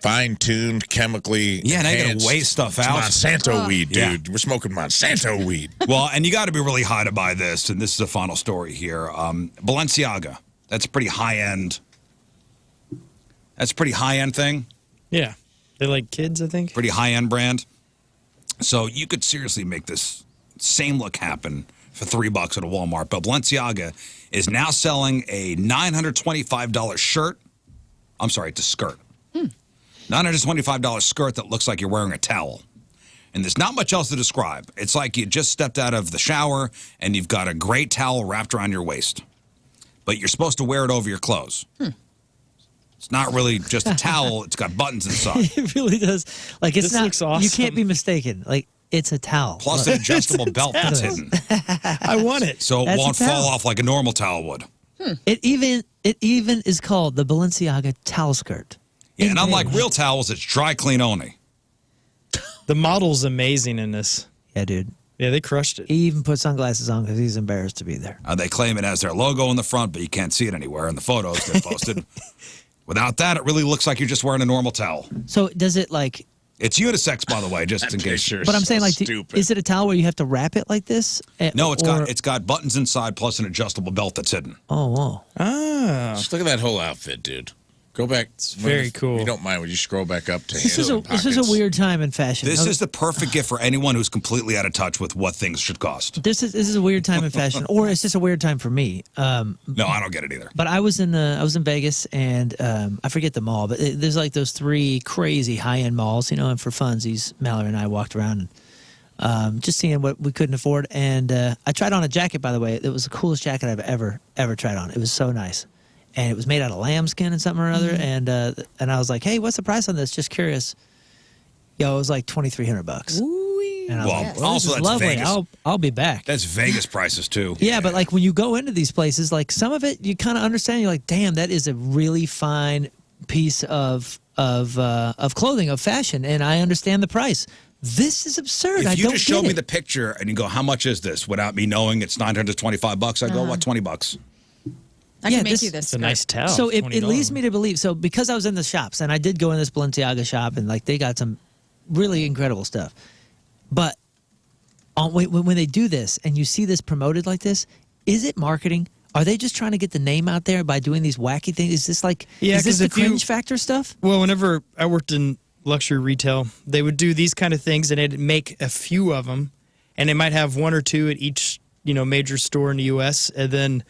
Speaker 4: fine-tuned, chemically.
Speaker 2: Yeah, now you gotta
Speaker 4: enhanced.
Speaker 2: weigh stuff
Speaker 4: It's
Speaker 2: out.
Speaker 4: Monsanto weed,
Speaker 2: Yeah.
Speaker 4: dude. We're smoking Monsanto weed.
Speaker 2: Well, and you got to be really high to buy this. And this is a final story here. Balenciaga. That's a pretty high-end. That's a pretty high-end thing.
Speaker 5: Yeah. They're like kids, I think.
Speaker 2: Pretty high-end brand. So you could seriously make this same look happen for $3 at a Walmart. But Balenciaga is now selling a $925 shirt. I'm sorry, it's a skirt. $925 skirt that looks like you're wearing a towel. And there's not much else to describe. It's like you just stepped out of the shower and you've got a gray towel wrapped around your waist. But you're supposed to wear it over your clothes. It's not really just a towel. It's got buttons inside.
Speaker 3: It really does. Like it's
Speaker 5: This
Speaker 3: not.
Speaker 5: looks awesome.
Speaker 3: You can't be mistaken. Like it's a towel.
Speaker 2: Plus an adjustable belt that's hidden.
Speaker 5: I want it.
Speaker 2: So it
Speaker 3: That's
Speaker 2: won't
Speaker 3: a towel.
Speaker 2: fall off like a normal towel would.
Speaker 3: It even is called the Balenciaga towel skirt.
Speaker 2: Yeah, and unlike real towels, it's dry clean only.
Speaker 5: The model's amazing in this.
Speaker 3: Yeah, dude.
Speaker 5: Yeah, they crushed it.
Speaker 3: He even put sunglasses on because he's embarrassed to be there.
Speaker 2: They claim it has their logo in the front, but you can't see it anywhere in the photos they posted. Without that, it really looks like you're just wearing a normal towel.
Speaker 3: So does it like?
Speaker 2: It's unisex, by the way, just in case.
Speaker 4: Picture
Speaker 3: But I'm
Speaker 4: so
Speaker 3: saying like,
Speaker 4: stupid.
Speaker 3: is it a towel where you have to wrap it like this?
Speaker 2: No, it's got buttons inside plus an adjustable belt that's hidden.
Speaker 3: Oh, whoa.
Speaker 5: Ah.
Speaker 4: Just look at that whole outfit, dude. Go back. It's
Speaker 5: very cool.
Speaker 4: If you don't mind, would you scroll back up to
Speaker 3: This is
Speaker 4: hands
Speaker 3: a
Speaker 4: and
Speaker 3: this is a
Speaker 4: pockets?
Speaker 3: weird time in fashion.
Speaker 2: This
Speaker 3: Okay.
Speaker 2: is the perfect gift for anyone who's completely out of touch with what things should cost.
Speaker 3: This is a weird time in fashion, or it's just a weird time for me.
Speaker 2: No, I don't get it either.
Speaker 3: But I was in Vegas, and I forget the mall, but there's like those 3 crazy high end malls, you know. And for funsies, Mallory and I walked around and just seeing what we couldn't afford. And I tried on a jacket, by the way. It was the coolest jacket I've ever tried on. It was so nice. and it was made out of lambskin and something or other. And I was like, hey, what's the price on this? Just curious. Yo, it was like $2,300. And I was like, well,
Speaker 2: also
Speaker 3: this is
Speaker 2: that's
Speaker 3: lovely.
Speaker 2: Vegas.
Speaker 3: I'll be back.
Speaker 2: That's Vegas prices too.
Speaker 3: Yeah, but like when you go into these places, like some of it you kind of understand. You're like, damn, that is a really fine piece of clothing, of fashion, and I understand the price. This is absurd.
Speaker 2: If
Speaker 3: I
Speaker 2: you
Speaker 3: don't
Speaker 2: just showed
Speaker 3: get
Speaker 2: me
Speaker 3: it.
Speaker 2: the picture and you go, how much is this? Without me knowing it's $925, I go, what, $20?
Speaker 1: I
Speaker 3: Yeah,
Speaker 1: can make
Speaker 3: this-
Speaker 1: you this.
Speaker 5: It's a nice towel.
Speaker 3: So it
Speaker 5: $20.
Speaker 3: leads me to believe. So because I was in the shops, and I did go in this Balenciaga shop, and like they got some really incredible stuff. But when they do this, and you see this promoted like this, is it marketing? Are they just trying to get the name out there by doing these wacky things? Is this like,
Speaker 5: Yeah,
Speaker 3: is this
Speaker 5: 'cause
Speaker 3: the
Speaker 5: if you-
Speaker 3: cringe factor stuff?
Speaker 5: Well, whenever I worked in luxury retail, they would do these kind of things, and they'd make a few of them, and they might have one or two at each, major store in the U.S. And then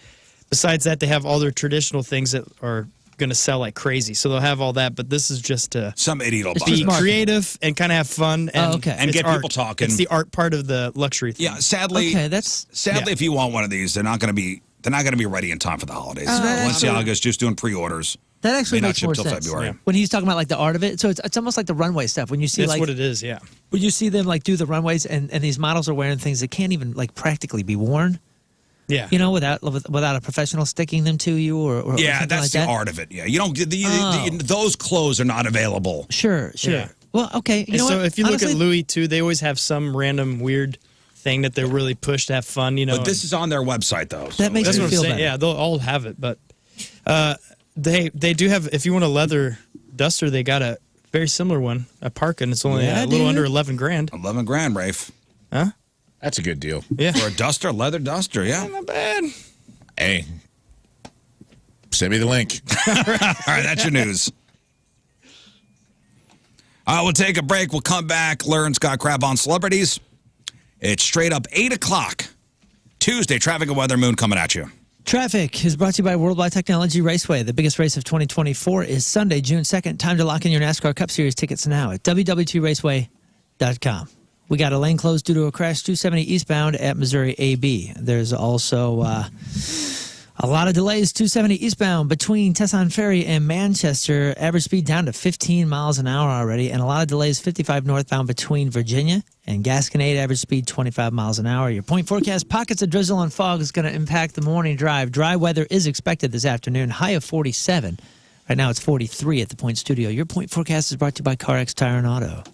Speaker 5: besides that, they have all their traditional things that are going to sell like crazy. So they'll have all that, but this is just to
Speaker 2: Some idiot will buy
Speaker 5: be
Speaker 2: it.
Speaker 3: marketing.
Speaker 5: creative and kind of have fun. And,
Speaker 3: okay.
Speaker 2: And
Speaker 5: it's
Speaker 2: get
Speaker 5: art.
Speaker 2: people talking.
Speaker 5: It's the art part of the luxury thing.
Speaker 2: Yeah, sadly,
Speaker 3: Okay, that's
Speaker 2: sadly,
Speaker 5: yeah.
Speaker 2: if you want one of these, they're not going to be ready in time for the holidays. Balenciaga's just doing pre-orders.
Speaker 3: that actually
Speaker 2: May not
Speaker 3: makes
Speaker 2: ship
Speaker 3: more
Speaker 2: till
Speaker 3: sense.
Speaker 2: February.
Speaker 5: Yeah.
Speaker 3: When he's talking about like the art of it, so it's almost like the runway stuff. When you see
Speaker 5: That's
Speaker 3: like
Speaker 5: what it is, yeah.
Speaker 3: when you see them like do the runways, and these models are wearing things that can't even like practically be worn.
Speaker 5: Yeah.
Speaker 3: Without a professional sticking them to you or
Speaker 2: Yeah,
Speaker 3: something
Speaker 2: that's
Speaker 3: like
Speaker 2: the
Speaker 3: that.
Speaker 2: art of it. Yeah, you don't get
Speaker 3: Oh.
Speaker 2: those clothes are not available.
Speaker 3: Sure.
Speaker 5: Yeah.
Speaker 3: Well, okay. You
Speaker 5: And
Speaker 3: know
Speaker 5: so
Speaker 3: what?
Speaker 5: if you look
Speaker 3: Honestly,
Speaker 5: at Louis too, they always have some random weird thing that they're really pushed to have fun,
Speaker 2: But this is on their website though.
Speaker 3: That makes
Speaker 5: That's
Speaker 3: me
Speaker 5: what I'm
Speaker 3: feel
Speaker 5: saying.
Speaker 3: better.
Speaker 5: Yeah, they'll all have it, but they do have. If you want a leather duster, they got a very similar one, a parka, and it's only
Speaker 3: Yeah,
Speaker 5: a little
Speaker 3: dude.
Speaker 5: under 11 grand.
Speaker 2: 11 grand, Rafe.
Speaker 5: Huh?
Speaker 4: That's a good deal.
Speaker 5: Yeah,
Speaker 2: For a duster, leather duster, yeah.
Speaker 5: not bad.
Speaker 4: Hey, send me the link.
Speaker 2: All right, that's your news. We'll take a break. We'll come back. Lern's got crap on celebrities. It's straight up 8 o'clock. Tuesday, traffic and weather, Moon coming at you.
Speaker 3: Traffic is brought to you by Worldwide Technology Raceway. The biggest race of 2024 is Sunday, June 2nd. Time to lock in your NASCAR Cup Series tickets now at www.raceway.com. We got a lane closed due to a crash 270 eastbound at Missouri AB. There's also a lot of delays 270 eastbound between Tesson Ferry and Manchester. Average speed down to 15 miles an hour already. And a lot of delays 55 northbound between Virginia and Gasconade. Average speed 25 miles an hour. Your point forecast, pockets of drizzle and fog is going to impact the morning drive. Dry weather is expected this afternoon. High of 47. Right now it's 43 at the Point Studio. Your point forecast is brought to you by CarX Tire and Auto.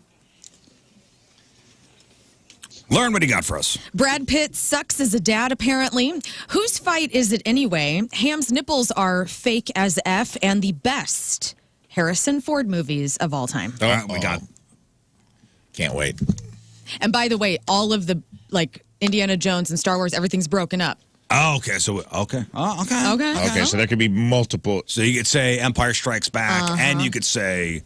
Speaker 2: Learn what you got for us.
Speaker 1: Brad Pitt sucks as a dad, apparently. Whose fight is it anyway? Ham's nipples are fake as F, and the best Harrison Ford movies of all time.
Speaker 2: All right, we got.
Speaker 4: Can't wait.
Speaker 1: And by the way, all of the, Indiana Jones and Star Wars, everything's broken up.
Speaker 2: Oh, okay. So, okay. Oh, okay.
Speaker 4: Okay, so there could be multiple.
Speaker 2: So you could say Empire Strikes Back, and you could say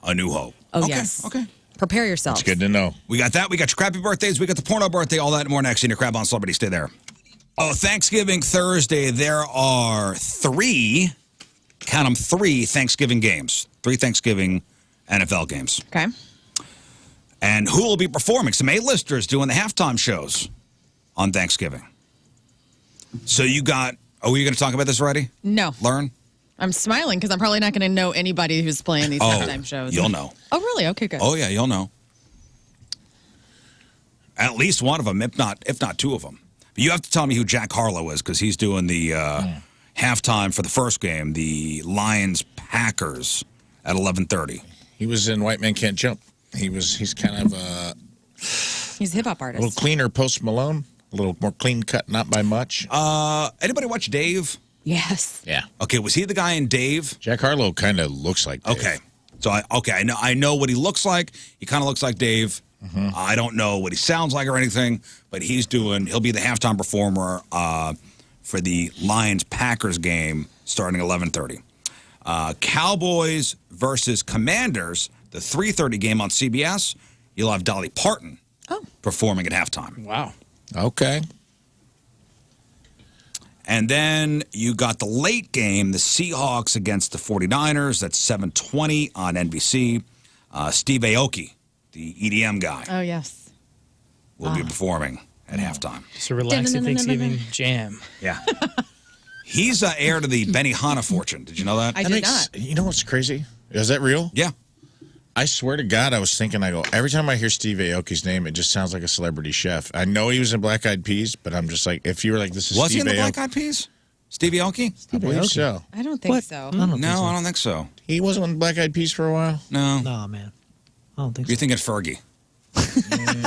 Speaker 2: A New Hope.
Speaker 1: Oh,
Speaker 2: Okay,
Speaker 1: yes.
Speaker 2: Okay.
Speaker 1: Prepare yourself.
Speaker 4: It's good to know.
Speaker 2: We got that. We got your crappy birthdays. We got the porno birthday. All that and more next in your Crab on Celebrity. Stay there. Oh, Thanksgiving Thursday. There are three Thanksgiving games. 3 Thanksgiving NFL games.
Speaker 1: Okay.
Speaker 2: And who will be performing? Some A-listers doing the halftime shows on Thanksgiving. So you got, were you going to talk about this already?
Speaker 1: No.
Speaker 2: Learn?
Speaker 1: I'm smiling because I'm probably not going to know anybody who's playing these halftime shows.
Speaker 2: You'll know.
Speaker 1: Oh, really? Okay, good.
Speaker 2: Oh, yeah, you'll know. At least one of them, if not 2 of them. But you have to tell me who Jack Harlow is because he's doing the halftime for the first game, the Lions-Packers at 11:30.
Speaker 4: He was in White Man Can't Jump. He's kind of a
Speaker 1: He's a hip-hop artist.
Speaker 4: little cleaner Post Malone, a little more clean cut, not by much.
Speaker 2: Anybody watch Dave?
Speaker 1: Yes.
Speaker 4: Yeah.
Speaker 2: Okay, was he the guy in Dave?
Speaker 4: Jack Harlow kind of looks like Dave.
Speaker 2: Okay. So I know what he looks like. He kind of looks like Dave. I don't know what he sounds like or anything, but he'll be the halftime performer for the Lions-Packers game starting 11:30. Cowboys versus Commanders, the 3:30 game on CBS. You'll have Dolly Parton performing at halftime.
Speaker 5: Wow.
Speaker 4: Okay.
Speaker 2: And then you got the late game, the Seahawks against the 49ers. That's 7:20 on NBC. Steve Aoki, the EDM guy,
Speaker 1: Oh, yes.
Speaker 2: will be performing at halftime.
Speaker 5: It's a relaxing Thanksgiving jam.
Speaker 2: Yeah. He's heir to the Benihana fortune. Did you know that?
Speaker 1: I did not.
Speaker 4: You know what's crazy? Is that real?
Speaker 2: Yeah.
Speaker 4: I swear to God, I was thinking, every time I hear Steve Aoki's name, it just sounds like a celebrity chef. I know he was in Black Eyed Peas, but I'm just like, if you were like, this is
Speaker 2: Was
Speaker 4: Steve
Speaker 2: he in the
Speaker 4: Aoki.
Speaker 2: Black Eyed Peas? Stevie Aoki?
Speaker 4: I believe so.
Speaker 1: I don't think
Speaker 3: What?
Speaker 1: so.
Speaker 3: I don't think so.
Speaker 2: I don't think so.
Speaker 4: He wasn't in Black Eyed Peas for a while?
Speaker 2: No.
Speaker 3: No, man. I don't think
Speaker 2: You're
Speaker 3: so.
Speaker 2: thinking Fergie.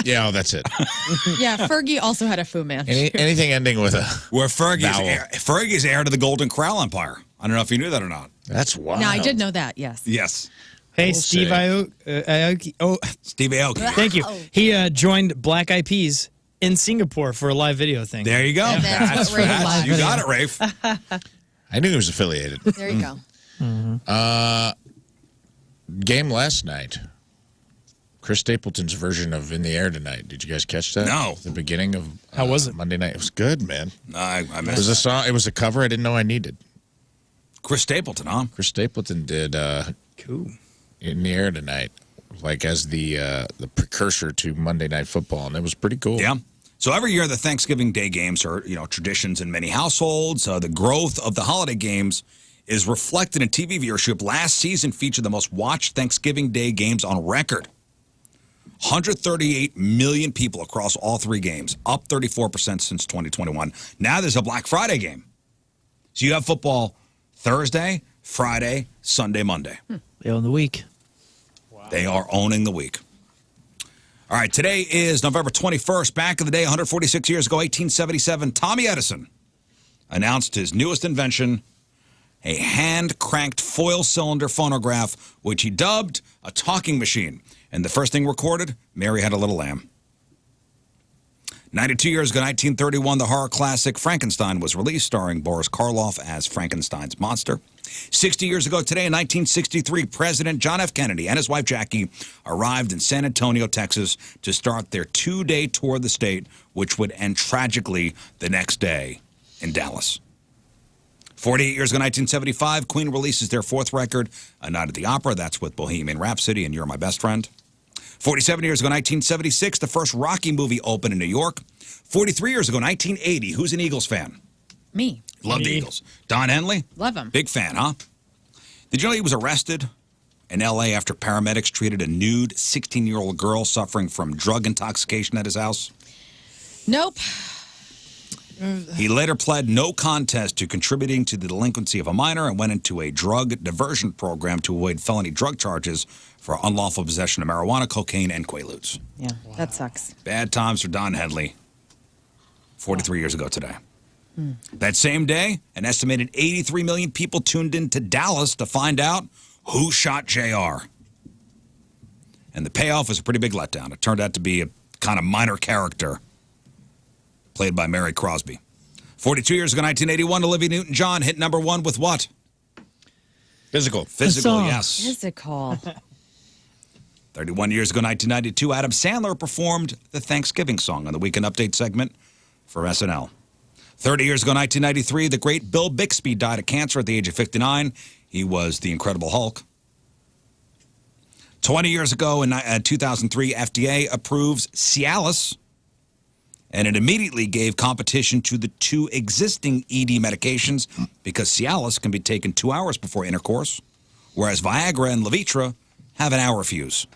Speaker 4: Yeah, that's it.
Speaker 1: Yeah, Fergie also had a Fu Manchu.
Speaker 4: Anything ending with a...
Speaker 2: Where
Speaker 4: Vowel.
Speaker 2: Fergie's heir to the Golden Corral Empire. I don't know if you knew that or not.
Speaker 4: That's wild.
Speaker 1: No, I did know that, yes.
Speaker 2: Yes.
Speaker 5: Hey,
Speaker 4: We'll
Speaker 5: Steve
Speaker 4: see.
Speaker 5: Aoki. Oh,
Speaker 2: Steve Aoki.
Speaker 5: thank you. He joined Black Eyed Peas in Singapore for a live video thing.
Speaker 2: There you go.
Speaker 1: And that's what Rafe was.
Speaker 2: You got it, Rafe.
Speaker 4: I knew he was affiliated.
Speaker 1: There you go.
Speaker 4: Game last night. Chris Stapleton's version of In the Air Tonight. Did you guys catch that?
Speaker 2: No.
Speaker 4: The beginning of
Speaker 5: How was it?
Speaker 4: Monday night. It was good, man.
Speaker 2: I
Speaker 4: It was
Speaker 2: missed
Speaker 4: a
Speaker 2: that.
Speaker 4: song. It was a cover I didn't know I needed.
Speaker 2: Chris Stapleton, huh?
Speaker 4: Chris Stapleton did
Speaker 5: Cool.
Speaker 4: In the Air Tonight, like as the precursor to Monday Night Football, and it was pretty cool.
Speaker 2: Yeah. So every year, the Thanksgiving Day games are, traditions in many households. The growth of the holiday games is reflected in TV viewership. Last season featured the most watched Thanksgiving Day games on record. 138 million people across all three games, up 34% since 2021. Now there's a Black Friday game. So you have football Thursday, Friday, Sunday, Monday.
Speaker 3: They own the week.
Speaker 2: They are owning the week. All right, today is November 21st. Back in the day, 146 years ago, 1877, Tommy Edison announced his newest invention, a hand-cranked foil-cylinder phonograph, which he dubbed a talking machine. And the first thing recorded, Mary Had a Little Lamb. 92 years ago, 1931, the horror classic Frankenstein was released, starring Boris Karloff as Frankenstein's monster. 60 years ago today, in 1963, President John F. Kennedy and his wife Jackie arrived in San Antonio, Texas, to start their two-day tour of the state, which would end tragically the next day in Dallas. 48 years ago, 1975, Queen releases their fourth record, A Night at the Opera. That's with Bohemian Rhapsody and You're My Best Friend. 47 years ago, 1976, the first Rocky movie opened in New York. 43 years ago, 1980, who's an Eagles fan?
Speaker 1: Me.
Speaker 2: Love the Eagles. Don Henley?
Speaker 1: Love him.
Speaker 2: Big fan, huh? Did you know he was arrested in L.A. after paramedics treated a nude 16-year-old girl suffering from drug intoxication at his house?
Speaker 1: Nope.
Speaker 2: He later pled no contest to contributing to the delinquency of a minor and went into a drug diversion program to avoid felony drug charges for unlawful possession of marijuana, cocaine, and Quaaludes.
Speaker 1: Yeah, that sucks.
Speaker 2: Bad times for Don Henley 43 years ago today. That same day, an estimated 83 million people tuned in to Dallas to find out who shot JR. And the payoff was a pretty big letdown. It turned out to be a kind of minor character played by Mary Crosby. 42 years ago, 1981, Olivia Newton-John hit number one with what?
Speaker 4: Physical.
Speaker 2: Physical,
Speaker 3: song.
Speaker 2: yes.
Speaker 1: Physical.
Speaker 2: 31 years ago, 1992, Adam Sandler performed the Thanksgiving song on the Weekend Update segment for SNL. 30 years ago, 1993, the great Bill Bixby died of cancer at the age of 59. He was the Incredible Hulk. 20 years ago, in 2003, FDA approves Cialis, and it immediately gave competition to the two existing ED medications because Cialis can be taken 2 hours before intercourse, whereas Viagra and Levitra have an hour fuse.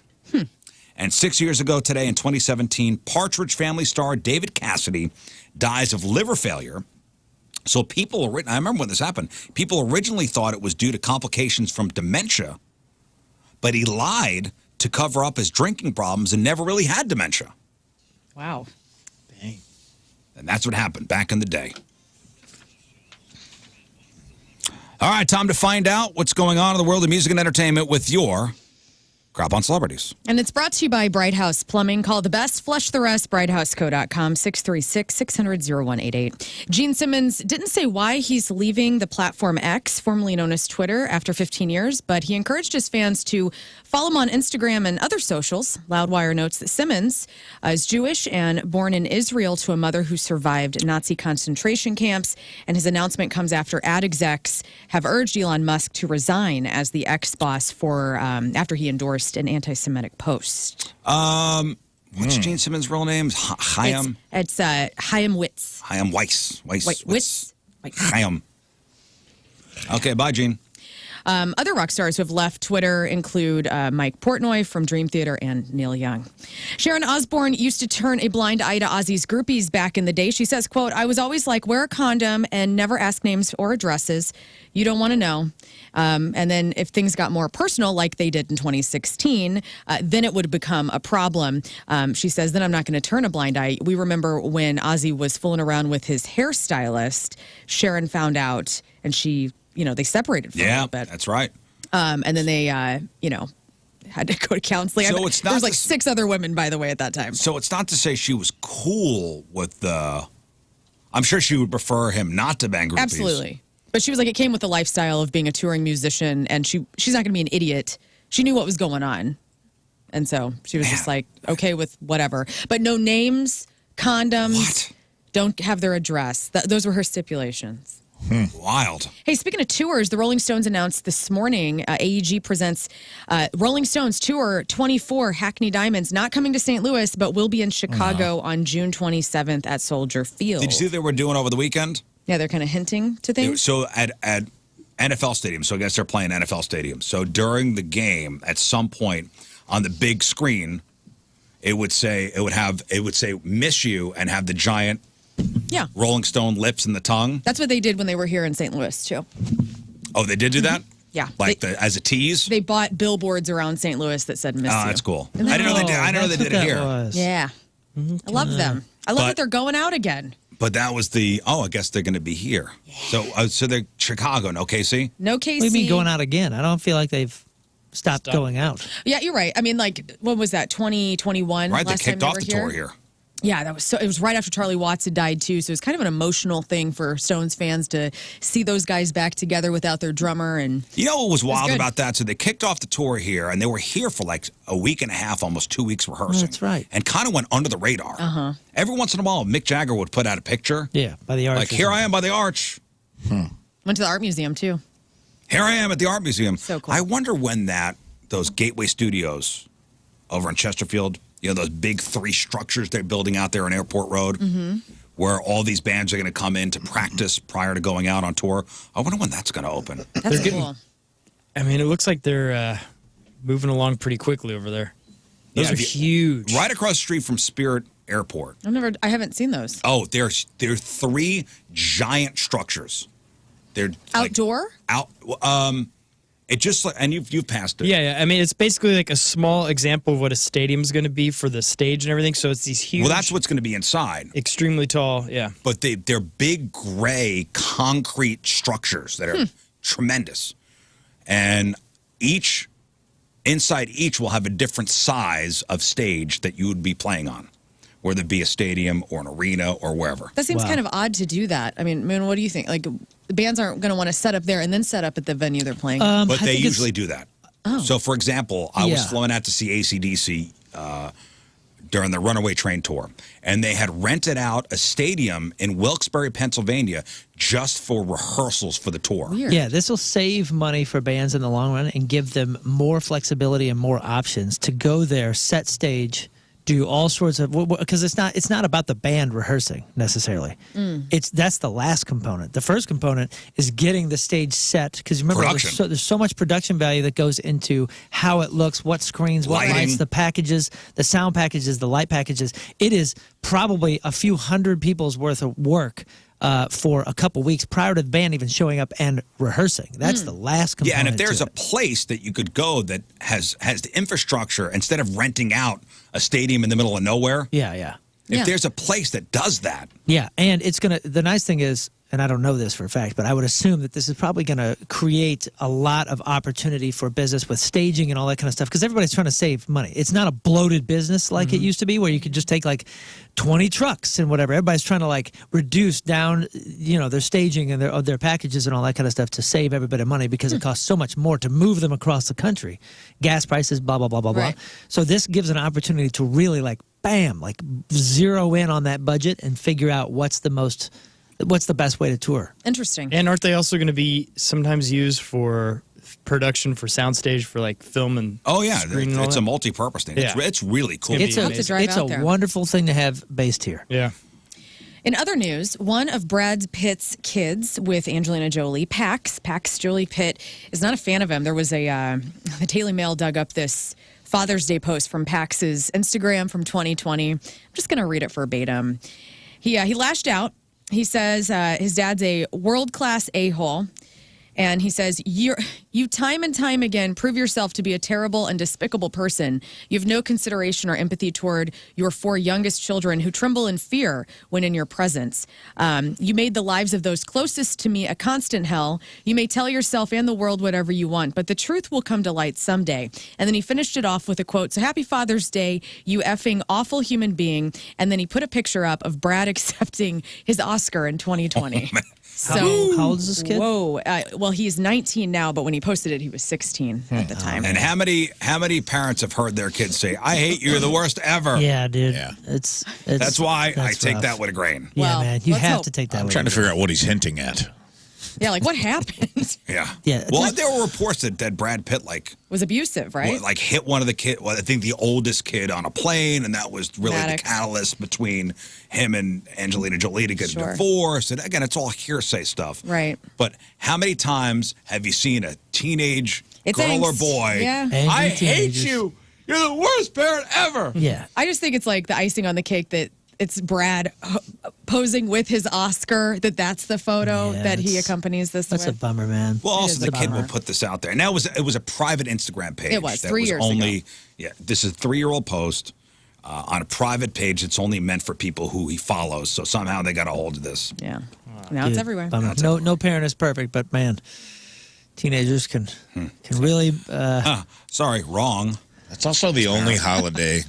Speaker 2: And 6 years ago today, in 2017, Partridge Family star David Cassidy dies of liver failure. So people, I remember when this happened, people originally thought it was due to complications from dementia, but he lied to cover up his drinking problems and never really had dementia.
Speaker 1: Wow.
Speaker 3: Dang.
Speaker 2: And that's what happened back in the day. All right, time to find out what's going on in the world of music and entertainment with your Crop on Celebrities.
Speaker 1: And it's brought to you by Bright House Plumbing. Call the best, flush the rest, brighthouseco.com, 636-600-0188. Gene Simmons didn't say why he's leaving the platform X, formerly known as Twitter, after 15 years, but he encouraged his fans to follow him on Instagram and other socials. Loudwire notes that Simmons is Jewish and born in Israel to a mother who survived Nazi concentration camps, and his announcement comes after ad execs have urged Elon Musk to resign as the X boss for after he endorsed an anti-Semitic post.
Speaker 2: What's Gene Simmons' real name? Chaim?
Speaker 1: It's Chaim Witz.
Speaker 2: Chaim Weiss.
Speaker 1: Witz.
Speaker 2: Chaim. Okay, bye, Gene.
Speaker 1: Other rock stars who have left Twitter include Mike Portnoy from Dream Theater and Neil Young. Sharon Osbourne used to turn a blind eye to Ozzy's groupies back in the day. She says, quote, I was always like, wear a condom and never ask names or addresses. You don't want to know. And then if things got more personal, like they did in 2016, then it would become a problem. She says, then I'm not going to turn a blind eye. We remember when Ozzy was fooling around with his hairstylist, Sharon found out, and she, they separated for a little bit.
Speaker 2: That's right.
Speaker 1: And then they, had to go to counseling.
Speaker 2: So it's not
Speaker 1: there was like 6 other women, by the way, at that time.
Speaker 2: So it's not to say she was cool with the. I'm sure she would prefer him not to bang groupies.
Speaker 1: Absolutely. But she was like, it came with the lifestyle of being a touring musician, and she's not going to be an idiot. She knew what was going on. And so she was just like, okay with whatever. But no names, condoms, don't have their address. Those were her stipulations.
Speaker 2: Wild.
Speaker 1: Hey, speaking of tours, the Rolling Stones announced this morning, AEG presents Rolling Stones Tour 24 Hackney Diamonds, not coming to St. Louis, but will be in Chicago on June 27th at Soldier Field.
Speaker 2: Did you see what they were doing over the weekend?
Speaker 1: Yeah, they're kind of hinting to things.
Speaker 2: So at NFL stadiums, so I guess they're playing NFL stadiums. So during the game, at some point on the big screen, it would say "miss you" and have the giant Rolling Stone lips and the tongue.
Speaker 1: That's what they did when they were here in St. Louis too.
Speaker 2: Oh, they did do that?
Speaker 1: Yeah,
Speaker 2: as a tease.
Speaker 1: They bought billboards around St. Louis that said "miss you."
Speaker 2: Oh, that's cool. I didn't know they did. I didn't know they did it here.
Speaker 1: Yeah, I love them. I love that they're going out again.
Speaker 2: But that was I guess they're going to be here. Yeah. So they're Chicago, no KC?
Speaker 1: No KC.
Speaker 3: What do you mean going out again? I don't feel like they've stopped going out.
Speaker 1: Yeah, you're right. I mean, like, what was that, 2021?
Speaker 2: Right, they kicked off the tour here.
Speaker 1: Yeah, it was right after Charlie Watts had died, too. So it was kind of an emotional thing for Stones fans to see those guys back together without their drummer. And
Speaker 2: you know what was wild about that? So they kicked off the tour here, and they were here for like a week and a half, almost 2 weeks rehearsing.
Speaker 3: That's right.
Speaker 2: And kind of went under the radar.
Speaker 1: Uh-huh.
Speaker 2: Every once in a while, Mick Jagger would put out a picture.
Speaker 3: Yeah, by the arch.
Speaker 2: Like, here I am by the arch.
Speaker 1: Went to the art museum, too.
Speaker 2: Here I am at the art museum.
Speaker 1: So cool.
Speaker 2: I wonder when those Gateway Studios over in Chesterfield, those big 3 structures they're building out there on Airport Road, where all these bands are going to come in to practice prior to going out on tour. I wonder when that's going to open.
Speaker 1: That's cool.
Speaker 5: I mean, it looks like they're moving along pretty quickly over there. Those are huge.
Speaker 2: Right across the street from Spirit Airport.
Speaker 1: I haven't seen those.
Speaker 2: Oh, they're 3 giant structures. They're
Speaker 1: outdoor?
Speaker 2: It just and you've passed it.
Speaker 5: Yeah. I mean, it's basically like a small example of what a stadium's going to be for the stage and everything. So it's these huge.
Speaker 2: Well, that's what's going to be inside.
Speaker 5: Extremely tall, yeah.
Speaker 2: But they're big gray concrete structures that are tremendous, and inside each will have a different size of stage that you would be playing on, whether it be a stadium or an arena or wherever.
Speaker 1: That seems kind of odd to do that. I mean, what do you think? Like, the bands aren't going to want to set up there and then set up at the venue they're playing.
Speaker 2: But they usually do that.
Speaker 1: Oh.
Speaker 2: So, for example, I was flown out to see AC/DC during the Runaway Train tour, and they had rented out a stadium in Wilkes-Barre, Pennsylvania, just for rehearsals for the tour.
Speaker 1: Weird.
Speaker 3: Yeah, this will save money for bands in the long run and give them more flexibility and more options to go there, set stage, do all sorts of, because it's not about the band rehearsing necessarily. That's the last component. The first component is getting the stage set, because remember there's so much production value that goes into how it looks, what screens, what lights, the packages, the sound packages, the light packages. It is probably a few hundred people's worth of work for a couple weeks prior to the band even showing up and rehearsing. That's the last component.
Speaker 2: Yeah, and if there's a place that you could go that has the infrastructure, instead of renting out a stadium in the middle of nowhere.
Speaker 3: Yeah.
Speaker 2: If there's a place that does that.
Speaker 3: Yeah, and the nice thing is, and I don't know this for a fact, but I would assume that this is probably going to create a lot of opportunity for business with staging and all that kind of stuff, because everybody's trying to save money. It's not a bloated business like it used to be, where you could just take like 20 trucks and whatever. Everybody's trying to like reduce down, their staging and their packages and all that kind of stuff to save everybody money, because it costs so much more to move them across the country. Gas prices, blah, blah, blah, blah, blah. So this gives an opportunity to really zero in on that budget and figure out what's the best way to tour.
Speaker 1: Interesting.
Speaker 5: And aren't they also going to be sometimes used for production for soundstage for like film and screen and all
Speaker 2: it's
Speaker 5: that?
Speaker 2: a multi-purpose thing.
Speaker 5: Yeah.
Speaker 2: It's really cool.
Speaker 3: It's a wonderful thing to have based here.
Speaker 5: Yeah.
Speaker 1: In other news, one of Brad Pitt's kids with Angelina Jolie, Pax Jolie Pitt, is not a fan of him. There was the Daily Mail dug up this Father's Day post from Pax's Instagram from 2020. I'm just going to read it verbatim. He lashed out. He says his dad's a world-class a-hole. And he says, you time and time again prove yourself to be a terrible and despicable person. You have no consideration or empathy toward your 4 youngest children who tremble in fear when in your presence. You made the lives of those closest to me a constant hell. You may tell yourself and the world whatever you want, but the truth will come to light someday. And then he finished it off with a quote, so happy Father's Day, you effing awful human being. And then he put a picture up of Brad accepting his Oscar in 2020.
Speaker 3: So, how old is this kid?
Speaker 1: Whoa. Well, he's 19 now, but when he posted it, he was 16 at the time.
Speaker 2: And how many parents have heard their kids say, I hate you, you're the worst ever?
Speaker 3: Yeah, dude.
Speaker 4: Yeah.
Speaker 3: It's
Speaker 2: That's why I take
Speaker 3: rough.
Speaker 2: that with a grain.
Speaker 3: Yeah,
Speaker 1: Well,
Speaker 3: man. You
Speaker 1: let's
Speaker 3: have
Speaker 1: hope.
Speaker 3: to take that
Speaker 4: I'm
Speaker 3: with
Speaker 4: trying
Speaker 3: a
Speaker 4: to figure out what he's hinting at.
Speaker 1: Yeah, like what happened?
Speaker 2: Yeah.
Speaker 3: Yeah,
Speaker 2: Well,
Speaker 3: it's-
Speaker 2: there were reports that Brad Pitt
Speaker 1: Was abusive, right?
Speaker 2: hit one of the kid. Well, I think the oldest kid on a plane, and that was really
Speaker 1: Maddox.
Speaker 2: the catalyst between him and Angelina Jolie to get
Speaker 1: Sure.
Speaker 2: a divorce. And again, it's all hearsay stuff.
Speaker 1: Right.
Speaker 2: But how many times have you seen a teenage
Speaker 1: It's
Speaker 2: girl or
Speaker 1: angst.
Speaker 2: boy?
Speaker 1: Yeah.
Speaker 3: Angry
Speaker 2: I hate
Speaker 3: teenagers.
Speaker 2: you. You're the worst parent ever.
Speaker 3: Yeah.
Speaker 1: I just think it's like the icing on the cake that it's Brad posing with his Oscar, that's the photo
Speaker 3: Yeah,
Speaker 1: that he
Speaker 3: that's-
Speaker 1: accompanies this
Speaker 3: That's a
Speaker 1: with.
Speaker 3: bummer, man.
Speaker 2: Well, also
Speaker 1: is
Speaker 2: the
Speaker 1: a
Speaker 2: kid
Speaker 1: bummer.
Speaker 2: will put this out there, and that it was a private Instagram page.
Speaker 1: It was,
Speaker 2: that
Speaker 1: 3
Speaker 2: was
Speaker 1: years
Speaker 2: only,
Speaker 1: ago.
Speaker 2: Yeah, this is a 3-year-old post on a private page. It's only meant for people who he follows. So somehow they got a hold of this.
Speaker 1: Yeah. Now it's
Speaker 3: Dude,
Speaker 1: everywhere.
Speaker 3: bummer. No parent is perfect, but man, teenagers can really.
Speaker 2: Sorry, wrong.
Speaker 4: That's also the only holiday.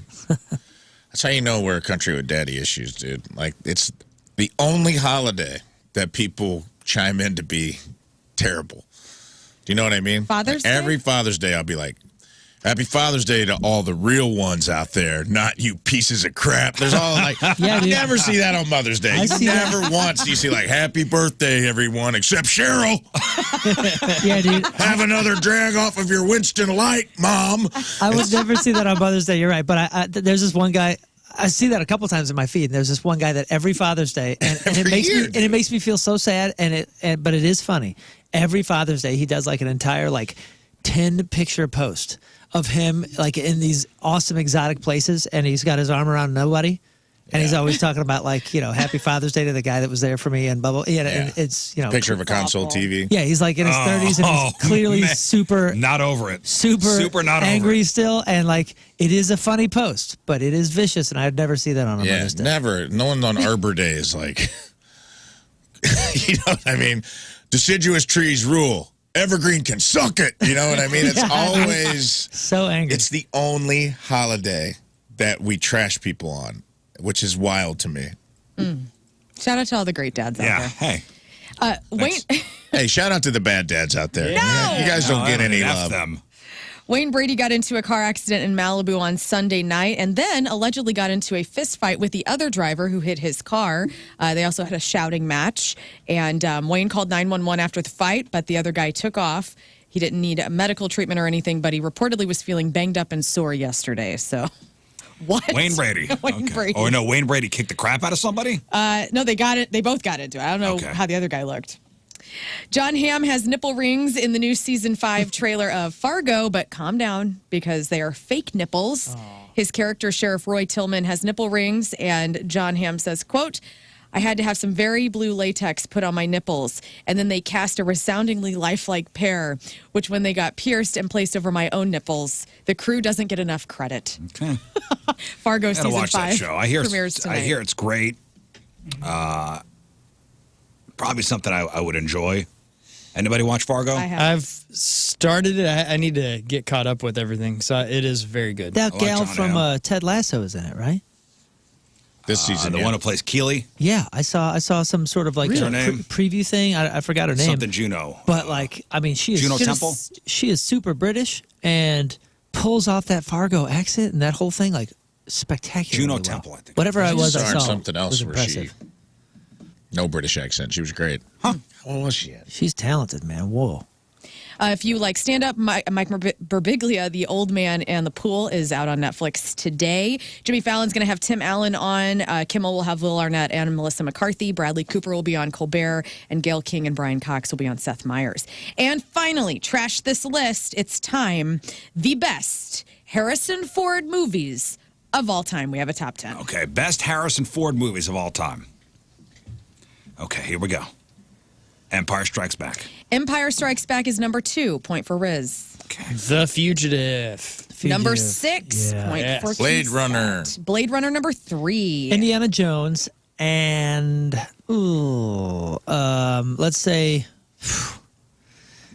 Speaker 4: That's how you know we're a country with daddy issues, dude. Like, it's the only holiday that people chime in to be terrible. Do you know what I mean?
Speaker 1: Father's Day?
Speaker 4: Every Father's Day, I'll be like, happy Father's Day to all the real ones out there, not you pieces of crap. There's all like,
Speaker 3: Yeah,
Speaker 4: you
Speaker 3: dude.
Speaker 4: never see that on Mother's Day.
Speaker 3: I
Speaker 4: You
Speaker 3: see that.
Speaker 4: never once do you see like, happy birthday, everyone, except Cheryl.
Speaker 3: Yeah, dude.
Speaker 4: Have another drag off of your Winston Light, Mom.
Speaker 3: I would never see that on Mother's Day. You're right, but there's this one guy. I see that a couple times in my feed. And there's this one guy that every Father's Day, and it
Speaker 4: Every
Speaker 3: makes
Speaker 4: year,
Speaker 3: me and it makes me feel so sad. But it is funny. Every Father's Day, he does like an entire 10-picture post of him like in these awesome exotic places, and he's got his arm around nobody. And he's always talking about happy Father's Day to the guy that was there for me and blah, blah. Yeah, and it's,
Speaker 4: Picture of a console
Speaker 1: awful.
Speaker 4: TV.
Speaker 3: yeah, he's like in his 30s and he's clearly
Speaker 2: man.
Speaker 3: super
Speaker 2: Not over it.
Speaker 3: super
Speaker 2: not
Speaker 3: angry
Speaker 2: over it.
Speaker 3: still, and it is a funny post, but it is vicious, and I'd never see that on a
Speaker 4: Yeah,
Speaker 3: Mother's Day.
Speaker 4: never. No one on Arbor Day is like, you know what I mean? Deciduous trees rule. Evergreen can suck it. You know what I mean? It's
Speaker 3: Yeah.
Speaker 4: always,
Speaker 3: So angry.
Speaker 4: it's the only holiday that we trash people on, which is wild to me.
Speaker 1: Shout out to all the great dads
Speaker 2: Yeah.
Speaker 1: out
Speaker 2: Hey.
Speaker 1: there. Wayne,
Speaker 4: Hey, shout out to the bad dads out there.
Speaker 1: No!
Speaker 4: You guys don't get any
Speaker 2: F
Speaker 4: love.
Speaker 2: them.
Speaker 1: Wayne Brady got into a car accident in Malibu on Sunday night and then allegedly got into a fist fight with the other driver who hit his car. They also had a shouting match. And Wayne called 911 after the fight, but the other guy took off. He didn't need medical treatment or anything, but he reportedly was feeling banged up and sore yesterday. So, what?
Speaker 2: Wayne Brady.
Speaker 1: Wayne Brady.
Speaker 2: Oh, no, Wayne Brady kicked the crap out of somebody?
Speaker 1: No, they got it. They both got into it. I don't know
Speaker 2: Okay.
Speaker 1: how the other guy looked. John Hamm has nipple rings in the new season 5 trailer of Fargo, but calm down because they are fake nipples. His character, Sheriff Roy Tillman, has nipple rings, and John Hamm says, quote, I had to have some very blue latex put on my nipples, and then they cast a resoundingly lifelike pair, which when they got pierced and placed over my own nipples, the crew doesn't get enough credit.
Speaker 2: Okay.
Speaker 1: Fargo
Speaker 2: Gotta
Speaker 1: season
Speaker 2: watch
Speaker 1: 5
Speaker 2: that show. I hear
Speaker 1: premieres tonight.
Speaker 2: it's great. Probably something I would enjoy. Anybody watch Fargo?
Speaker 1: I have.
Speaker 5: I've started it. I need to get caught up with everything. So it is very good.
Speaker 3: that
Speaker 2: I like
Speaker 3: gal
Speaker 2: John
Speaker 3: from
Speaker 2: Hamm.
Speaker 3: Ted Lasso is in it, right?
Speaker 4: This season,
Speaker 2: the
Speaker 4: yeah.
Speaker 2: one who plays Keely?
Speaker 3: Yeah, I saw some sort of
Speaker 2: What's her
Speaker 3: a
Speaker 2: name?
Speaker 3: preview thing. I forgot her name.
Speaker 2: Something Juno.
Speaker 3: But she is
Speaker 2: Juno
Speaker 3: just-
Speaker 2: Temple?
Speaker 3: She is super British and pulls off that Fargo accent and that whole thing spectacular.
Speaker 2: Juno Temple, I think.
Speaker 3: Whatever I
Speaker 4: She
Speaker 3: was, I
Speaker 4: starred
Speaker 3: saw
Speaker 4: something else
Speaker 3: was
Speaker 4: where
Speaker 3: impressive.
Speaker 4: no British accent. She was great.
Speaker 2: Huh.
Speaker 4: What was she at?
Speaker 3: She's talented, man. Whoa.
Speaker 1: If you like stand-up, Mike Birbiglia, The Old Man and the Pool, is out on Netflix today. Jimmy Fallon's going to have Tim Allen on. Kimmel will have Will Arnett and Melissa McCarthy. Bradley Cooper will be on Colbert. And Gayle King and Brian Cox will be on Seth Meyers. And finally, trash this list. It's time. The best Harrison Ford movies of all time. We have a top 10.
Speaker 2: Okay, best Harrison Ford movies of all time. Okay, here we go. Empire Strikes Back.
Speaker 1: Empire Strikes Back is number 2. Point for Rizz.
Speaker 2: Okay.
Speaker 5: The Fugitive.
Speaker 1: Number 6. Point for
Speaker 4: Blade
Speaker 1: Keith.
Speaker 4: Runner.
Speaker 1: Blade Runner number 3.
Speaker 3: Indiana Jones and let's say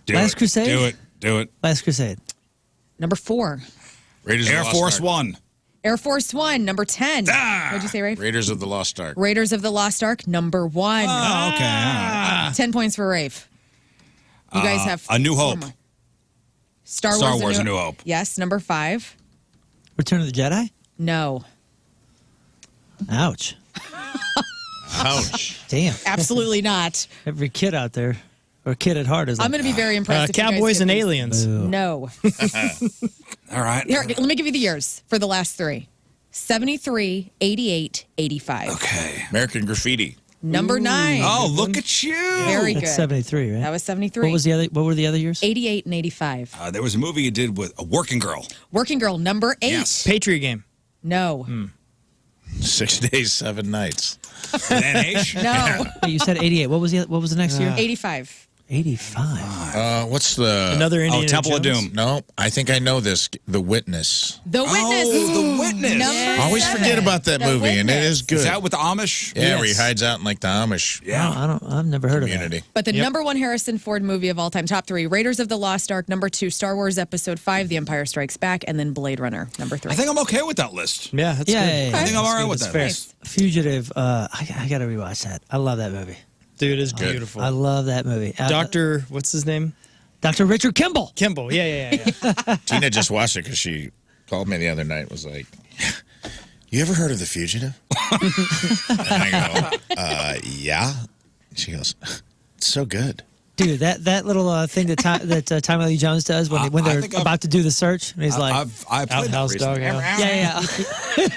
Speaker 3: Last Crusade.
Speaker 2: Do it.
Speaker 3: Last Crusade.
Speaker 1: Number 4.
Speaker 4: Raiders of
Speaker 2: Air
Speaker 4: the Lost
Speaker 2: Force
Speaker 4: Ark.
Speaker 2: One.
Speaker 1: Air Force One, number 10. What'd you say, Rafe?
Speaker 4: Raiders of the Lost Ark.
Speaker 1: Raiders of the Lost Ark, number 1.
Speaker 2: Oh, okay. All right.
Speaker 1: 10 points for Rafe. You guys have
Speaker 2: A New
Speaker 1: 4
Speaker 2: Hope.
Speaker 1: more. Star
Speaker 2: Wars, A New Hope.
Speaker 1: Yes, number 5.
Speaker 3: Return of the Jedi.
Speaker 1: No.
Speaker 3: Ouch.
Speaker 4: Ouch.
Speaker 3: Damn.
Speaker 1: Absolutely not.
Speaker 3: Every kid out there, or kid at heart, is like,
Speaker 1: I'm going to be very impressed. if you guys
Speaker 5: Cowboys
Speaker 1: get
Speaker 5: and
Speaker 1: these.
Speaker 5: Aliens.
Speaker 1: No.
Speaker 2: All right.
Speaker 1: Here, let me give you the years for the last 3. 73, 88, 85.
Speaker 2: Okay.
Speaker 4: American Graffiti.
Speaker 1: Number 9.
Speaker 2: Oh, look at you.
Speaker 1: Very good.
Speaker 3: That's 73, right?
Speaker 1: That was 73.
Speaker 3: What were the other years?
Speaker 1: 88 and 85.
Speaker 2: There was a movie you did with a Working Girl.
Speaker 1: Working Girl, number 8.
Speaker 2: Yes.
Speaker 5: Patriot Game.
Speaker 1: No.
Speaker 4: 6 Days, 7 Nights.
Speaker 2: NH?
Speaker 1: No.
Speaker 3: Wait, you said 88. What was the next year?
Speaker 1: 85.
Speaker 3: 85.
Speaker 4: What's the...
Speaker 5: Another Indiana
Speaker 2: Temple
Speaker 5: Jones.
Speaker 2: of Doom.
Speaker 4: No, I think I know this. The Witness.
Speaker 1: The Witness.
Speaker 2: Oh, The Witness.
Speaker 1: Number
Speaker 4: Always
Speaker 1: 7.
Speaker 4: forget about that
Speaker 1: The
Speaker 4: movie, and it
Speaker 1: Witness.
Speaker 4: is good.
Speaker 2: Is that with the Amish?
Speaker 4: Yeah, where he
Speaker 5: Yes.
Speaker 4: hides out in like the Amish
Speaker 2: Yeah.
Speaker 3: I've never heard of
Speaker 4: community.
Speaker 3: that.
Speaker 1: But the number 1 Harrison Ford movie of all time, top 3, Raiders of the Lost Ark, number 2, Star Wars Episode 5, The Empire Strikes Back, and then Blade Runner, number 3.
Speaker 2: I think I'm okay with that list.
Speaker 5: Yeah, that's
Speaker 3: Yeah,
Speaker 5: good.
Speaker 3: yeah, yeah.
Speaker 2: I think I'm all right with
Speaker 5: That's
Speaker 2: that.
Speaker 5: fair.
Speaker 1: Nice.
Speaker 3: Fugitive. I got to rewatch that. I love that movie.
Speaker 5: Dude, it's beautiful.
Speaker 3: I love that movie.
Speaker 5: Dr. What's his name?
Speaker 3: Dr. Richard Kimball.
Speaker 5: Kimball. Yeah.
Speaker 4: Tina just watched it because she called me the other night and was like, you ever heard of The Fugitive? And I go, yeah. And she goes, it's so good.
Speaker 3: Dude, that little thing that Tommy Lee Jones does when
Speaker 2: I
Speaker 3: they're
Speaker 2: think I've-
Speaker 3: about to do the search, and he's like,
Speaker 2: I played that
Speaker 5: Outhouse,
Speaker 2: recently.
Speaker 5: Doghouse.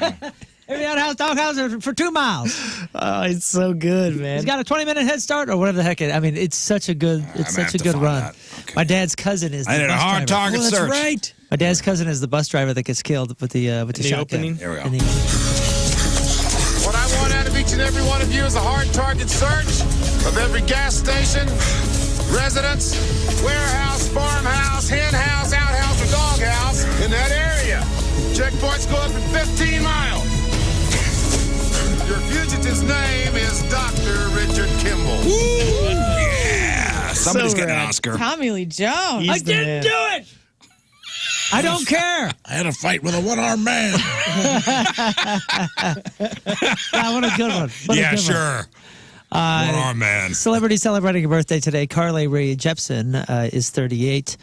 Speaker 3: yeah. Every outhouse, doghouse for 2 miles.
Speaker 5: Oh, it's so good, man.
Speaker 3: He's got a 20-minute head start, or whatever the heck. I mean, it's such a good,
Speaker 2: I'm gonna have to
Speaker 3: good
Speaker 2: find
Speaker 3: run.
Speaker 2: that. Okay.
Speaker 3: My dad's cousin is.
Speaker 2: I
Speaker 3: the
Speaker 2: did a
Speaker 3: bus
Speaker 2: hard
Speaker 3: driver.
Speaker 2: target
Speaker 5: Oh, that's
Speaker 2: search.
Speaker 5: right.
Speaker 3: My dad's cousin is the bus driver that gets killed with the
Speaker 5: the
Speaker 3: shotgun.
Speaker 5: opening?
Speaker 2: Here we go.
Speaker 3: In the-
Speaker 7: What I want out of each and every one of you is a hard target search of every gas station, residence, warehouse, farmhouse, hen house, outhouse, or doghouse in that area. Checkpoints go up to 15 miles. Your fugitive's name is Dr. Richard Kimball.
Speaker 2: Yeah. Somebody's getting an
Speaker 5: rad.
Speaker 2: Oscar.
Speaker 1: Tommy Lee Jones.
Speaker 5: He's the man.
Speaker 3: it. I don't care.
Speaker 4: I had a fight with a one-armed man.
Speaker 3: Wow, what a good one. What a
Speaker 2: Yeah,
Speaker 3: good one.
Speaker 2: sure. One-arm man.
Speaker 3: Celebrity celebrating a birthday today. Carly Rae Jepsen is 38.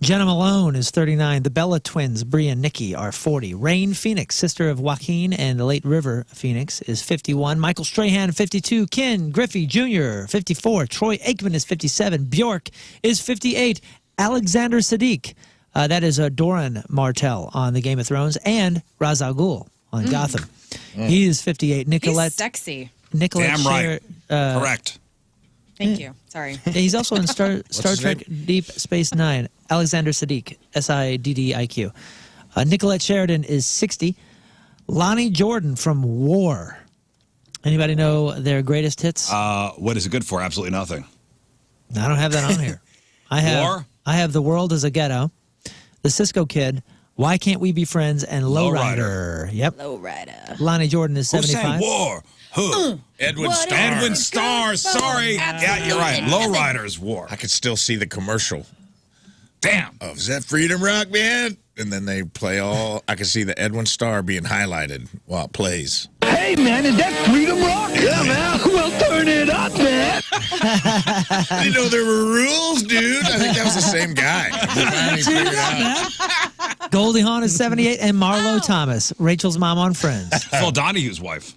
Speaker 3: Jenna Malone is 39. The Bella twins, Brie and Nikki, are 40. Rain Phoenix, sister of Joaquin and the late River Phoenix, is 51. Michael Strahan, 52. Ken Griffey Jr., 54. Troy Aikman is 57. Bjork is 58. Alexander Siddiq, that is Doran Martell on the Game of Thrones, and Ra's al Ghul on Gotham. He is 58.
Speaker 1: He's
Speaker 3: Nicolette
Speaker 1: sexy.
Speaker 2: Damn right. Correct.
Speaker 1: Thank you. Sorry.
Speaker 3: Yeah, he's also in Star
Speaker 4: his
Speaker 3: Trek Deep Space Nine. Alexander Siddiq, Siddiq. Nicolette Sheridan is 60. Lonnie Jordan from War. Anybody know their greatest hits?
Speaker 2: What is it good for? Absolutely nothing.
Speaker 3: I don't have that on here.
Speaker 2: War?
Speaker 3: I have The World is a Ghetto, The Cisco Kid, Why Can't We Be Friends, and Lowrider. Yep.
Speaker 1: Lowrider.
Speaker 3: Lonnie Jordan is
Speaker 2: Who
Speaker 3: 75.
Speaker 2: sang War? Who?
Speaker 4: Edwin Starr.
Speaker 2: Edwin Starr. Sorry. Yeah, you're right. Lowriders War.
Speaker 4: I could still see the commercial
Speaker 2: Damn.
Speaker 4: of, is that Freedom Rock Band? And then they play all, I could see the Edwin Starr being highlighted while it plays.
Speaker 8: Hey, man, is that Freedom Rock? Yeah, man. Well, turn it up, man.
Speaker 4: I didn't know there were rules, dude. I think that was the same guy. I finally figured it out.
Speaker 3: Goldie Hawn is 78. And Marlo Thomas, Rachel's mom on Friends.
Speaker 2: Phil Donahue's wife.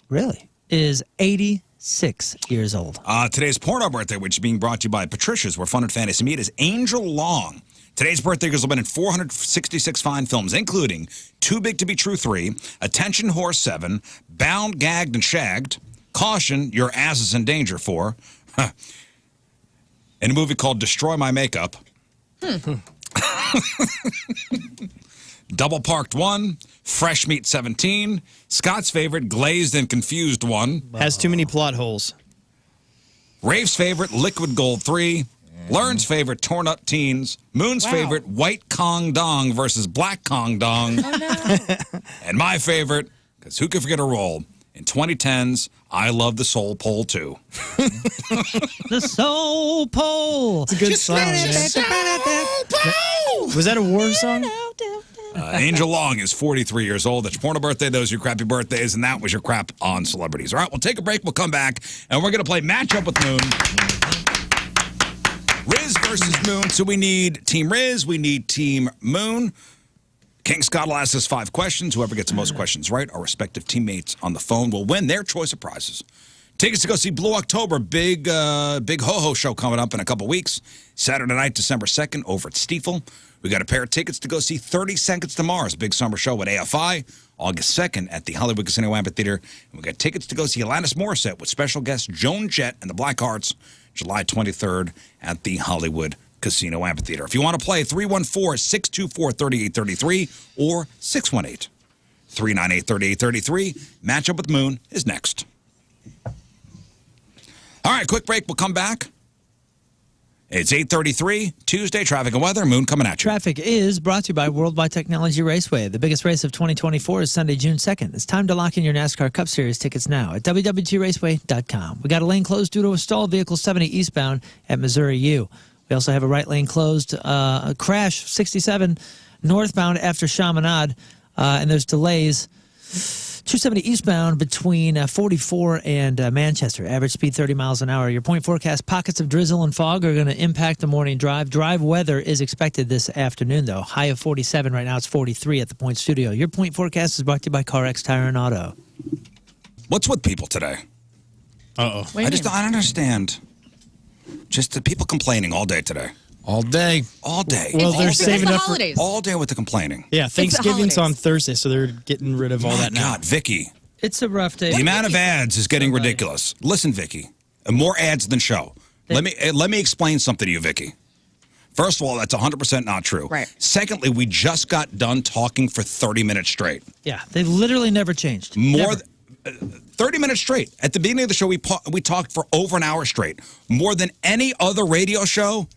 Speaker 3: Really? Is 86. 6 years old.
Speaker 2: Today's porno birthday, which is being brought to you by Patricia's, where fun and fantasy meet, is Angel Long. Today's birthday girls have been in 466 fine films, including Too Big to Be True 3, Attention Whore 7, Bound, Gagged, and Shagged, Caution, Your Ass is in Danger 4, and a movie called Destroy My Makeup, Double Parked 1, Fresh Meat 17, Scott's favorite, Glazed and Confused 1.
Speaker 5: Has too many plot holes.
Speaker 2: Rafe's favorite, Liquid Gold 3. Lern's favorite, Torn Up Teens. Moon's favorite, White Kong Dong versus Black Kong Dong.
Speaker 1: Oh, no.
Speaker 2: And my favorite, because who could forget a role, in 2010's I Love the Soul Pole 2.
Speaker 3: The Soul Pole.
Speaker 5: It's a good song, man. Was that a war song?
Speaker 2: Angel Long is 43 years old. That's your porno birthday. Those are your crappy birthdays, and that was your crap on celebrities. All right, we'll take a break. We'll come back, and we're going to play Matchup with Moon. Rizz versus Moon. So we need Team Rizz. We need Team Moon. King Scott will ask us 5 questions. Whoever gets the most questions right, our respective teammates on the phone will win their choice of prizes. Tickets to go see Blue October, big ho-ho show coming up in a couple weeks. Saturday night, December 2nd, over at Stiefel. We got a pair of tickets to go see 30 Seconds to Mars, big summer show at AFI, August 2nd at the Hollywood Casino Amphitheater. And we got tickets to go see Alanis Morissette with special guest Joan Jett and the Blackhearts, July 23rd at the Hollywood Casino Amphitheater. If you want to play, 314-624-3833 or 618-398-3833. Matchup with Moon is next. All right, quick break. We'll come back. It's 8:33, Tuesday, traffic and weather. Moon coming at you.
Speaker 3: Traffic is brought to you by Worldwide Technology Raceway. The biggest race of 2024 is Sunday, June 2nd. It's time to lock in your NASCAR Cup Series tickets now at www.raceway.com. We got a lane closed due to a stalled vehicle 70 eastbound at Missouri U. We also have a right lane closed, a crash 67 northbound after Chaminade, and there's delays 270 eastbound between 44 and Manchester. Average speed 30 miles an hour. Your point forecast, pockets of drizzle and fog are going to impact the morning drive. Drive weather is expected this afternoon, though. High of 47. Right now it's 43 at the Point Studio. Your point forecast is brought to you by CarX Tire and Auto.
Speaker 2: What's with people today?
Speaker 5: Uh-oh.
Speaker 2: I just don't understand. Just the people complaining all day today.
Speaker 4: All day.
Speaker 2: All day.
Speaker 5: Well,
Speaker 2: all
Speaker 5: they're
Speaker 2: day.
Speaker 5: saving
Speaker 1: the
Speaker 5: up for
Speaker 1: holidays.
Speaker 2: All day with the complaining.
Speaker 5: Yeah, Thanksgiving's
Speaker 1: holidays.
Speaker 5: on Thursday, so they're getting rid of all
Speaker 2: My
Speaker 5: that now.
Speaker 2: God, Vicky.
Speaker 3: It's a rough day.
Speaker 2: The amount of ads is getting ridiculous. Listen, Vicky, more ads than show. Let me explain something to you, Vicky. First of all, that's 100% not true.
Speaker 1: Right.
Speaker 2: Secondly, we just got done talking for 30 minutes straight.
Speaker 3: Yeah, they've literally never changed.
Speaker 2: More
Speaker 3: Never.
Speaker 2: 30 minutes straight. At the beginning of the show, we talked for over an hour straight. More than any other radio show,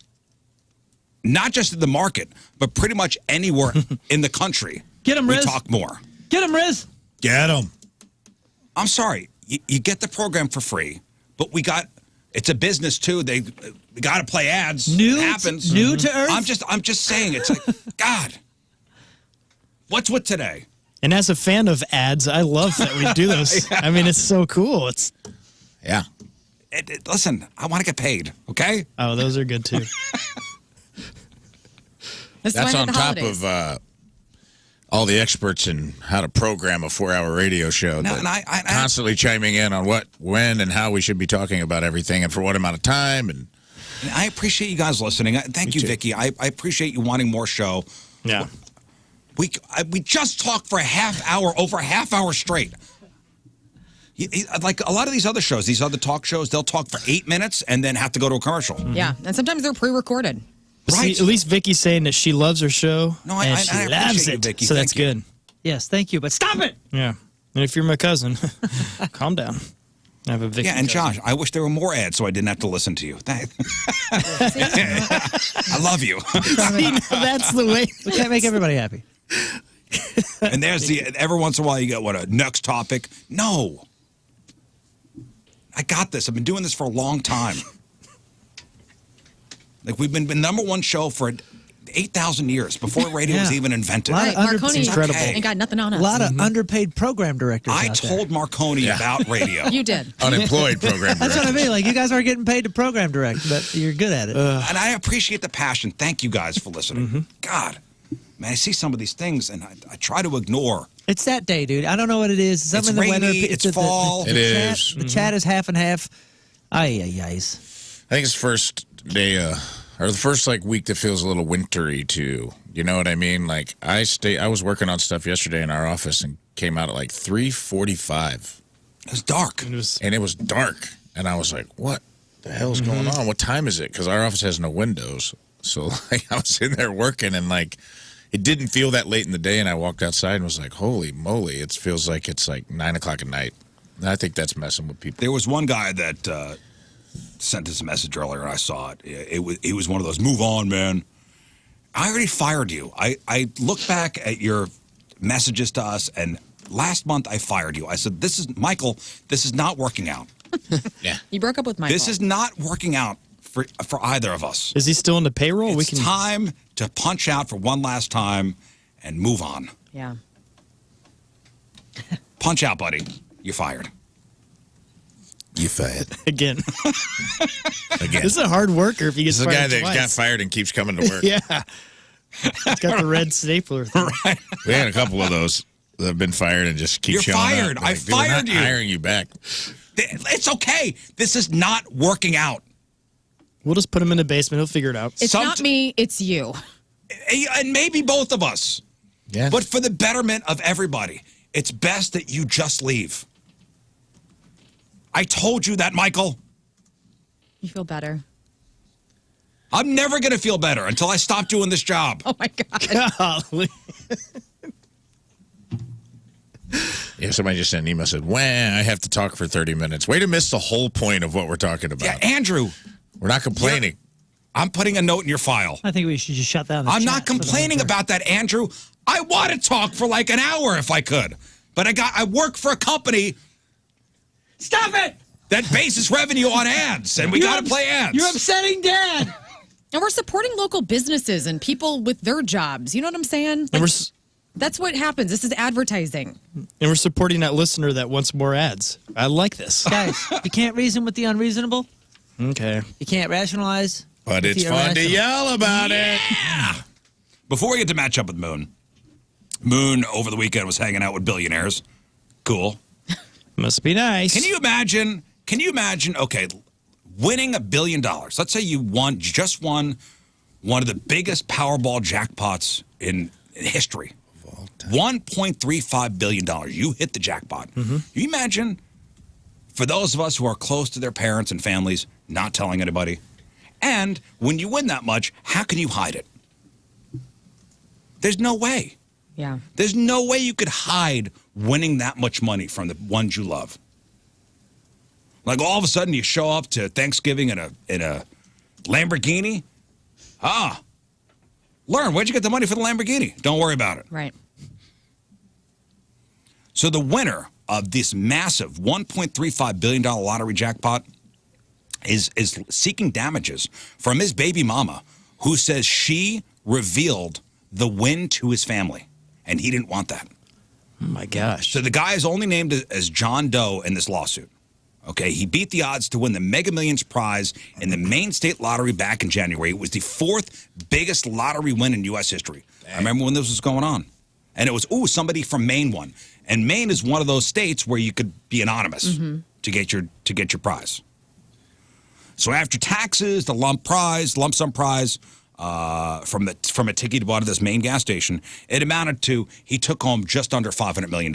Speaker 2: not just in the market, but pretty much anywhere in the country.
Speaker 3: Get 'em,
Speaker 2: We
Speaker 3: Rizz.
Speaker 2: talk more.
Speaker 3: Get him, Rizz.
Speaker 4: Get them.
Speaker 2: I'm sorry. You get the program for free, but it's a business too. We got to play ads.
Speaker 3: New
Speaker 2: it happens.
Speaker 3: new to earth?
Speaker 2: I'm just saying. It's like, God, what's with today?
Speaker 5: And as a fan of ads, I love that we do those. I mean, it's so cool.
Speaker 4: Yeah.
Speaker 2: Listen, I want to get paid, okay?
Speaker 5: Oh, those are good too.
Speaker 4: That's on top of all the experts in how to program a 4-hour radio show.
Speaker 2: No,
Speaker 4: that
Speaker 2: and I
Speaker 4: constantly chiming in on what, when, and how we should be talking about everything and for what amount of time. And
Speaker 2: I appreciate you guys listening. Thank you,
Speaker 4: too.
Speaker 2: Vicky. I appreciate you wanting more show.
Speaker 5: Yeah.
Speaker 2: We just talked for over a half hour straight. Like a lot of these other shows, these other talk shows, they'll talk for 8 minutes and then have to go to a commercial.
Speaker 1: Yeah, and sometimes they're pre-recorded.
Speaker 5: See, at least Vicky's saying that she loves her show.
Speaker 2: No,
Speaker 5: and
Speaker 2: I
Speaker 5: she
Speaker 2: appreciate
Speaker 5: loves
Speaker 2: you,
Speaker 5: it.
Speaker 2: Vicky.
Speaker 5: So
Speaker 2: Thank
Speaker 5: that's
Speaker 2: you.
Speaker 5: good.
Speaker 3: Yes, thank you, but stop it.
Speaker 5: Yeah. And if you're my cousin, calm down. I have a Vicky.
Speaker 2: Yeah, and
Speaker 5: cousin.
Speaker 2: Josh, I wish there were more ads so I didn't have to listen to you. I love you.
Speaker 5: See, now that's the way.
Speaker 3: We can't make everybody happy.
Speaker 2: And there's every once in a while you get a next topic. No. I got this. I've been doing this for a long time. Like we've been the number one show for 8,000 years before radio was even invented.
Speaker 3: Lot
Speaker 1: Right,
Speaker 3: of
Speaker 1: Marconi
Speaker 5: incredible.
Speaker 1: ain't got nothing on us.
Speaker 3: A lot of underpaid program directors
Speaker 2: I
Speaker 3: out there.
Speaker 2: told Marconi about radio.
Speaker 1: You did.
Speaker 4: unemployed program
Speaker 3: That's what I
Speaker 4: director.
Speaker 3: mean. Like, you guys aren't getting paid to program direct, but you're good at it.
Speaker 2: And I appreciate the passion. Thank you guys for listening. God. Man, I see some of these things, and I try to ignore.
Speaker 3: It's that day, dude. I don't know what it is. Something
Speaker 2: It's
Speaker 3: in the weather.
Speaker 2: rainy, it's fall.
Speaker 3: The
Speaker 4: It
Speaker 3: chat,
Speaker 4: is.
Speaker 3: The chat is half and half. Ay.
Speaker 4: I think it's first day, or the first like week that feels a little wintry too. You know what I mean? Like I was working on stuff yesterday in our office and came out at like 3:45.
Speaker 2: It was dark.
Speaker 5: And
Speaker 4: It was dark, and I was like, "What the hell's going on? What time is it?" Because our office has no windows, so like I was in there working, and like it didn't feel that late in the day, and I walked outside and was like, "Holy moly!" It feels like it's like 9 o'clock at night. And I think that's messing with people.
Speaker 2: There was one guy that sent us a message earlier, and I saw it. It was one of those, move on, man. I already fired you. I look back at your messages to us, and last month I fired you. I said, Michael, this is not working out.
Speaker 4: Yeah.
Speaker 1: You broke up with Michael.
Speaker 2: This is not working out for either of us.
Speaker 5: Is he still in the payroll?
Speaker 2: It's time to punch out for one last time and move on.
Speaker 1: Yeah.
Speaker 2: Punch out, buddy. You're fired.
Speaker 4: You fired.
Speaker 5: Again.
Speaker 4: Again.
Speaker 5: This is a hard worker if he gets
Speaker 4: This is a
Speaker 5: fired
Speaker 4: guy that
Speaker 5: twice.
Speaker 4: got fired and keeps coming to work.
Speaker 5: Yeah. He's got the red stapler thing.
Speaker 2: Right.
Speaker 4: We had a couple of those that have been fired and just keep
Speaker 2: You're
Speaker 4: showing
Speaker 2: fired.
Speaker 4: up.
Speaker 2: I
Speaker 4: Like, dude, we're not
Speaker 2: fired you.
Speaker 4: hiring you back.
Speaker 2: It's okay. This is not working out.
Speaker 5: We'll just put him in the basement. He'll figure it out.
Speaker 1: It's not me, it's you.
Speaker 2: And maybe both of us.
Speaker 4: Yeah.
Speaker 2: But for the betterment of everybody, it's best that you just leave. I told you that, Michael.
Speaker 1: You feel better.
Speaker 2: I'm never going to feel better until I stop doing this job.
Speaker 1: Oh, my God.
Speaker 5: Golly.
Speaker 4: Yeah, somebody just sent an email said, "Wah, I have to talk for 30 minutes." Way to miss the whole point of what we're talking about.
Speaker 2: Yeah, Andrew.
Speaker 4: We're not complaining.
Speaker 2: I'm putting a note in your file.
Speaker 3: I think we should just shut down the
Speaker 2: I'm
Speaker 3: chat
Speaker 2: not
Speaker 3: for the
Speaker 2: complaining
Speaker 3: winter.
Speaker 2: about that, Andrew. I want to talk for like an hour if I could. But I work for a company.
Speaker 3: Stop it!
Speaker 2: That bases revenue on ads, and we got to play ads.
Speaker 3: You're upsetting Dad.
Speaker 1: And we're supporting local businesses and people with their jobs. You know what I'm saying?
Speaker 5: And
Speaker 1: That's what happens. This is advertising.
Speaker 5: we're supporting that listener that wants more ads. I like this.
Speaker 3: Guys, you can't reason with the unreasonable.
Speaker 5: Okay.
Speaker 3: You can't rationalize.
Speaker 4: But
Speaker 3: with
Speaker 4: it's
Speaker 3: the
Speaker 4: fun to
Speaker 3: irrational.
Speaker 4: yell about it.
Speaker 2: Before we get to match up with Moon, Moon over the weekend was hanging out with billionaires. Cool.
Speaker 5: Must be nice.
Speaker 2: Can you imagine, okay, winning $1 billion? Let's say you just won one of the biggest Powerball jackpots in history. $1.35 billion. You hit the jackpot. Can you imagine, for those of us who are close to their parents and families, not telling anybody? And when you win that much, how can you hide it? There's no way.
Speaker 1: Yeah.
Speaker 2: There's no way you could hide winning that much money from the ones you love. Like all of a sudden you show up to Thanksgiving in a Lamborghini. Lern, where'd you get the money for the Lamborghini? Don't worry about it.
Speaker 1: Right.
Speaker 2: So the winner of this massive $1.35 billion lottery jackpot is seeking damages from his baby mama, who says she revealed the win to his family, and he didn't want that.
Speaker 5: Oh, my gosh.
Speaker 2: So the guy is only named as John Doe in this lawsuit. Okay, he beat the odds to win the Mega Millions prize in the Maine State Lottery back in January. It was the 4th biggest lottery win in U.S. history. I remember when this was going on. And it was, somebody from Maine won. And Maine is one of those states where you could be anonymous to get your prize. So after taxes, the lump sum prize from a ticket he bought at this Maine gas station, it amounted to, he took home just under $500 million.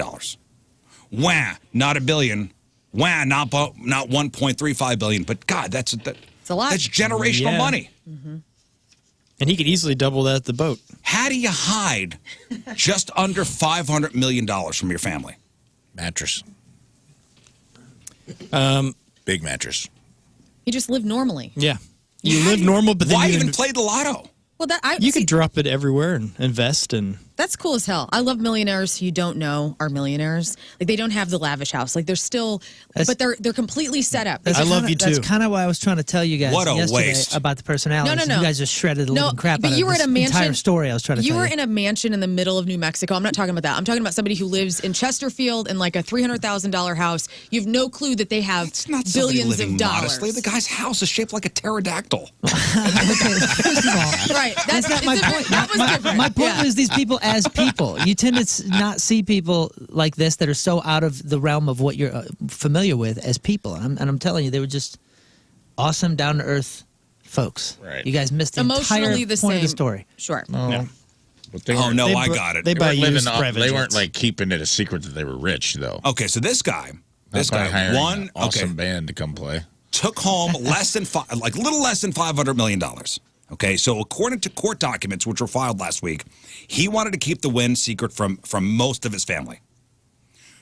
Speaker 2: Wah, not $1 billion. Wah, not $1.35 billion. But God, that's
Speaker 1: a lot.
Speaker 2: That's generational
Speaker 5: Yeah.
Speaker 2: money.
Speaker 5: And he could easily double that at the boat.
Speaker 2: How do you hide just under $500 million from your family?
Speaker 4: Mattress. Big mattress.
Speaker 1: You just live normally.
Speaker 5: Yeah. You live normal, but then
Speaker 2: Why
Speaker 5: you
Speaker 2: even play the lotto?
Speaker 1: Well,
Speaker 5: you could drop it everywhere and invest and
Speaker 1: That's cool as hell. I love millionaires who you don't know are millionaires. Like they don't have the lavish house. Like they're still, but they're completely set up.
Speaker 5: I love you too.
Speaker 3: That's kind of why I was trying to tell you guys
Speaker 2: What a
Speaker 3: yesterday
Speaker 2: waste.
Speaker 3: about the personalities.
Speaker 1: No.
Speaker 3: You guys just shredded the living crap
Speaker 1: but
Speaker 3: out
Speaker 1: you
Speaker 3: of
Speaker 1: were
Speaker 3: this
Speaker 1: in a mansion,
Speaker 3: entire story I was trying to tell you.
Speaker 1: You were in a mansion in the middle of New Mexico. I'm not talking about that. I'm talking about somebody who lives in Chesterfield in like a $300,000 house. You have no clue that they have
Speaker 2: It's not somebody
Speaker 1: billions
Speaker 2: living
Speaker 1: of dollars.
Speaker 2: modestly. The guy's house is shaped like a pterodactyl.
Speaker 3: First of all,
Speaker 1: Right.
Speaker 3: that's not my point.
Speaker 1: That was different.
Speaker 3: My point
Speaker 1: Yeah.
Speaker 3: was these people as people. You tend to not see people like this that are so out of the realm of what you're familiar with as people. And I'm telling you, they were just awesome, down to earth folks.
Speaker 4: Right.
Speaker 3: You guys missed the
Speaker 1: Emotionally
Speaker 3: entire
Speaker 1: the
Speaker 3: point of the
Speaker 1: same.
Speaker 3: story.
Speaker 1: Sure.
Speaker 4: But they
Speaker 2: Oh,
Speaker 4: weren't-
Speaker 2: no,
Speaker 5: They
Speaker 2: I
Speaker 5: br-
Speaker 2: got it.
Speaker 5: they buy
Speaker 4: living
Speaker 5: used
Speaker 4: off,
Speaker 5: private
Speaker 4: they weren't
Speaker 5: jets.
Speaker 4: like keeping it a secret that they were rich, though.
Speaker 2: Okay, so this guy
Speaker 4: Not by hiring
Speaker 2: won.
Speaker 4: an awesome band to come play.
Speaker 2: Took home little less than $500 million. Okay, so according to court documents which were filed last week, he wanted to keep the win secret from most of his family.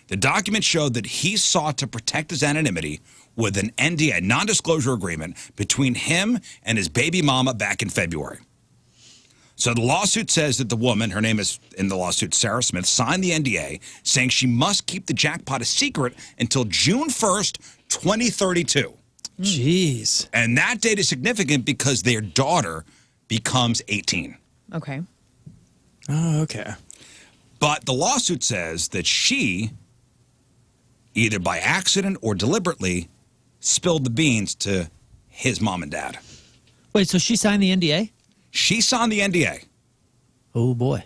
Speaker 2: The documents showed that he sought to protect his anonymity with an NDA, non-disclosure agreement, between him and his baby mama back in February. So the lawsuit says that the woman, her name is in the lawsuit Sarah Smith, signed the NDA saying she must keep the jackpot a secret until June 1st, 2032.
Speaker 5: Jeez.
Speaker 2: And that date is significant because their daughter becomes 18.
Speaker 1: Okay.
Speaker 5: Oh, okay.
Speaker 2: But the lawsuit says that she, either by accident or deliberately, spilled the beans to his mom and dad.
Speaker 3: Wait, so she signed the NDA?
Speaker 2: She signed the NDA.
Speaker 3: Oh, boy.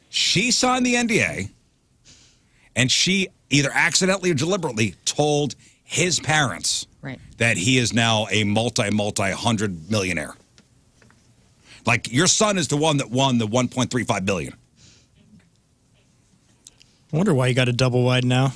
Speaker 2: She signed the NDA, and she either accidentally or deliberately told his parents
Speaker 1: Right.
Speaker 2: that he is now a multi-hundred millionaire. Like, your son is the one that won the $1.35 billion.
Speaker 5: I wonder why you got a double wide now.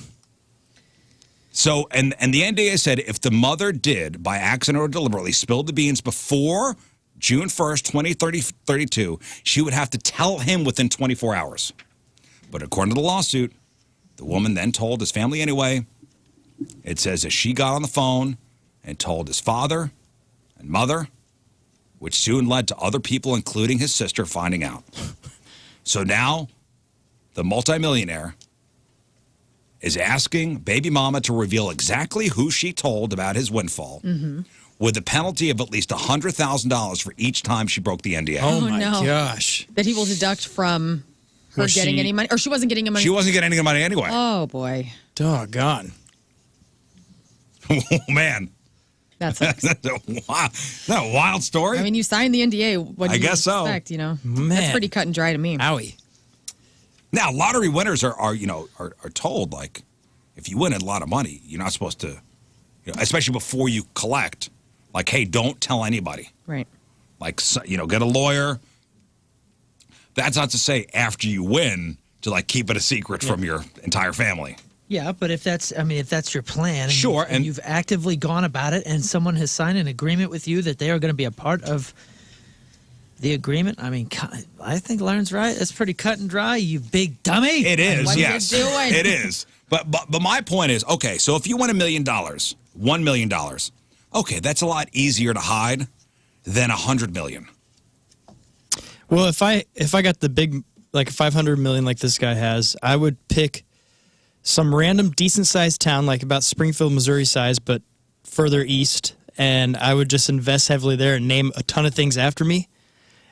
Speaker 2: So, and the NDA said if the mother did, by accident or deliberately, spill the beans before June 1st, 2032, she would have to tell him within 24 hours. But according to the lawsuit, the woman then told his family anyway. It says that she got on the phone and told his father and mother, which soon led to other people, including his sister, finding out. So now, the multimillionaire is asking baby mama to reveal exactly who she told about his windfall, with a penalty of at least $100,000 for each time she broke the NDA.
Speaker 5: Oh, my
Speaker 1: no.
Speaker 5: gosh.
Speaker 1: That he will deduct from her
Speaker 5: Was
Speaker 1: getting
Speaker 5: she-
Speaker 1: any money, or she wasn't getting any money.
Speaker 2: She wasn't getting any money anyway.
Speaker 1: Oh boy,
Speaker 5: Doggone.
Speaker 2: Oh, man.
Speaker 1: that's.
Speaker 2: That's a wild story.
Speaker 1: I mean, you signed the NDA. What do
Speaker 2: I
Speaker 1: you
Speaker 2: guess so.
Speaker 1: expect, you know?
Speaker 5: Man.
Speaker 1: That's pretty cut and dry to me.
Speaker 5: Owie.
Speaker 2: Now, lottery winners are told, like, if you win a lot of money, you're not supposed to, especially before you collect, like, hey, don't tell anybody.
Speaker 1: Right.
Speaker 2: Like, get a lawyer. That's not to say after you win to, like, keep it a secret from your entire family.
Speaker 3: Yeah, but if that's your plan, and
Speaker 2: Sure,
Speaker 3: and
Speaker 2: and-
Speaker 3: you've actively gone about it, and someone has signed an agreement with you that they are going to be a part of the agreement, I mean, I think Lern's right. It's pretty cut and dry, you big dummy.
Speaker 2: It is,
Speaker 1: What are you
Speaker 2: yes.
Speaker 1: doing?
Speaker 2: It is. But my point is, okay, so if you win $1 million, $1 million, okay, that's a lot easier to hide than $100 million.
Speaker 5: Well, if I got the big, like 500 million like this guy has, I would pick some random decent sized town, like about Springfield, Missouri size, but further east. And I would just invest heavily there and name a ton of things after me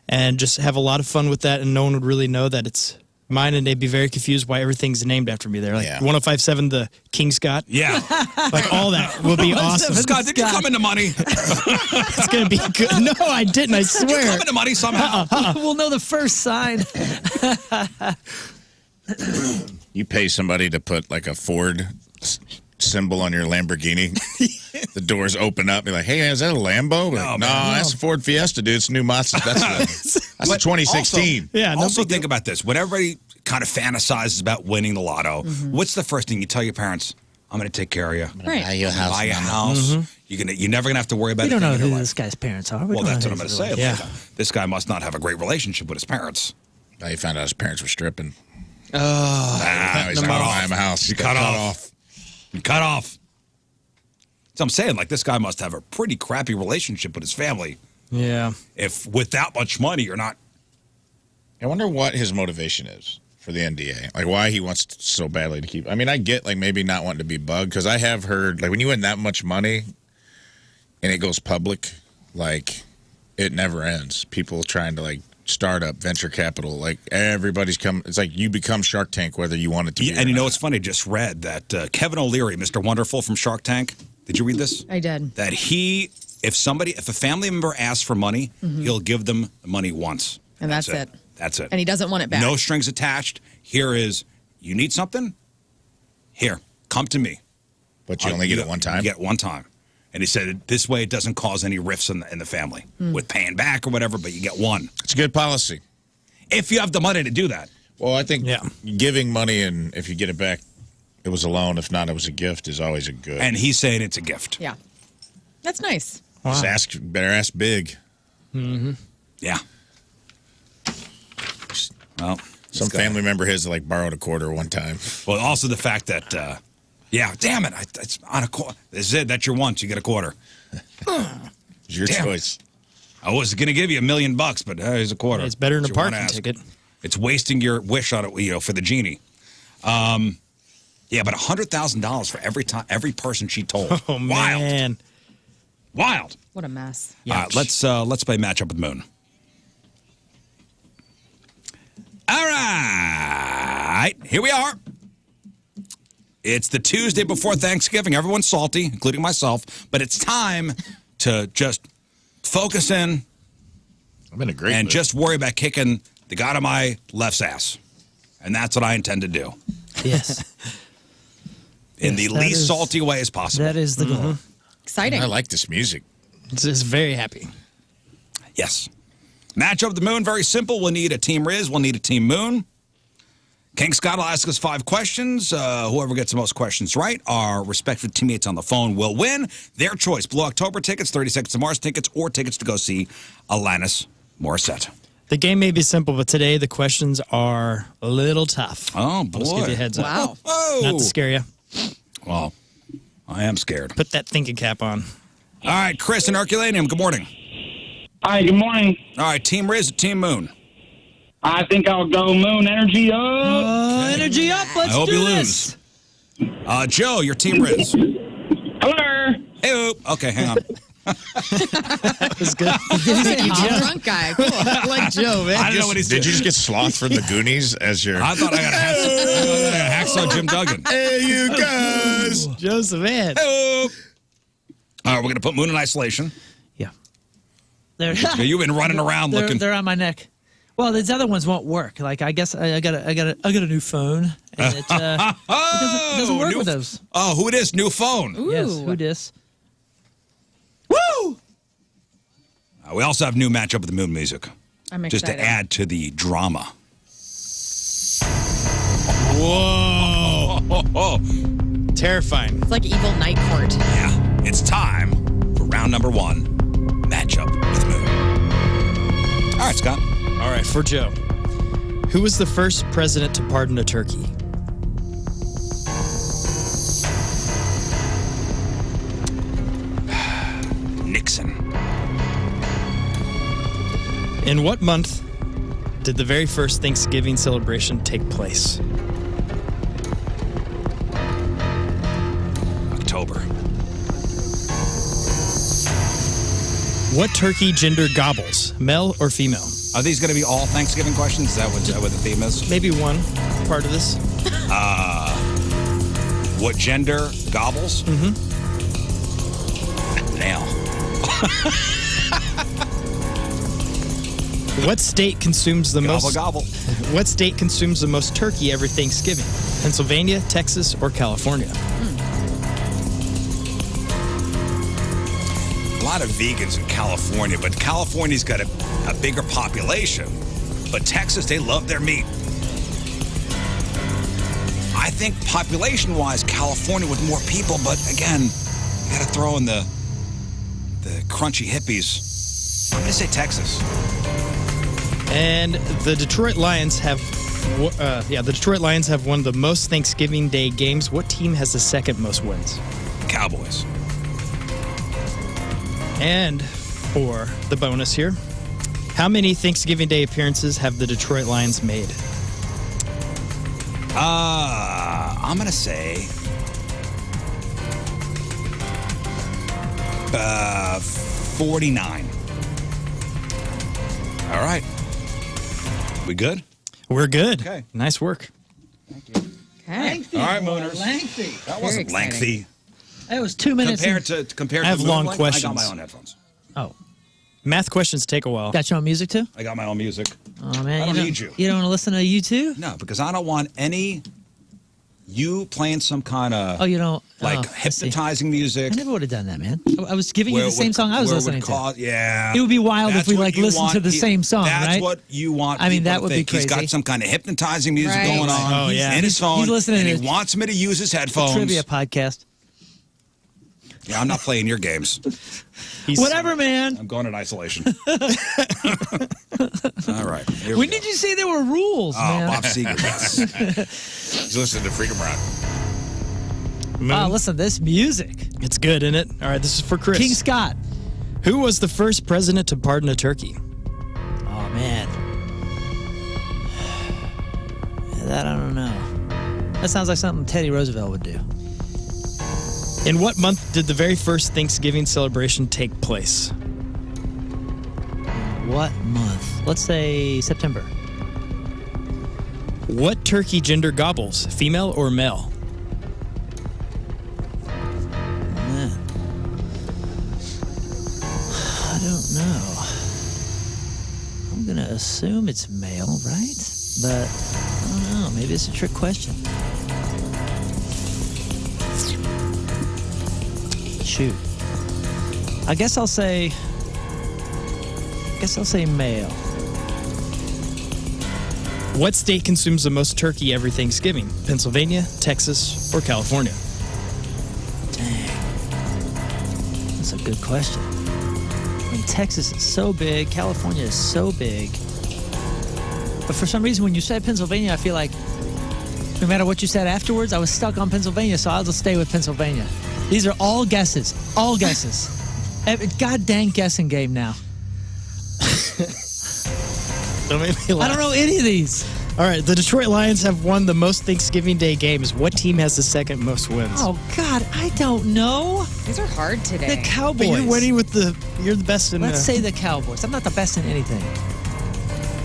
Speaker 5: and just have a lot of fun with that. And no one would really know that it's mine. And they'd be very confused why everything's named after me there. Like 1057, the King Scott.
Speaker 2: Yeah.
Speaker 5: Like all that will be awesome.
Speaker 2: Scott, did you come into money?
Speaker 5: It's going to be good. No, I didn't. I
Speaker 2: You
Speaker 5: swear.
Speaker 2: come into money somehow.
Speaker 3: We'll know the first sign.
Speaker 4: You pay somebody to put like a Ford symbol on your Lamborghini. The doors open up. You're like, hey, is that a Lambo? Like, no, that's a Ford Fiesta, dude. It's a new Mazda. That's a 2016.
Speaker 5: Yeah, no
Speaker 2: Also,
Speaker 5: big
Speaker 2: think about this. When everybody kind of fantasizes about winning the lotto, what's the first thing you tell your parents? I'm going to take care of you.
Speaker 1: Right.
Speaker 4: Buy you a house.
Speaker 2: Buy a house. You're never going to have to worry about
Speaker 3: We don't know
Speaker 2: anything in
Speaker 3: who
Speaker 2: your
Speaker 3: this
Speaker 2: life.
Speaker 3: guy's parents are. We
Speaker 2: Well,
Speaker 3: don't
Speaker 2: that's
Speaker 3: know
Speaker 2: what I'm
Speaker 3: his
Speaker 2: going to say.
Speaker 3: relationship.
Speaker 2: Like, this guy must not have a great relationship with his parents.
Speaker 4: Now you found out his parents were stripping.
Speaker 2: Oh,
Speaker 4: Now he's got to buy him a house. He got
Speaker 2: cut
Speaker 4: cut
Speaker 2: off.
Speaker 4: off.
Speaker 2: You cut off. So I'm saying, like, this guy must have a pretty crappy relationship with his family.
Speaker 5: Yeah.
Speaker 2: If with that much money, you're not
Speaker 4: I wonder what his motivation is for the NDA. Like, why he wants so badly to keep. I mean, I get, like, maybe not wanting to be bugged, because I have heard, like, when you win that much money and it goes public, like, it never ends. People trying to, like, start up venture capital, like, everybody's come. It's like you become Shark Tank whether you want it to be.
Speaker 2: And you know what's funny? Just read that Kevin O'Leary, Mr. Wonderful from Shark Tank. Did you read this?
Speaker 1: I did.
Speaker 2: That if a family member asks for money, he'll give them money once.
Speaker 1: And that's it.
Speaker 2: That's it.
Speaker 1: And he doesn't want it back.
Speaker 2: No strings attached. Here is, you need something? Here, come to me.
Speaker 4: But you only get it one time?
Speaker 2: You get it one time. And he said, this way it doesn't cause any rifts in the family with paying back or whatever, but you get one.
Speaker 4: It's a good policy.
Speaker 2: If you have the money to do that.
Speaker 4: Well, I think giving money, and if you get it back, it was a loan. If not, it was a gift, is always a good.
Speaker 2: And he's saying it's a gift.
Speaker 1: Yeah. That's nice.
Speaker 4: Wow. Just better ask big.
Speaker 2: Mm-hmm. Yeah. Well,
Speaker 4: some family member his like borrowed a quarter one time.
Speaker 2: Well, also the fact that, damn it, it's on a quarter. This is it. That's your once. You get a quarter.
Speaker 4: It's your choice.
Speaker 2: I was going to give you $1 million, but here's a quarter.
Speaker 5: It's better than a parking ticket.
Speaker 2: It's wasting your wish on it, for the genie. Yeah, but $100,000 for every person she told.
Speaker 5: Oh man,
Speaker 2: wild.
Speaker 1: What a mess.
Speaker 2: Let's play matchup with Moon. All right, here we are. It's the Tuesday before Thanksgiving. Everyone's salty, including myself, but it's time to just focus in.
Speaker 4: I'm in a great mood.
Speaker 2: Just worry about kicking the guy to my left's ass. And that's what I intend to do.
Speaker 3: Yes.
Speaker 2: In the least salty way as possible.
Speaker 3: That is the goal.
Speaker 1: Exciting.
Speaker 4: I like this music.
Speaker 5: It's very happy.
Speaker 2: Yes. Matchup of the Moon, very simple. We'll need a Team Rizz. We'll need a Team Moon. King Scott will ask us 5 questions. Whoever gets the most questions right, our respective teammates on the phone will win. Their choice, Blue October tickets, 30 Seconds to Mars tickets, or tickets to go see Alanis Morissette.
Speaker 5: The game may be simple, but today the questions are a little tough.
Speaker 2: Oh, boy.
Speaker 5: I'll just give you a heads up.
Speaker 1: Wow.
Speaker 2: Oh.
Speaker 5: Not to scare you.
Speaker 2: Well, I am scared.
Speaker 5: Put that thinking cap on.
Speaker 2: All right, Chris in Herculaneum, good morning.
Speaker 9: Hi, good morning.
Speaker 2: All right, Team Rizz or Team Moon?
Speaker 9: I think I'll go Moon. Energy up.
Speaker 5: Oh, energy up. Let's
Speaker 2: I hope
Speaker 5: do
Speaker 2: you
Speaker 5: this.
Speaker 2: lose. Joe, your Team Rizz.
Speaker 9: Hello.
Speaker 2: Hey, okay, hang on.
Speaker 5: That was good.
Speaker 1: All drunk guy. Cool.
Speaker 5: Like Joe, man.
Speaker 2: I don't know what he's doing.
Speaker 4: Did you just get Sloth from the Goonies as your...
Speaker 2: I thought I got a hacksaw Jim Duggan.
Speaker 4: Hey, you guys.
Speaker 5: Joe's man.
Speaker 2: All right, we're going to put Moon in isolation.
Speaker 3: Yeah.
Speaker 2: You've been running around looking.
Speaker 3: They're on my neck. Well, these other ones won't work. Like I guess I got a new phone, and it doesn't work with those.
Speaker 2: Oh, who it is? New phone.
Speaker 1: Ooh.
Speaker 3: Yes, who dis?
Speaker 2: Woo! We also have new matchup with the Moon music.
Speaker 1: I'm
Speaker 2: Just
Speaker 1: excited.
Speaker 2: to add to the drama.
Speaker 5: Whoa. Terrifying.
Speaker 1: It's like evil night court.
Speaker 2: Yeah, it's time for round number 1, matchup with Moon. All right, Scott.
Speaker 5: All right, for Joe. Who was the first president to pardon a turkey?
Speaker 2: Nixon.
Speaker 5: In what month did the very first Thanksgiving celebration take place?
Speaker 2: October.
Speaker 5: What turkey gender gobbles, male or female?
Speaker 2: Are these going to be all Thanksgiving questions? Is that what the theme is?
Speaker 5: Maybe one part of this.
Speaker 2: What gender gobbles?
Speaker 5: Mm-hmm.
Speaker 2: Nail.
Speaker 5: What state consumes the
Speaker 2: Gobble,
Speaker 5: most?
Speaker 2: gobble.
Speaker 5: What state consumes the most turkey every Thanksgiving? Pennsylvania, Texas, or California?
Speaker 2: A lot of vegans in California, but California's got a bigger population. But Texas, they love their meat. I think population-wise, California with more people, but again, you got to throw in the crunchy hippies. I'm going to say Texas.
Speaker 5: And the Detroit Lions have, won the most Thanksgiving Day games. What team has the second most wins?
Speaker 2: Cowboys.
Speaker 5: And for the bonus here, How many Thanksgiving Day appearances have the Detroit Lions made?
Speaker 2: I'm going to say 49. All right. We good?
Speaker 5: We're good.
Speaker 2: Okay.
Speaker 5: Nice work.
Speaker 1: Okay.
Speaker 2: All right, Mooners.
Speaker 3: Lengthy.
Speaker 2: That wasn't
Speaker 1: exciting.
Speaker 2: lengthy.
Speaker 3: It was 2 minutes.
Speaker 2: Compared
Speaker 5: I have
Speaker 2: to
Speaker 5: long
Speaker 2: Moonlight,
Speaker 5: questions.
Speaker 2: I got my own headphones.
Speaker 3: Oh,
Speaker 5: Math questions take a while.
Speaker 3: got your own music too?
Speaker 2: I got my own music.
Speaker 3: Oh man,
Speaker 2: I don't need you.
Speaker 3: You don't want to listen to you
Speaker 2: No, because I don't want you playing some kind of
Speaker 3: Oh, you don't
Speaker 2: like
Speaker 3: oh, I see.
Speaker 2: hypnotizing music.
Speaker 3: I never would have done that, man. I was giving you
Speaker 2: where
Speaker 3: the
Speaker 2: it
Speaker 3: same
Speaker 2: would-
Speaker 3: song I was
Speaker 2: where it
Speaker 3: listening
Speaker 2: would
Speaker 3: to.
Speaker 2: cause- Yeah.
Speaker 3: It would be wild
Speaker 2: That's
Speaker 3: if we
Speaker 2: what
Speaker 3: like
Speaker 2: you
Speaker 3: listened to
Speaker 2: want
Speaker 3: the
Speaker 2: pe-
Speaker 3: same song,
Speaker 2: That's
Speaker 3: right?
Speaker 2: what you want.
Speaker 3: I mean,
Speaker 2: people
Speaker 3: that
Speaker 2: to
Speaker 3: would be
Speaker 2: think. He's
Speaker 3: crazy.
Speaker 2: got some kind of hypnotizing music
Speaker 1: Right.
Speaker 2: going on
Speaker 5: Oh, yeah.
Speaker 2: in his phone,
Speaker 3: he's listening
Speaker 2: and
Speaker 3: to
Speaker 2: he wants me to use his
Speaker 3: The
Speaker 2: headphones.
Speaker 3: trivia podcast.
Speaker 2: Yeah, I'm not playing your games.
Speaker 3: Whatever, man.
Speaker 2: I'm going in isolation. All right. Here
Speaker 3: When
Speaker 2: we
Speaker 3: did
Speaker 2: go.
Speaker 3: you say there were rules,
Speaker 2: Oh,
Speaker 3: man?
Speaker 2: Bob Seger. Yes.
Speaker 4: He's listening to Freedom Rock.
Speaker 5: Moon.
Speaker 3: Oh, listen, this music.
Speaker 5: It's good, isn't it? All right, this is for Chris.
Speaker 3: King Scott.
Speaker 5: Who was the first president to pardon a turkey?
Speaker 3: Oh, man. That I don't know. That sounds like something Teddy Roosevelt would do.
Speaker 5: In what month did the very first Thanksgiving celebration take place?
Speaker 3: What month? Let's say September.
Speaker 5: What turkey gender gobbles, female or male?
Speaker 3: Man. I don't know. I'm going to assume it's male, right? But I don't know. Maybe it's a trick question. Shoot. I guess I'll say male.
Speaker 5: What state consumes the most turkey every Thanksgiving? Pennsylvania, Texas, or California?
Speaker 3: Dang. That's a good question. I mean, Texas is so big. California is so big. But for some reason, when you said Pennsylvania, I feel like no matter what you said afterwards, I was stuck on Pennsylvania, so I'll just stay with Pennsylvania. These are all guesses. All guesses. God dang guessing game now.
Speaker 5: Don't make me laugh.
Speaker 3: I don't know any of these.
Speaker 5: All right, the Detroit Lions have won the most Thanksgiving Day games. What team has the second most wins?
Speaker 3: Oh, God, I don't know.
Speaker 1: These are hard today.
Speaker 3: The Cowboys.
Speaker 5: But you're winning with you're the best in
Speaker 3: Let's say the Cowboys. I'm not the best in anything.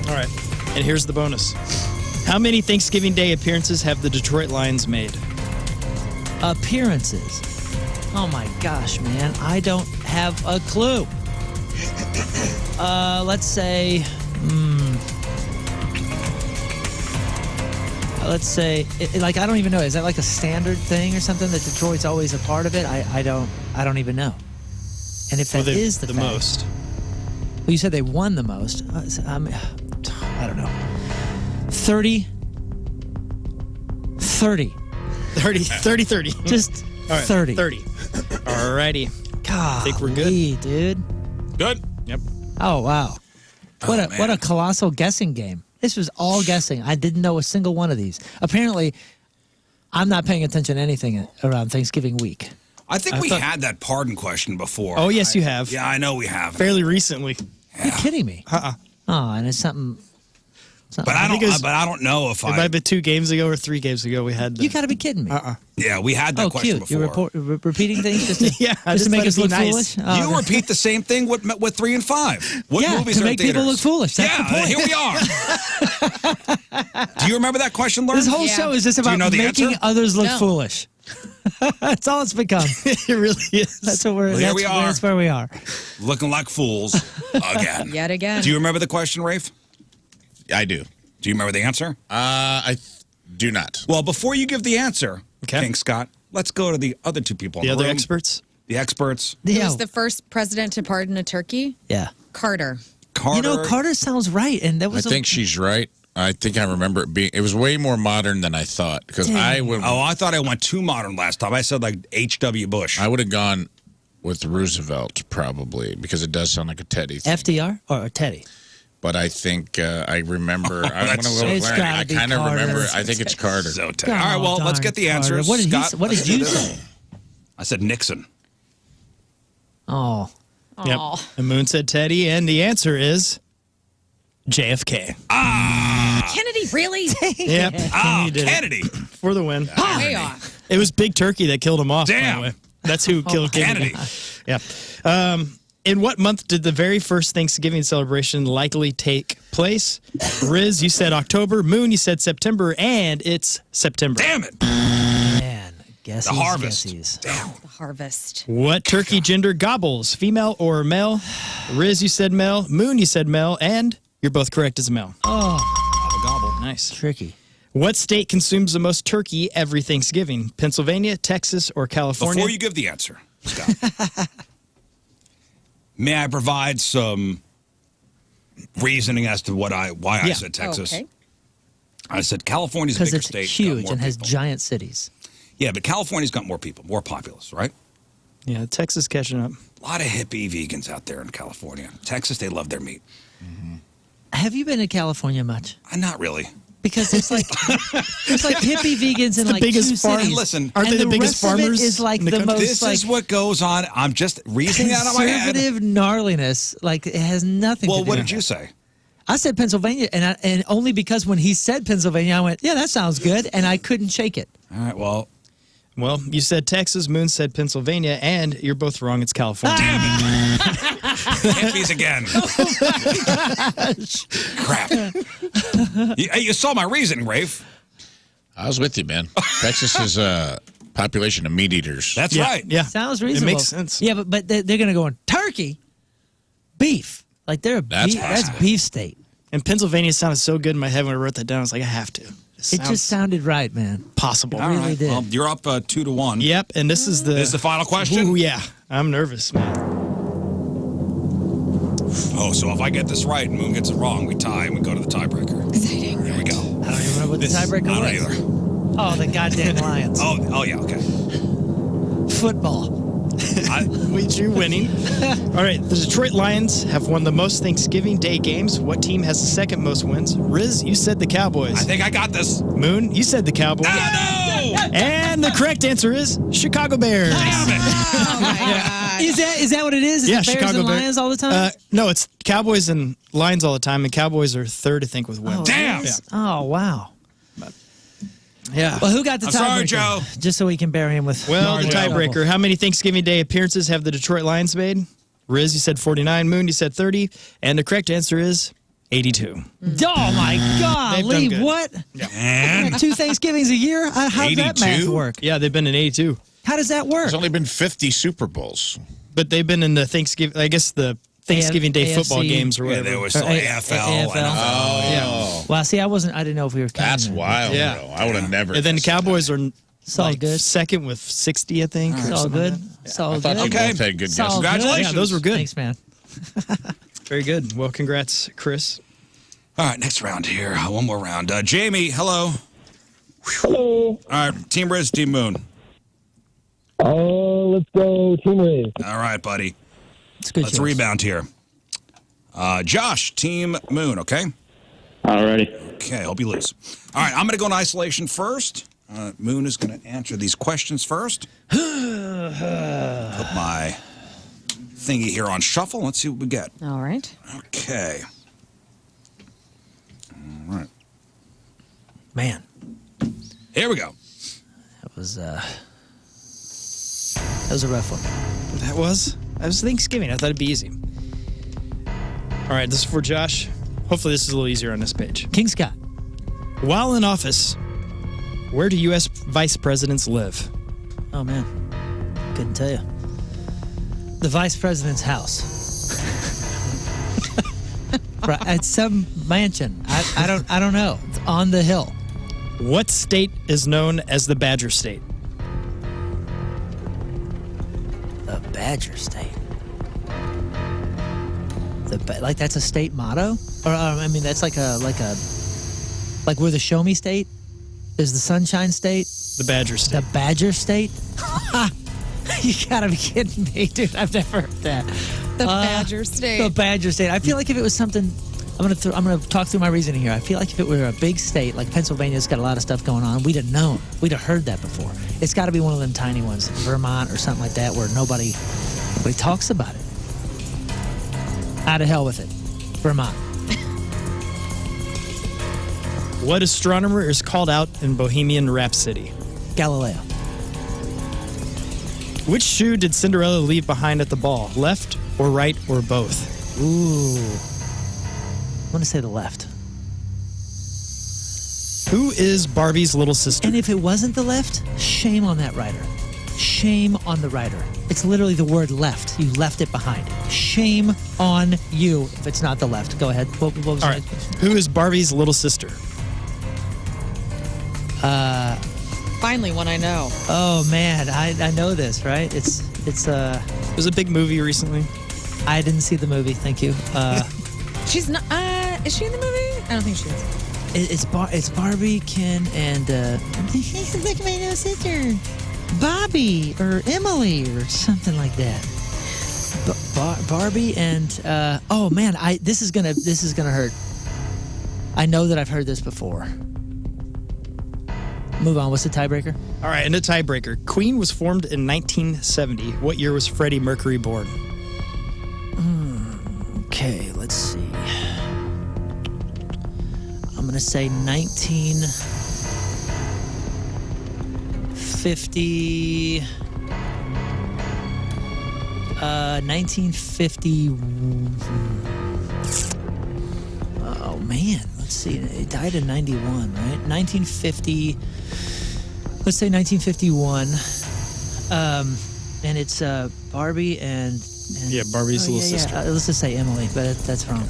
Speaker 5: All right, and here's the bonus. How many Thanksgiving Day appearances have the Detroit Lions made?
Speaker 3: Appearances. Oh my gosh, man. I don't have a clue. Let's say, like, I don't even know. Is that like a standard thing or something that Detroit's always a part of it? I don't even know. And if that is the fact,
Speaker 5: most.
Speaker 3: Well, you said they won the most. I don't know. 30. 30.
Speaker 5: 30.
Speaker 3: Just
Speaker 5: All right,
Speaker 3: 30.
Speaker 5: 30. All righty.
Speaker 3: God,
Speaker 5: I think we're good.
Speaker 3: dude.
Speaker 2: Good.
Speaker 5: Yep.
Speaker 3: Oh wow. What
Speaker 2: man.
Speaker 3: a colossal guessing game. This was all guessing. I didn't know a single one of these. Apparently, I'm not paying attention to anything around Thanksgiving week.
Speaker 2: I think we
Speaker 5: thought-
Speaker 2: had that pardon question before.
Speaker 5: Oh, yes, you have.
Speaker 2: Yeah, I know we have.
Speaker 5: Fairly recently.
Speaker 3: Are you kidding me? Oh, and it's something.
Speaker 2: But I
Speaker 5: think it was-
Speaker 2: don't know if
Speaker 5: It might have been 2 games ago or 3 games ago we had.
Speaker 3: You got to be kidding me.
Speaker 2: Yeah, we had that
Speaker 3: Oh,
Speaker 2: question
Speaker 3: cute.
Speaker 2: before.
Speaker 3: You're repeating things just to,
Speaker 5: Yeah,
Speaker 3: just to make
Speaker 5: let
Speaker 3: us
Speaker 5: it be
Speaker 3: look
Speaker 5: nice.
Speaker 3: foolish? Oh,
Speaker 2: You repeat the same thing with 3 and 5. What
Speaker 3: Yeah,
Speaker 2: movies
Speaker 3: to
Speaker 2: are in
Speaker 3: make people
Speaker 2: theaters?
Speaker 3: look foolish. That's
Speaker 2: yeah,
Speaker 3: the point.
Speaker 2: here we are. Do you remember that question, Lern?
Speaker 3: This whole
Speaker 1: Yeah.
Speaker 3: show is just
Speaker 2: Do you
Speaker 3: about
Speaker 2: know the
Speaker 3: making
Speaker 2: answer?
Speaker 3: others look
Speaker 1: No.
Speaker 3: foolish. That's all it's become.
Speaker 5: it really is.
Speaker 3: That's what we're.
Speaker 2: Well, here
Speaker 3: that's,
Speaker 2: we are.
Speaker 3: That's where we are.
Speaker 2: Looking like fools again.
Speaker 1: Yet again.
Speaker 2: Do you remember the question, Rafe?
Speaker 4: I do.
Speaker 2: Do you remember the answer?
Speaker 4: I do not.
Speaker 2: Well, before you give the answer,
Speaker 5: Okay.
Speaker 2: King Scott, let's go to the other 2 people in
Speaker 5: The
Speaker 2: the
Speaker 5: other
Speaker 2: room.
Speaker 5: experts?
Speaker 2: The experts.
Speaker 1: Who
Speaker 3: Yeah.
Speaker 1: was the first president to pardon a turkey?
Speaker 3: Yeah.
Speaker 1: Carter.
Speaker 2: Carter.
Speaker 3: You know, Carter sounds right, and that
Speaker 4: I
Speaker 3: was.
Speaker 4: think she's right. I think I remember it being. It was way more modern than I thought because I would.
Speaker 2: Oh, I thought I went too modern last time. I said like H.W. Bush.
Speaker 4: I would have gone with Roosevelt probably because it does sound like a Teddy thing.
Speaker 3: FDR or Teddy.
Speaker 4: But I think I remember. I
Speaker 2: that's
Speaker 4: want to
Speaker 2: so
Speaker 4: go.
Speaker 3: It's
Speaker 4: Learn.
Speaker 3: gotta
Speaker 4: I
Speaker 3: be
Speaker 4: kind of
Speaker 3: Carter.
Speaker 4: remember. I think it's Carter.
Speaker 2: So All right, well, let's get the
Speaker 3: Carter.
Speaker 2: answers.
Speaker 3: What did
Speaker 2: Scott,
Speaker 3: what did you say?
Speaker 2: I said Nixon.
Speaker 3: Oh,
Speaker 5: Yep.
Speaker 1: Aw.
Speaker 5: And Moon said Teddy, and the answer is JFK.
Speaker 1: Kennedy, really?
Speaker 5: Yep.
Speaker 2: Kennedy.
Speaker 5: For the win.
Speaker 1: Way off.
Speaker 5: It was Big Turkey that killed him off, by
Speaker 2: Damn.
Speaker 5: the way. That's who killed Kennedy. Yeah. In what month did the very first Thanksgiving celebration likely take place? Rizz, you said October. Moon, you said September. And it's September.
Speaker 2: Damn it.
Speaker 3: Man, guessies,
Speaker 2: The harvest.
Speaker 3: guessies.
Speaker 2: Damn.
Speaker 1: The harvest.
Speaker 5: What turkey gender gobbles? Female or male? Rizz, you said male. Moon, you said male. And you're both correct as a male.
Speaker 3: Oh,
Speaker 2: Gobble.
Speaker 5: Nice.
Speaker 3: tricky.
Speaker 5: What state consumes the most turkey every Thanksgiving? Pennsylvania, Texas, or California?
Speaker 2: Before you give the answer, Scott, may I provide some reasoning as to why I said Texas?
Speaker 1: Okay.
Speaker 2: I said California's a
Speaker 3: Because
Speaker 2: bigger
Speaker 3: it's
Speaker 2: state. got
Speaker 3: huge
Speaker 2: more
Speaker 3: and has
Speaker 2: people.
Speaker 3: giant cities.
Speaker 2: Yeah, but California's got more people, more populous, right?
Speaker 5: Yeah, Texas catching up.
Speaker 2: A lot of hippie vegans out there in California. Texas, they love their meat.
Speaker 3: Have you been to California much?
Speaker 2: Not really.
Speaker 3: Because it's like hippie vegans in
Speaker 5: the
Speaker 3: like
Speaker 5: biggest
Speaker 3: two
Speaker 5: farm-
Speaker 3: cities.
Speaker 2: Listen,
Speaker 5: Aren't
Speaker 3: and
Speaker 5: they the biggest
Speaker 3: rest of it
Speaker 5: farmers
Speaker 3: is like
Speaker 5: in the
Speaker 3: the
Speaker 5: country?
Speaker 3: most
Speaker 2: This
Speaker 3: like
Speaker 2: is what goes on. I'm just reasoning out of my head.
Speaker 3: conservative gnarliness. Like it has nothing to
Speaker 2: Well,
Speaker 3: do
Speaker 2: what
Speaker 3: with
Speaker 2: did you
Speaker 3: it.
Speaker 2: say?
Speaker 3: I said Pennsylvania, and only because when he said Pennsylvania, I went, yeah, that sounds good, and I couldn't shake it.
Speaker 2: All right, well,
Speaker 5: Well, you said Texas, Moon said Pennsylvania, and you're both wrong. It's California.
Speaker 2: damn it. Hippies again. Crap. You saw my reasoning, Rafe.
Speaker 4: I was with you, man. Texas is a population of meat eaters.
Speaker 2: That's
Speaker 5: Yeah,
Speaker 2: right.
Speaker 5: Yeah.
Speaker 3: Sounds reasonable.
Speaker 5: It makes sense.
Speaker 3: Yeah, but they're going to go on turkey, beef. Like they're a
Speaker 4: That's
Speaker 3: beef,
Speaker 4: awesome.
Speaker 3: that's beef state.
Speaker 5: And Pennsylvania sounded so good in my head when I wrote that down. I was like, I have to.
Speaker 3: It just sounded right, man.
Speaker 5: possible.
Speaker 2: All
Speaker 3: really
Speaker 2: right.
Speaker 3: did.
Speaker 2: Well, you're up 2-1.
Speaker 5: Yep, and this is the
Speaker 2: This is the final question?
Speaker 5: Ooh, yeah. I'm nervous, man.
Speaker 2: Oh, so if I get this right and Moon gets it wrong, we tie and we go to the tiebreaker.
Speaker 1: Exciting.
Speaker 2: Here we go.
Speaker 3: I don't even remember what the tiebreaker
Speaker 2: I
Speaker 3: was.
Speaker 2: don't either.
Speaker 3: Oh, the goddamn Lions.
Speaker 2: Oh, yeah, okay.
Speaker 3: Football.
Speaker 5: We drew winning. All right, the Detroit Lions have won the most Thanksgiving Day games. What team has the second most wins? Rizz, you said the Cowboys.
Speaker 2: I think I got this.
Speaker 5: Moon, you said the Cowboys.
Speaker 2: Oh, no!
Speaker 5: And the correct answer is Chicago Bears.
Speaker 2: Damn it.
Speaker 1: Oh, my God.
Speaker 3: Is that what it is? Is
Speaker 5: Yeah,
Speaker 3: it Bears
Speaker 5: Chicago
Speaker 3: and
Speaker 5: Bears.
Speaker 3: Lions all the time?
Speaker 5: No, it's Cowboys and Lions all the time, and Cowboys are third, I think, with wins.
Speaker 2: Damn.
Speaker 5: Yeah.
Speaker 3: Oh, wow.
Speaker 5: Yeah.
Speaker 3: Well, who got the
Speaker 2: I'm
Speaker 3: tiebreaker?
Speaker 2: sorry, Joe.
Speaker 3: Just so we can bury him with.
Speaker 5: Well, the
Speaker 3: Darrellogical.
Speaker 5: tiebreaker. How many Thanksgiving Day appearances have the Detroit Lions made? Rizz, you said 49. Moon, you said 30. And the correct answer is 82.
Speaker 3: Oh my God,
Speaker 5: They've
Speaker 3: Lee!
Speaker 5: done good.
Speaker 3: What?
Speaker 2: And
Speaker 3: 2 Thanksgivings a year? How's that math
Speaker 2: 82?
Speaker 3: work?
Speaker 5: Yeah, they've been in 82.
Speaker 3: How does that work?
Speaker 4: There's only been 50 Super Bowls.
Speaker 5: But they've been in the Thanksgiving, I guess the Thanksgiving Day football
Speaker 3: AFC.
Speaker 5: games or
Speaker 2: yeah,
Speaker 5: whatever.
Speaker 2: there was still
Speaker 3: Or
Speaker 2: AFL.
Speaker 3: AFL.
Speaker 2: and
Speaker 4: Oh,
Speaker 3: Well, see, I didn't know if we were counting.
Speaker 4: that's
Speaker 3: that.
Speaker 4: wild,
Speaker 5: Yeah.
Speaker 4: bro. I would have never.
Speaker 5: And then the
Speaker 4: guessed that.
Speaker 5: Cowboys are
Speaker 3: It's all
Speaker 5: like
Speaker 3: good.
Speaker 5: second with 60, I think. or
Speaker 3: It's all
Speaker 5: something
Speaker 3: good.
Speaker 5: like that.
Speaker 3: It's all
Speaker 4: I thought
Speaker 3: good.
Speaker 4: you
Speaker 2: Okay.
Speaker 4: both had good
Speaker 3: It's all
Speaker 4: guesses.
Speaker 3: good.
Speaker 2: Congratulations.
Speaker 5: Yeah, those were good.
Speaker 3: Thanks, man.
Speaker 5: Very good. Well, congrats, Chris.
Speaker 2: All right, next round here. One more round. Jamie, hello.
Speaker 9: Hello.
Speaker 2: All right, Team Rizz, Team Moon.
Speaker 9: Let's go Team Rizz.
Speaker 2: All right, buddy.
Speaker 3: It's a good.
Speaker 2: Let's
Speaker 3: choice.
Speaker 2: rebound here. Josh, Team Moon, okay?
Speaker 9: Alrighty.
Speaker 2: Okay, hope you lose. All right, I'm going to go in isolation first. Moon is going to answer these questions first. Put my thingy here on shuffle. Let's see what we get.
Speaker 1: All right.
Speaker 2: Okay. All right.
Speaker 3: Man,
Speaker 2: Here we go.
Speaker 3: that was a rough one.
Speaker 5: That was Thanksgiving. I thought it'd be easy. All right, this is for Josh. Hopefully this is a little easier on this page.
Speaker 3: King Scott.
Speaker 5: While in office, where do U.S. vice presidents live?
Speaker 3: Oh man, couldn't tell you. The vice president's house. Right, at some mansion. I don't know. It's on the hill.
Speaker 5: What state is known as the Badger State?
Speaker 3: The Badger State. Like that's a state motto, or I mean that's like we're the Show Me State. Is the Sunshine State
Speaker 5: The Badger State.
Speaker 3: the Badger State? You gotta be kidding me, dude! I've never heard that.
Speaker 1: The Badger State.
Speaker 3: The Badger State. I feel like if it was something, I'm gonna talk through my reasoning here. I feel like if it were a big state like Pennsylvania's got a lot of stuff going on, we'd have known. We'd have heard that before. It's got to be one of them tiny ones, Vermont or something like that, where nobody talks about it. Out of hell with it, Vermont.
Speaker 5: What astronomer is called out in Bohemian Rhapsody?
Speaker 3: Galileo.
Speaker 5: Which shoe did Cinderella leave behind at the ball? Left or right or both?
Speaker 3: Ooh. I'm going to say the left.
Speaker 5: Who is Barbie's little sister?
Speaker 3: And if it wasn't the left, shame on that writer. Shame on the writer. It's literally the word left. You left it behind. Shame on you if it's not the left. Go ahead. What was
Speaker 5: All right. Who is Barbie's little sister?
Speaker 1: Finally, one I know.
Speaker 3: Oh man, I know this, right? It's
Speaker 5: It was a big movie recently.
Speaker 3: I didn't see the movie. Thank you.
Speaker 1: She's not. Is she in the movie? I don't think she is.
Speaker 3: It's Barbie, Ken, and look at my little sister, Bobby or Emily or something like that. Barbie and oh man, this is gonna hurt. I know that I've heard this before. Move on. What's the tiebreaker?
Speaker 5: All right, and a tiebreaker. Queen was formed in 1970. What year was Freddie Mercury born?
Speaker 3: Okay, let's see. I'm gonna say 1950. 1950. Oh man, let's see. He died in 91, right? 1950. Let's say 1951. And it's Barbie and
Speaker 5: Yeah, Barbie's little sister.
Speaker 3: let's just say Emily, but that's wrong.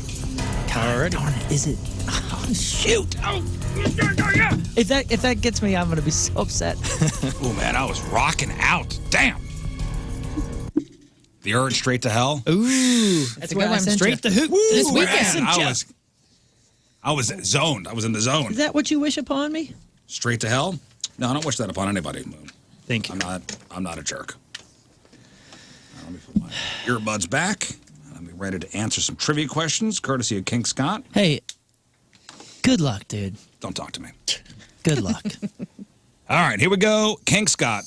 Speaker 3: God,
Speaker 5: Alrighty.
Speaker 3: darn it! Is it? Oh, shoot! Oh, if that gets me, I'm gonna be so upset.
Speaker 2: Oh man, I was rocking out. Damn. The urge straight to hell.
Speaker 5: Ooh,
Speaker 3: That's
Speaker 5: a
Speaker 3: where
Speaker 5: good
Speaker 3: I
Speaker 5: one.
Speaker 3: sent
Speaker 5: Straight
Speaker 3: you.
Speaker 5: to hoop.
Speaker 1: This
Speaker 2: Ooh,
Speaker 1: weekend.
Speaker 2: man, I was zoned. I was in the zone.
Speaker 3: Is that what you wish upon me?
Speaker 2: Straight to hell? No, I don't wish that upon anybody, Moon.
Speaker 5: Thank you.
Speaker 2: I'm not a jerk. Now, let me put my earbuds back. Let me ready to answer some trivia questions, courtesy of King Scott.
Speaker 3: Hey, good luck, dude.
Speaker 2: Don't talk to me.
Speaker 3: Good luck.
Speaker 2: All right, here we go. King Scott.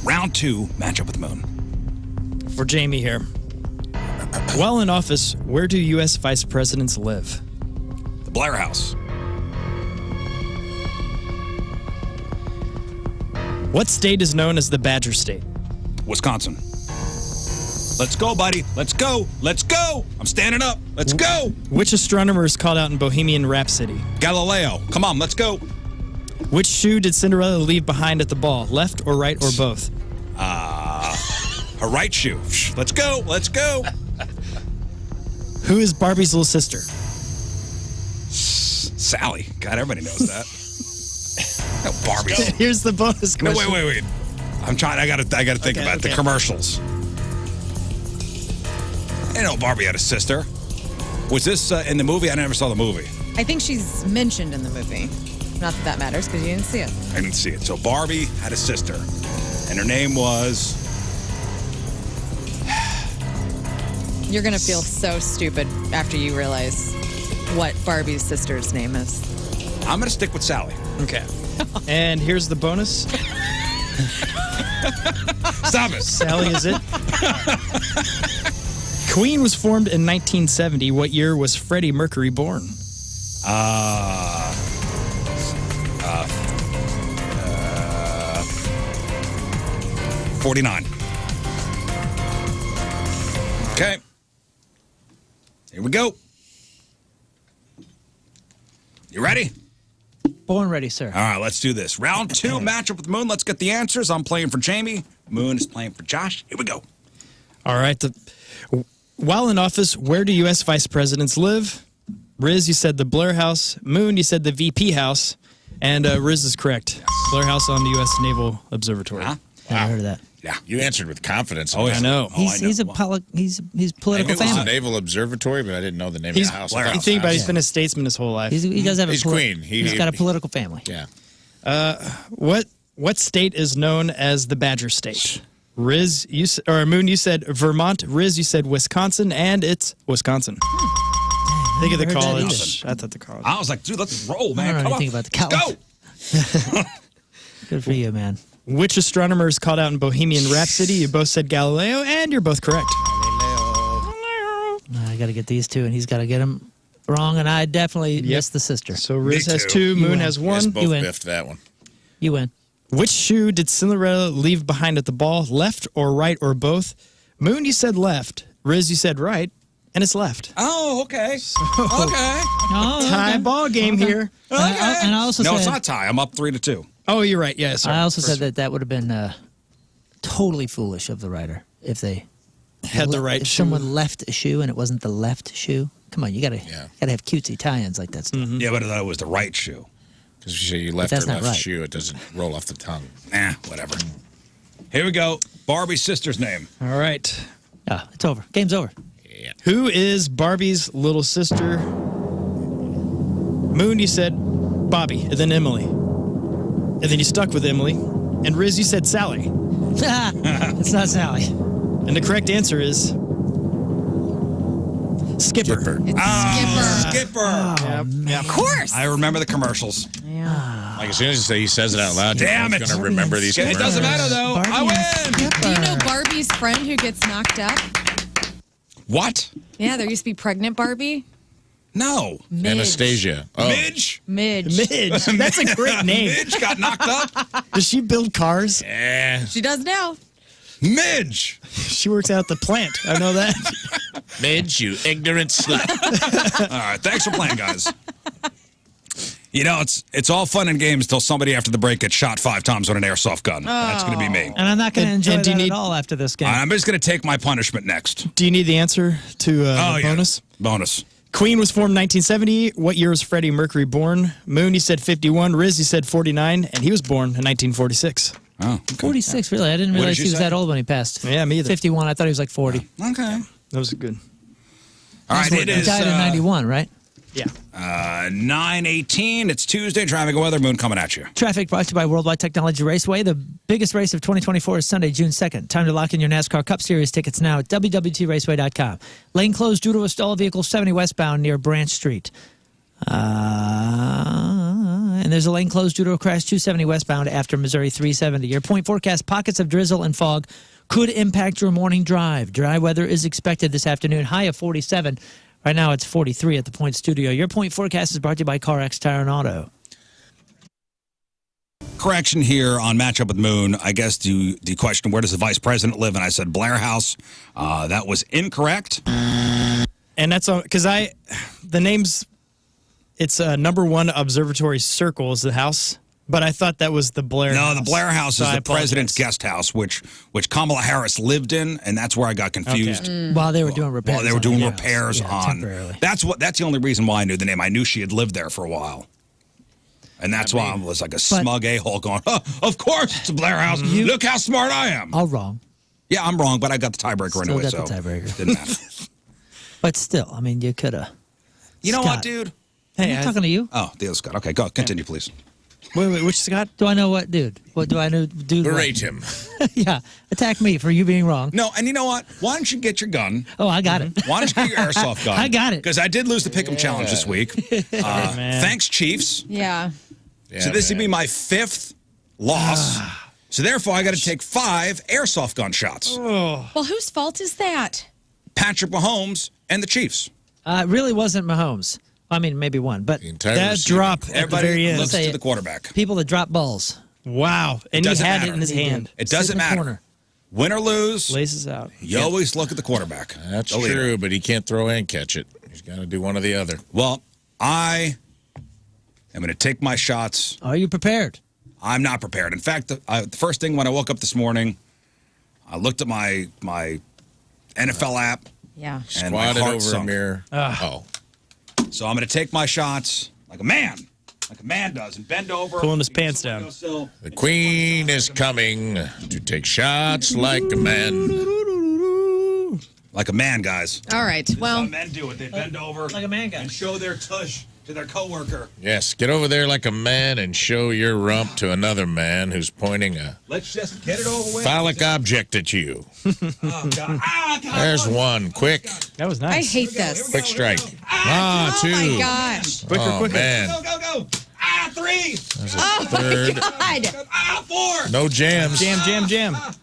Speaker 2: Round 2, matchup with Moon.
Speaker 5: For Jamie here. While in office, where do U.S. vice presidents live?
Speaker 2: The Blair House.
Speaker 5: What state is known as the Badger State?
Speaker 2: Wisconsin. Let's go, buddy. Let's go. Let's go. I'm standing up. Let's go.
Speaker 5: Which astronomer is called out in Bohemian Rhapsody?
Speaker 2: Galileo. Come on, let's go.
Speaker 5: Which shoe did Cinderella leave behind at the ball? Left or right or both?
Speaker 2: Her right shoe. Let's go. Let's go.
Speaker 5: Who is Barbie's little sister?
Speaker 2: Sally. God, everybody knows that. No, Barbie.
Speaker 5: Here's the bonus
Speaker 2: No,
Speaker 5: question.
Speaker 2: wait. I'm trying. I gotta think about the commercials. I know Barbie had a sister. Was this in the movie? I never saw the movie.
Speaker 1: I think she's mentioned in the movie. Not that matters because you didn't see it.
Speaker 2: I didn't see it. So Barbie had a sister, and her name was.
Speaker 1: You're going to feel so stupid after you realize what Barbie's sister's name is.
Speaker 2: I'm gonna stick with Sally.
Speaker 5: Okay. And here's the bonus.
Speaker 2: Stop it.
Speaker 5: Sally is it. Queen was formed in 1970. What year was Freddie Mercury born?
Speaker 2: 49. Okay. Here we go. You ready?
Speaker 3: Born ready, sir.
Speaker 2: All right, let's do this. Round 2, matchup with Moon. Let's get the answers. I'm playing for Jamie. Moon is playing for Josh. Here we go.
Speaker 5: All right. While in office, where do U.S. vice presidents live? Rizz, you said the Blair House. Moon, you said the VP House. And Rizz is correct. Yes. Blair House on the U.S. Naval Observatory.
Speaker 2: Huh?
Speaker 3: Never heard of that.
Speaker 2: Yeah.
Speaker 4: You answered with confidence.
Speaker 2: Oh, yeah.
Speaker 5: I know.
Speaker 3: He's a political
Speaker 4: It was a
Speaker 3: family.
Speaker 4: naval observatory, but I didn't know the name
Speaker 5: He's,
Speaker 4: of the house.
Speaker 2: Blair
Speaker 5: you
Speaker 2: House.
Speaker 5: think about it, he's been a statesman his whole life.
Speaker 3: He does have a
Speaker 4: He's queen.
Speaker 3: He's got a political family.
Speaker 4: Yeah.
Speaker 5: What state is known as the Badger State? Rizz, Moon, you said Vermont. Rizz, you said Wisconsin, and it's Wisconsin. Think of the
Speaker 3: never heard that
Speaker 5: college. I thought the college.
Speaker 2: I was like, dude, let's roll,
Speaker 3: I
Speaker 2: man.
Speaker 3: don't know
Speaker 2: Come on.
Speaker 3: anything about the
Speaker 2: Let's
Speaker 3: college.
Speaker 2: go.
Speaker 3: Good for you, man.
Speaker 5: Which astronomer is called out in Bohemian Rhapsody? You both said Galileo, and you're both correct.
Speaker 3: I got to get these two, and he's got to get them Wrong, and I definitely missed the sister.
Speaker 5: So Rizz
Speaker 2: Me
Speaker 5: has
Speaker 2: too.
Speaker 5: 2, Moon
Speaker 3: win.
Speaker 5: has
Speaker 4: Yes,
Speaker 5: 1.
Speaker 4: both
Speaker 3: You win.
Speaker 4: biffed that one.
Speaker 3: You win.
Speaker 5: Which shoe did Cinderella leave behind at the ball? Left or right or both? Moon, you said left. Rizz, you said right. And it's left.
Speaker 2: Oh, okay. Okay.
Speaker 3: Oh,
Speaker 5: Tie ball game here.
Speaker 3: And I also
Speaker 2: No,
Speaker 3: said,
Speaker 2: it's not tie. I'm up 3-2.
Speaker 5: Oh, you're right. Yeah, sorry.
Speaker 3: I also said that would have been totally foolish of the writer if they
Speaker 5: Had the right
Speaker 3: if
Speaker 5: shoe.
Speaker 3: someone left a shoe and it wasn't the left shoe. Come on, you gotta have cutesy tie-ins like that stuff.
Speaker 5: Mm-hmm.
Speaker 2: Yeah, but I thought it was the right shoe.
Speaker 4: Because you say you left
Speaker 3: that's
Speaker 4: or
Speaker 3: not
Speaker 4: left
Speaker 3: right.
Speaker 4: shoe, it doesn't roll off the tongue.
Speaker 2: Whatever. Here we go. Barbie's sister's name.
Speaker 5: All right.
Speaker 3: Oh, it's over. Game's over.
Speaker 5: Who is Barbie's little sister? Moon, you said Bobby, and then Emily. And then you stuck with Emily. And Rizz, you said Sally.
Speaker 3: It's not Sally.
Speaker 5: And the correct answer is Skipper.
Speaker 2: Skipper.
Speaker 1: Of course.
Speaker 2: I remember the commercials.
Speaker 4: Like as soon as he says it out loud,
Speaker 2: Damn
Speaker 4: you're
Speaker 2: it.
Speaker 4: going to remember these
Speaker 2: It
Speaker 4: commercials.
Speaker 2: doesn't matter, though.
Speaker 3: Barbie
Speaker 2: I
Speaker 3: and
Speaker 2: win.
Speaker 3: Skipper.
Speaker 1: Do you know Barbie's friend who gets knocked up?
Speaker 2: What?
Speaker 1: Yeah, there used to be pregnant Barbie.
Speaker 2: No.
Speaker 1: Midge.
Speaker 4: Anastasia. Oh.
Speaker 2: Midge?
Speaker 1: Midge.
Speaker 5: Midge. That's a great name.
Speaker 2: Midge got knocked up?
Speaker 5: Does she build cars?
Speaker 4: Eh.
Speaker 1: She does now.
Speaker 2: Midge.
Speaker 5: She works out at the plant. I know that.
Speaker 4: Midge, you ignorant slut.
Speaker 2: All right. Thanks for playing, guys. You know, it's all fun and games until somebody after the break gets shot 5 times with an airsoft gun. That's going to be me.
Speaker 3: And I'm not going to enjoy
Speaker 5: and do
Speaker 3: that
Speaker 5: you need-
Speaker 3: at all after this game.
Speaker 2: I'm just going to take my punishment next.
Speaker 5: Do you need the answer to the bonus?
Speaker 2: Bonus.
Speaker 5: Queen was formed 1970. What year was Freddie Mercury born? Moon, you said 51. Rizz, you said 49. And he was born in 1946.
Speaker 2: Oh, okay.
Speaker 3: 46, really? I didn't
Speaker 2: What
Speaker 3: realize
Speaker 2: did
Speaker 3: he
Speaker 2: you
Speaker 3: was
Speaker 2: say?
Speaker 3: that old when he passed.
Speaker 5: Yeah, me either.
Speaker 3: 51. I thought he was like 40.
Speaker 2: Okay.
Speaker 5: That was good.
Speaker 2: All right, it
Speaker 3: He
Speaker 2: is
Speaker 3: died in 91, right?
Speaker 5: Yeah.
Speaker 2: 9:18. It's Tuesday. Traffic and weather. Moon coming at you.
Speaker 3: Traffic brought to you by Worldwide Technology Raceway. The biggest race of 2024 is Sunday, June 2nd. Time to lock in your NASCAR Cup Series tickets now at www.raceway.com. Lane closed due to a stall vehicle 70 westbound near Branch Street. And there's a lane closed due to a crash 270 westbound after Missouri 370. Your point forecast, pockets of drizzle and fog could impact your morning drive. Dry weather is expected this afternoon, high of 47. Right now it's 43 at the Point Studio. Your point forecast is brought to you by CarX Tire and Auto.
Speaker 2: Correction here on Matchup with Moon. I guess the question, where does the vice president live? And I said Blair House. That was incorrect.
Speaker 5: And that's because the name's, it's number 1 Observatory Circle is the house. But I thought that was the Blair
Speaker 2: No,
Speaker 5: House.
Speaker 2: the Blair House
Speaker 5: So
Speaker 2: is
Speaker 5: I
Speaker 2: the president's
Speaker 5: apologize.
Speaker 2: guest house, which Kamala Harris lived in, and that's where I got confused.
Speaker 3: While they were doing repairs.
Speaker 2: While they were
Speaker 3: on
Speaker 2: doing
Speaker 3: the
Speaker 2: repairs
Speaker 3: house. Yeah,
Speaker 2: on.
Speaker 3: temporarily.
Speaker 2: That's the only reason why I knew the name. I knew she had lived there for a while. And that's why I was like a smug a-hole going, oh, of course it's a Blair House. Look how smart I am.
Speaker 3: All wrong.
Speaker 2: Yeah, I'm wrong, but I got the tiebreaker
Speaker 3: Still
Speaker 2: anyway,
Speaker 3: got
Speaker 2: so
Speaker 3: the tiebreaker.
Speaker 2: didn't matter.
Speaker 3: But still, I mean, you could have.
Speaker 2: You know what,
Speaker 3: Scott.
Speaker 2: dude?
Speaker 5: Hey,
Speaker 3: I'm talking to you.
Speaker 2: Oh, the other Scott. Okay, go. Continue, please.
Speaker 5: Wait, which Scott?
Speaker 3: Do I know what, dude? What do I know? Dude, what?
Speaker 4: Berate him.
Speaker 3: Yeah, attack me for you being wrong.
Speaker 2: No, and you know what? Why don't you get your gun?
Speaker 3: Oh, I got it.
Speaker 2: Why don't you get your airsoft gun?
Speaker 3: I got it.
Speaker 2: Because I did lose the Pick'em Challenge this week. Thanks, Chiefs.
Speaker 1: Yeah.
Speaker 2: So this would be my 5th loss. So therefore, I got to take 5 airsoft gun shots.
Speaker 1: Well, whose fault is that?
Speaker 2: Patrick Mahomes and the Chiefs.
Speaker 3: It really wasn't Mahomes. I mean, maybe one, but
Speaker 4: The entire
Speaker 5: That
Speaker 4: receiving
Speaker 5: drop
Speaker 4: corps.
Speaker 5: at the
Speaker 2: Everybody
Speaker 5: very end.
Speaker 2: looks
Speaker 3: Say
Speaker 2: to
Speaker 3: it.
Speaker 2: the quarterback.
Speaker 3: people that drop balls.
Speaker 5: Wow. And he
Speaker 2: doesn't
Speaker 5: had
Speaker 2: matter.
Speaker 5: it in his hand.
Speaker 2: It
Speaker 3: Sit
Speaker 2: doesn't
Speaker 3: in the
Speaker 2: matter.
Speaker 3: corner.
Speaker 2: Win or lose,
Speaker 5: Laces out.
Speaker 2: you always look at the quarterback.
Speaker 4: That's
Speaker 2: The leader.
Speaker 4: true, but he can't throw and catch it. He's got to do one or the other.
Speaker 2: Well, I am going to take my shots.
Speaker 3: Are you prepared?
Speaker 2: I'm not prepared. In fact, the first thing when I woke up this morning, I looked at my NFL app,
Speaker 1: Yeah.
Speaker 2: and my
Speaker 4: Squatted
Speaker 2: heart
Speaker 4: over
Speaker 2: sunk.
Speaker 4: a mirror. Oh.
Speaker 2: So I'm going to take my shots like a man does, and bend over.
Speaker 5: Pulling his pants down.
Speaker 4: The queen is coming to take shots like a man.
Speaker 2: Like a man, guys.
Speaker 1: All right.
Speaker 2: That's
Speaker 1: Well,
Speaker 2: how men do it. They bend over
Speaker 3: Like a man, guys.
Speaker 2: and show their tush to their coworker.
Speaker 4: Yes, get over there like a man and show your rump to another man who's pointing a
Speaker 2: Let's just get it over with.
Speaker 4: phallic object at you.
Speaker 2: Oh, God. Ah, God.
Speaker 4: There's one. Quick.
Speaker 5: That was
Speaker 1: I
Speaker 5: nice.
Speaker 1: hate this.
Speaker 4: Quick strike.
Speaker 2: Ah,
Speaker 4: Two.
Speaker 1: Oh, my gosh.
Speaker 4: Oh, man.
Speaker 2: Go. Ah, 3.
Speaker 4: There's a third.
Speaker 1: God.
Speaker 2: Ah, 4.
Speaker 4: No jams.
Speaker 5: Jam.
Speaker 2: Ah,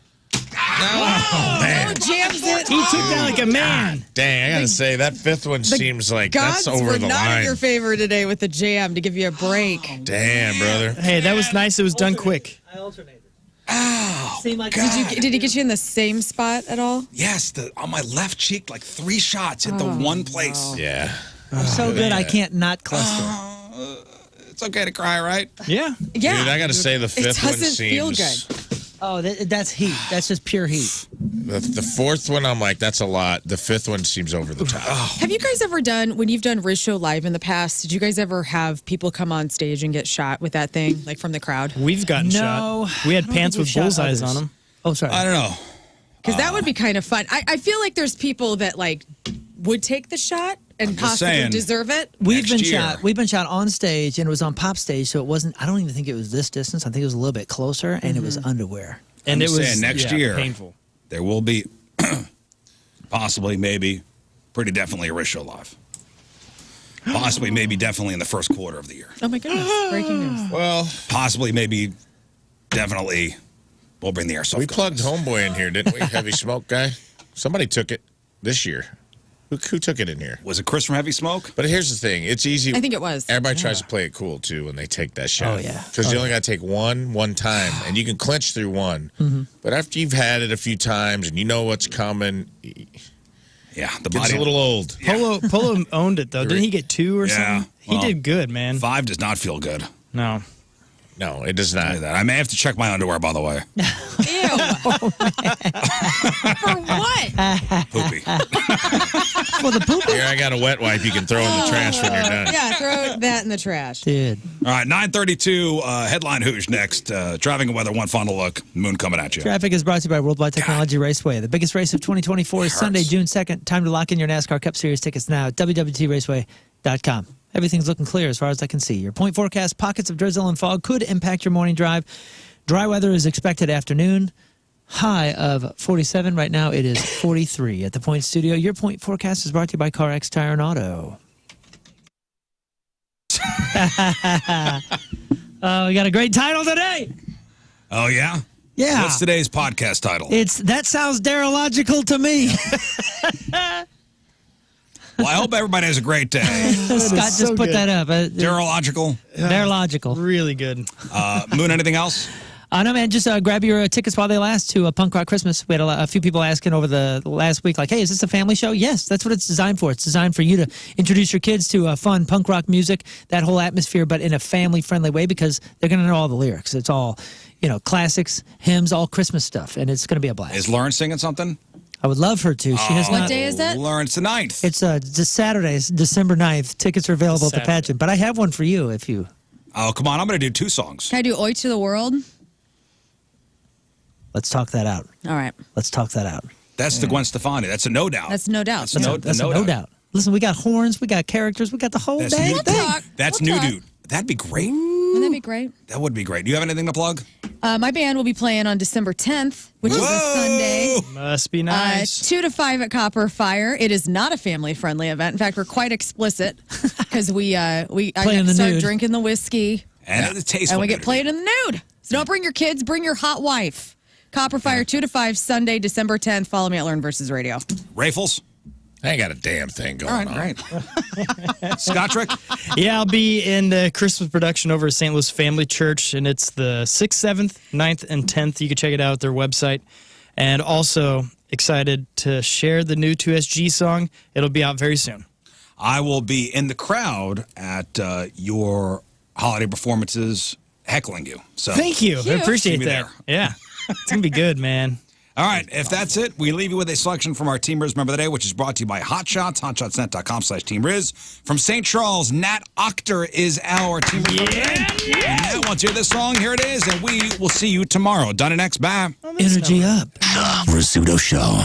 Speaker 4: Oh, man.
Speaker 1: Jams it.
Speaker 5: He took that like a man.
Speaker 4: Dang, I got to say, that fifth one seems like
Speaker 1: Gods
Speaker 4: that's over
Speaker 1: were
Speaker 4: the
Speaker 1: not in
Speaker 4: line.
Speaker 1: your favor today with the jam to give you a break.
Speaker 4: Damn, brother.
Speaker 5: Hey, that was nice. It was done quick.
Speaker 3: I alternated.
Speaker 2: Oh,
Speaker 3: Seemed like
Speaker 1: Did he get you in the same spot at all?
Speaker 2: yes, on my left cheek, like 3 shots hit the one place.
Speaker 4: Yeah.
Speaker 3: I'm so good I can't not cluster.
Speaker 2: It's okay to cry, right?
Speaker 5: Yeah.
Speaker 1: Yeah.
Speaker 4: Dude, I got to say, the fifth one
Speaker 1: doesn't feel
Speaker 4: seems...
Speaker 3: Oh, that's heat. That's just pure heat.
Speaker 4: The fourth one, I'm like, that's a lot. The fifth one seems over the top.
Speaker 1: Have you guys ever done, when you've done Rizz Show Live in the past, did you guys ever have people come on stage and get shot with that thing, like from the crowd?
Speaker 5: We've gotten shot. We had pants with bullseyes on them.
Speaker 3: Oh, sorry.
Speaker 2: I don't know.
Speaker 1: Because that would be kind of fun. I feel like there's people that like would take the shot and
Speaker 2: just
Speaker 1: possibly
Speaker 2: saying.
Speaker 1: deserve it.
Speaker 3: We've
Speaker 2: Next
Speaker 3: been
Speaker 2: year.
Speaker 3: shot. We've been shot on stage, and it was on pop stage, so it wasn't. I don't even think it was this distance. I think it was a little bit closer, and it was underwear.
Speaker 5: And
Speaker 2: I'm
Speaker 5: it
Speaker 2: just
Speaker 5: was
Speaker 2: saying, next year,
Speaker 5: painful.
Speaker 2: there will be possibly, maybe, pretty definitely a Rizz Show Live. Possibly, maybe, definitely in the first quarter of the year.
Speaker 1: Oh my goodness. Breaking news.
Speaker 4: Well,
Speaker 2: Possibly, maybe, definitely, we'll bring the airsoft
Speaker 4: we
Speaker 2: guns.
Speaker 4: plugged Homeboy in here, didn't we? Heavy Smoke guy. Somebody took it this year. Who took it in here?
Speaker 2: Was it Chris from Heavy Smoke?
Speaker 4: But here's the thing. It's easy.
Speaker 1: I think it was.
Speaker 4: Everybody tries to play it cool, too, when they take that shot.
Speaker 3: Oh, yeah.
Speaker 4: Because you only got to take one time, and you can clinch through one. But after you've had it a few times and you know what's coming,
Speaker 2: Yeah, the
Speaker 4: it's
Speaker 2: body.
Speaker 4: a little old.
Speaker 5: Polo owned it, though. Didn't he get 2 or
Speaker 2: Yeah,
Speaker 5: something? He
Speaker 2: well,
Speaker 5: did good, man.
Speaker 2: 5 does not feel good.
Speaker 5: No.
Speaker 4: No, it does
Speaker 2: Tell
Speaker 4: not.
Speaker 2: you that. I may have to check my underwear, by the way.
Speaker 1: Ew. For what?
Speaker 2: Poopy.
Speaker 3: Well, the poop.
Speaker 4: Here, I got a wet wipe you can throw in the trash when you're done.
Speaker 1: Yeah, throw that in the trash.
Speaker 3: Dude.
Speaker 2: All right, 9:32. Headline Hooshe next. Traffic and weather. One final look. Moon coming at you.
Speaker 3: Traffic is brought to you by Worldwide Technology Raceway. The biggest race of 2024 is Sunday, June 2nd. Time to lock in your NASCAR Cup Series tickets now at www.raceway.com. Everything's looking clear as far as I can see. Your point forecast, pockets of drizzle and fog could impact your morning drive. Dry weather is expected afternoon. High of 47. Right now it is 43 at the Point Studio. Your point forecast is brought to you by CarX Tire and Auto. Oh, we got a great title today.
Speaker 2: Oh, yeah?
Speaker 3: Yeah.
Speaker 2: What's today's podcast title?
Speaker 3: That sounds Darrellogical to me.
Speaker 2: Well, I hope everybody has a great day.
Speaker 3: Scott just
Speaker 5: so
Speaker 3: put
Speaker 5: good.
Speaker 3: that up.
Speaker 2: Darrellogical.
Speaker 3: Darrellogical.
Speaker 5: Really good.
Speaker 2: Moon, anything else?
Speaker 3: No, man, just grab your tickets while they last to Punk Rock Christmas. We had a few people asking over the last week, like, hey, is this a family show? Yes, that's what it's designed for. It's designed for you to introduce your kids to fun punk rock music, that whole atmosphere, but in a family-friendly way because they're going to know all the lyrics. It's all, classics, hymns, all Christmas stuff, and it's going to be a blast.
Speaker 2: Is Lern singing something?
Speaker 3: I would love her to. She has
Speaker 1: What
Speaker 3: not.
Speaker 1: day is it?
Speaker 2: Lern's the 9th.
Speaker 3: It's just Saturday, December 9th. Tickets are available at the
Speaker 5: Saturday.
Speaker 3: pageant, but I have one for you if you...
Speaker 2: Oh, come on. I'm going to do 2 songs.
Speaker 1: Can I do Oi to the World?
Speaker 3: Let's talk that out.
Speaker 1: All right.
Speaker 3: Let's talk that out.
Speaker 2: That's the Gwen Stefani. That's a no doubt.
Speaker 1: That's no doubt.
Speaker 3: That's no doubt. Listen, we got horns, we got characters, we got the whole
Speaker 2: That's
Speaker 3: dang
Speaker 2: new.
Speaker 3: thing.
Speaker 2: That's
Speaker 1: We'll
Speaker 2: new,
Speaker 1: talk.
Speaker 2: dude. That'd be great.
Speaker 1: Wouldn't that be great?
Speaker 2: That would be great. Do you have anything to plug?
Speaker 1: My band will be playing on December 10th, which is a Sunday.
Speaker 5: Must be nice.
Speaker 1: 2 to 5 at Copper Fire. It is not a family-friendly event. In fact, we're quite explicit because I
Speaker 3: in the
Speaker 1: start
Speaker 3: nude.
Speaker 1: drinking the whiskey
Speaker 2: And the taste.
Speaker 1: and we get played in the nude. So don't bring your kids, bring your hot wife. Copper Fire 2 to 5 Sunday, December 10th. Follow me at Lern versus Radio.
Speaker 2: Rifles.
Speaker 4: I ain't got a damn thing going
Speaker 2: All right,
Speaker 4: on.
Speaker 2: great. Scottrick.
Speaker 5: Yeah, I'll be in the Christmas production over at St. Louis Family Church, and it's the 6th, 7th, 9th, and 10th. You can check it out at their website. And also excited to share the new 2SG song. It'll be out very soon.
Speaker 2: I will be in the crowd at your holiday performances heckling you. So
Speaker 5: Thank you. I
Speaker 1: Cute.
Speaker 5: appreciate
Speaker 2: See me
Speaker 5: that.
Speaker 2: there.
Speaker 5: Yeah. It's going to be good, man.
Speaker 2: All right, if that's it, we leave you with a selection from our Team Rizz Member of the Day, which is brought to you by Hot Shots, hotshotsnet.com/Team Rizz. From St. Charles, Nat Octor is our Team Rizz Member of the Day. And Nat wants to hear this song. Here it is, and we will see you tomorrow. Done and X, bye.
Speaker 3: Energy up.
Speaker 6: The Rizzuto Show.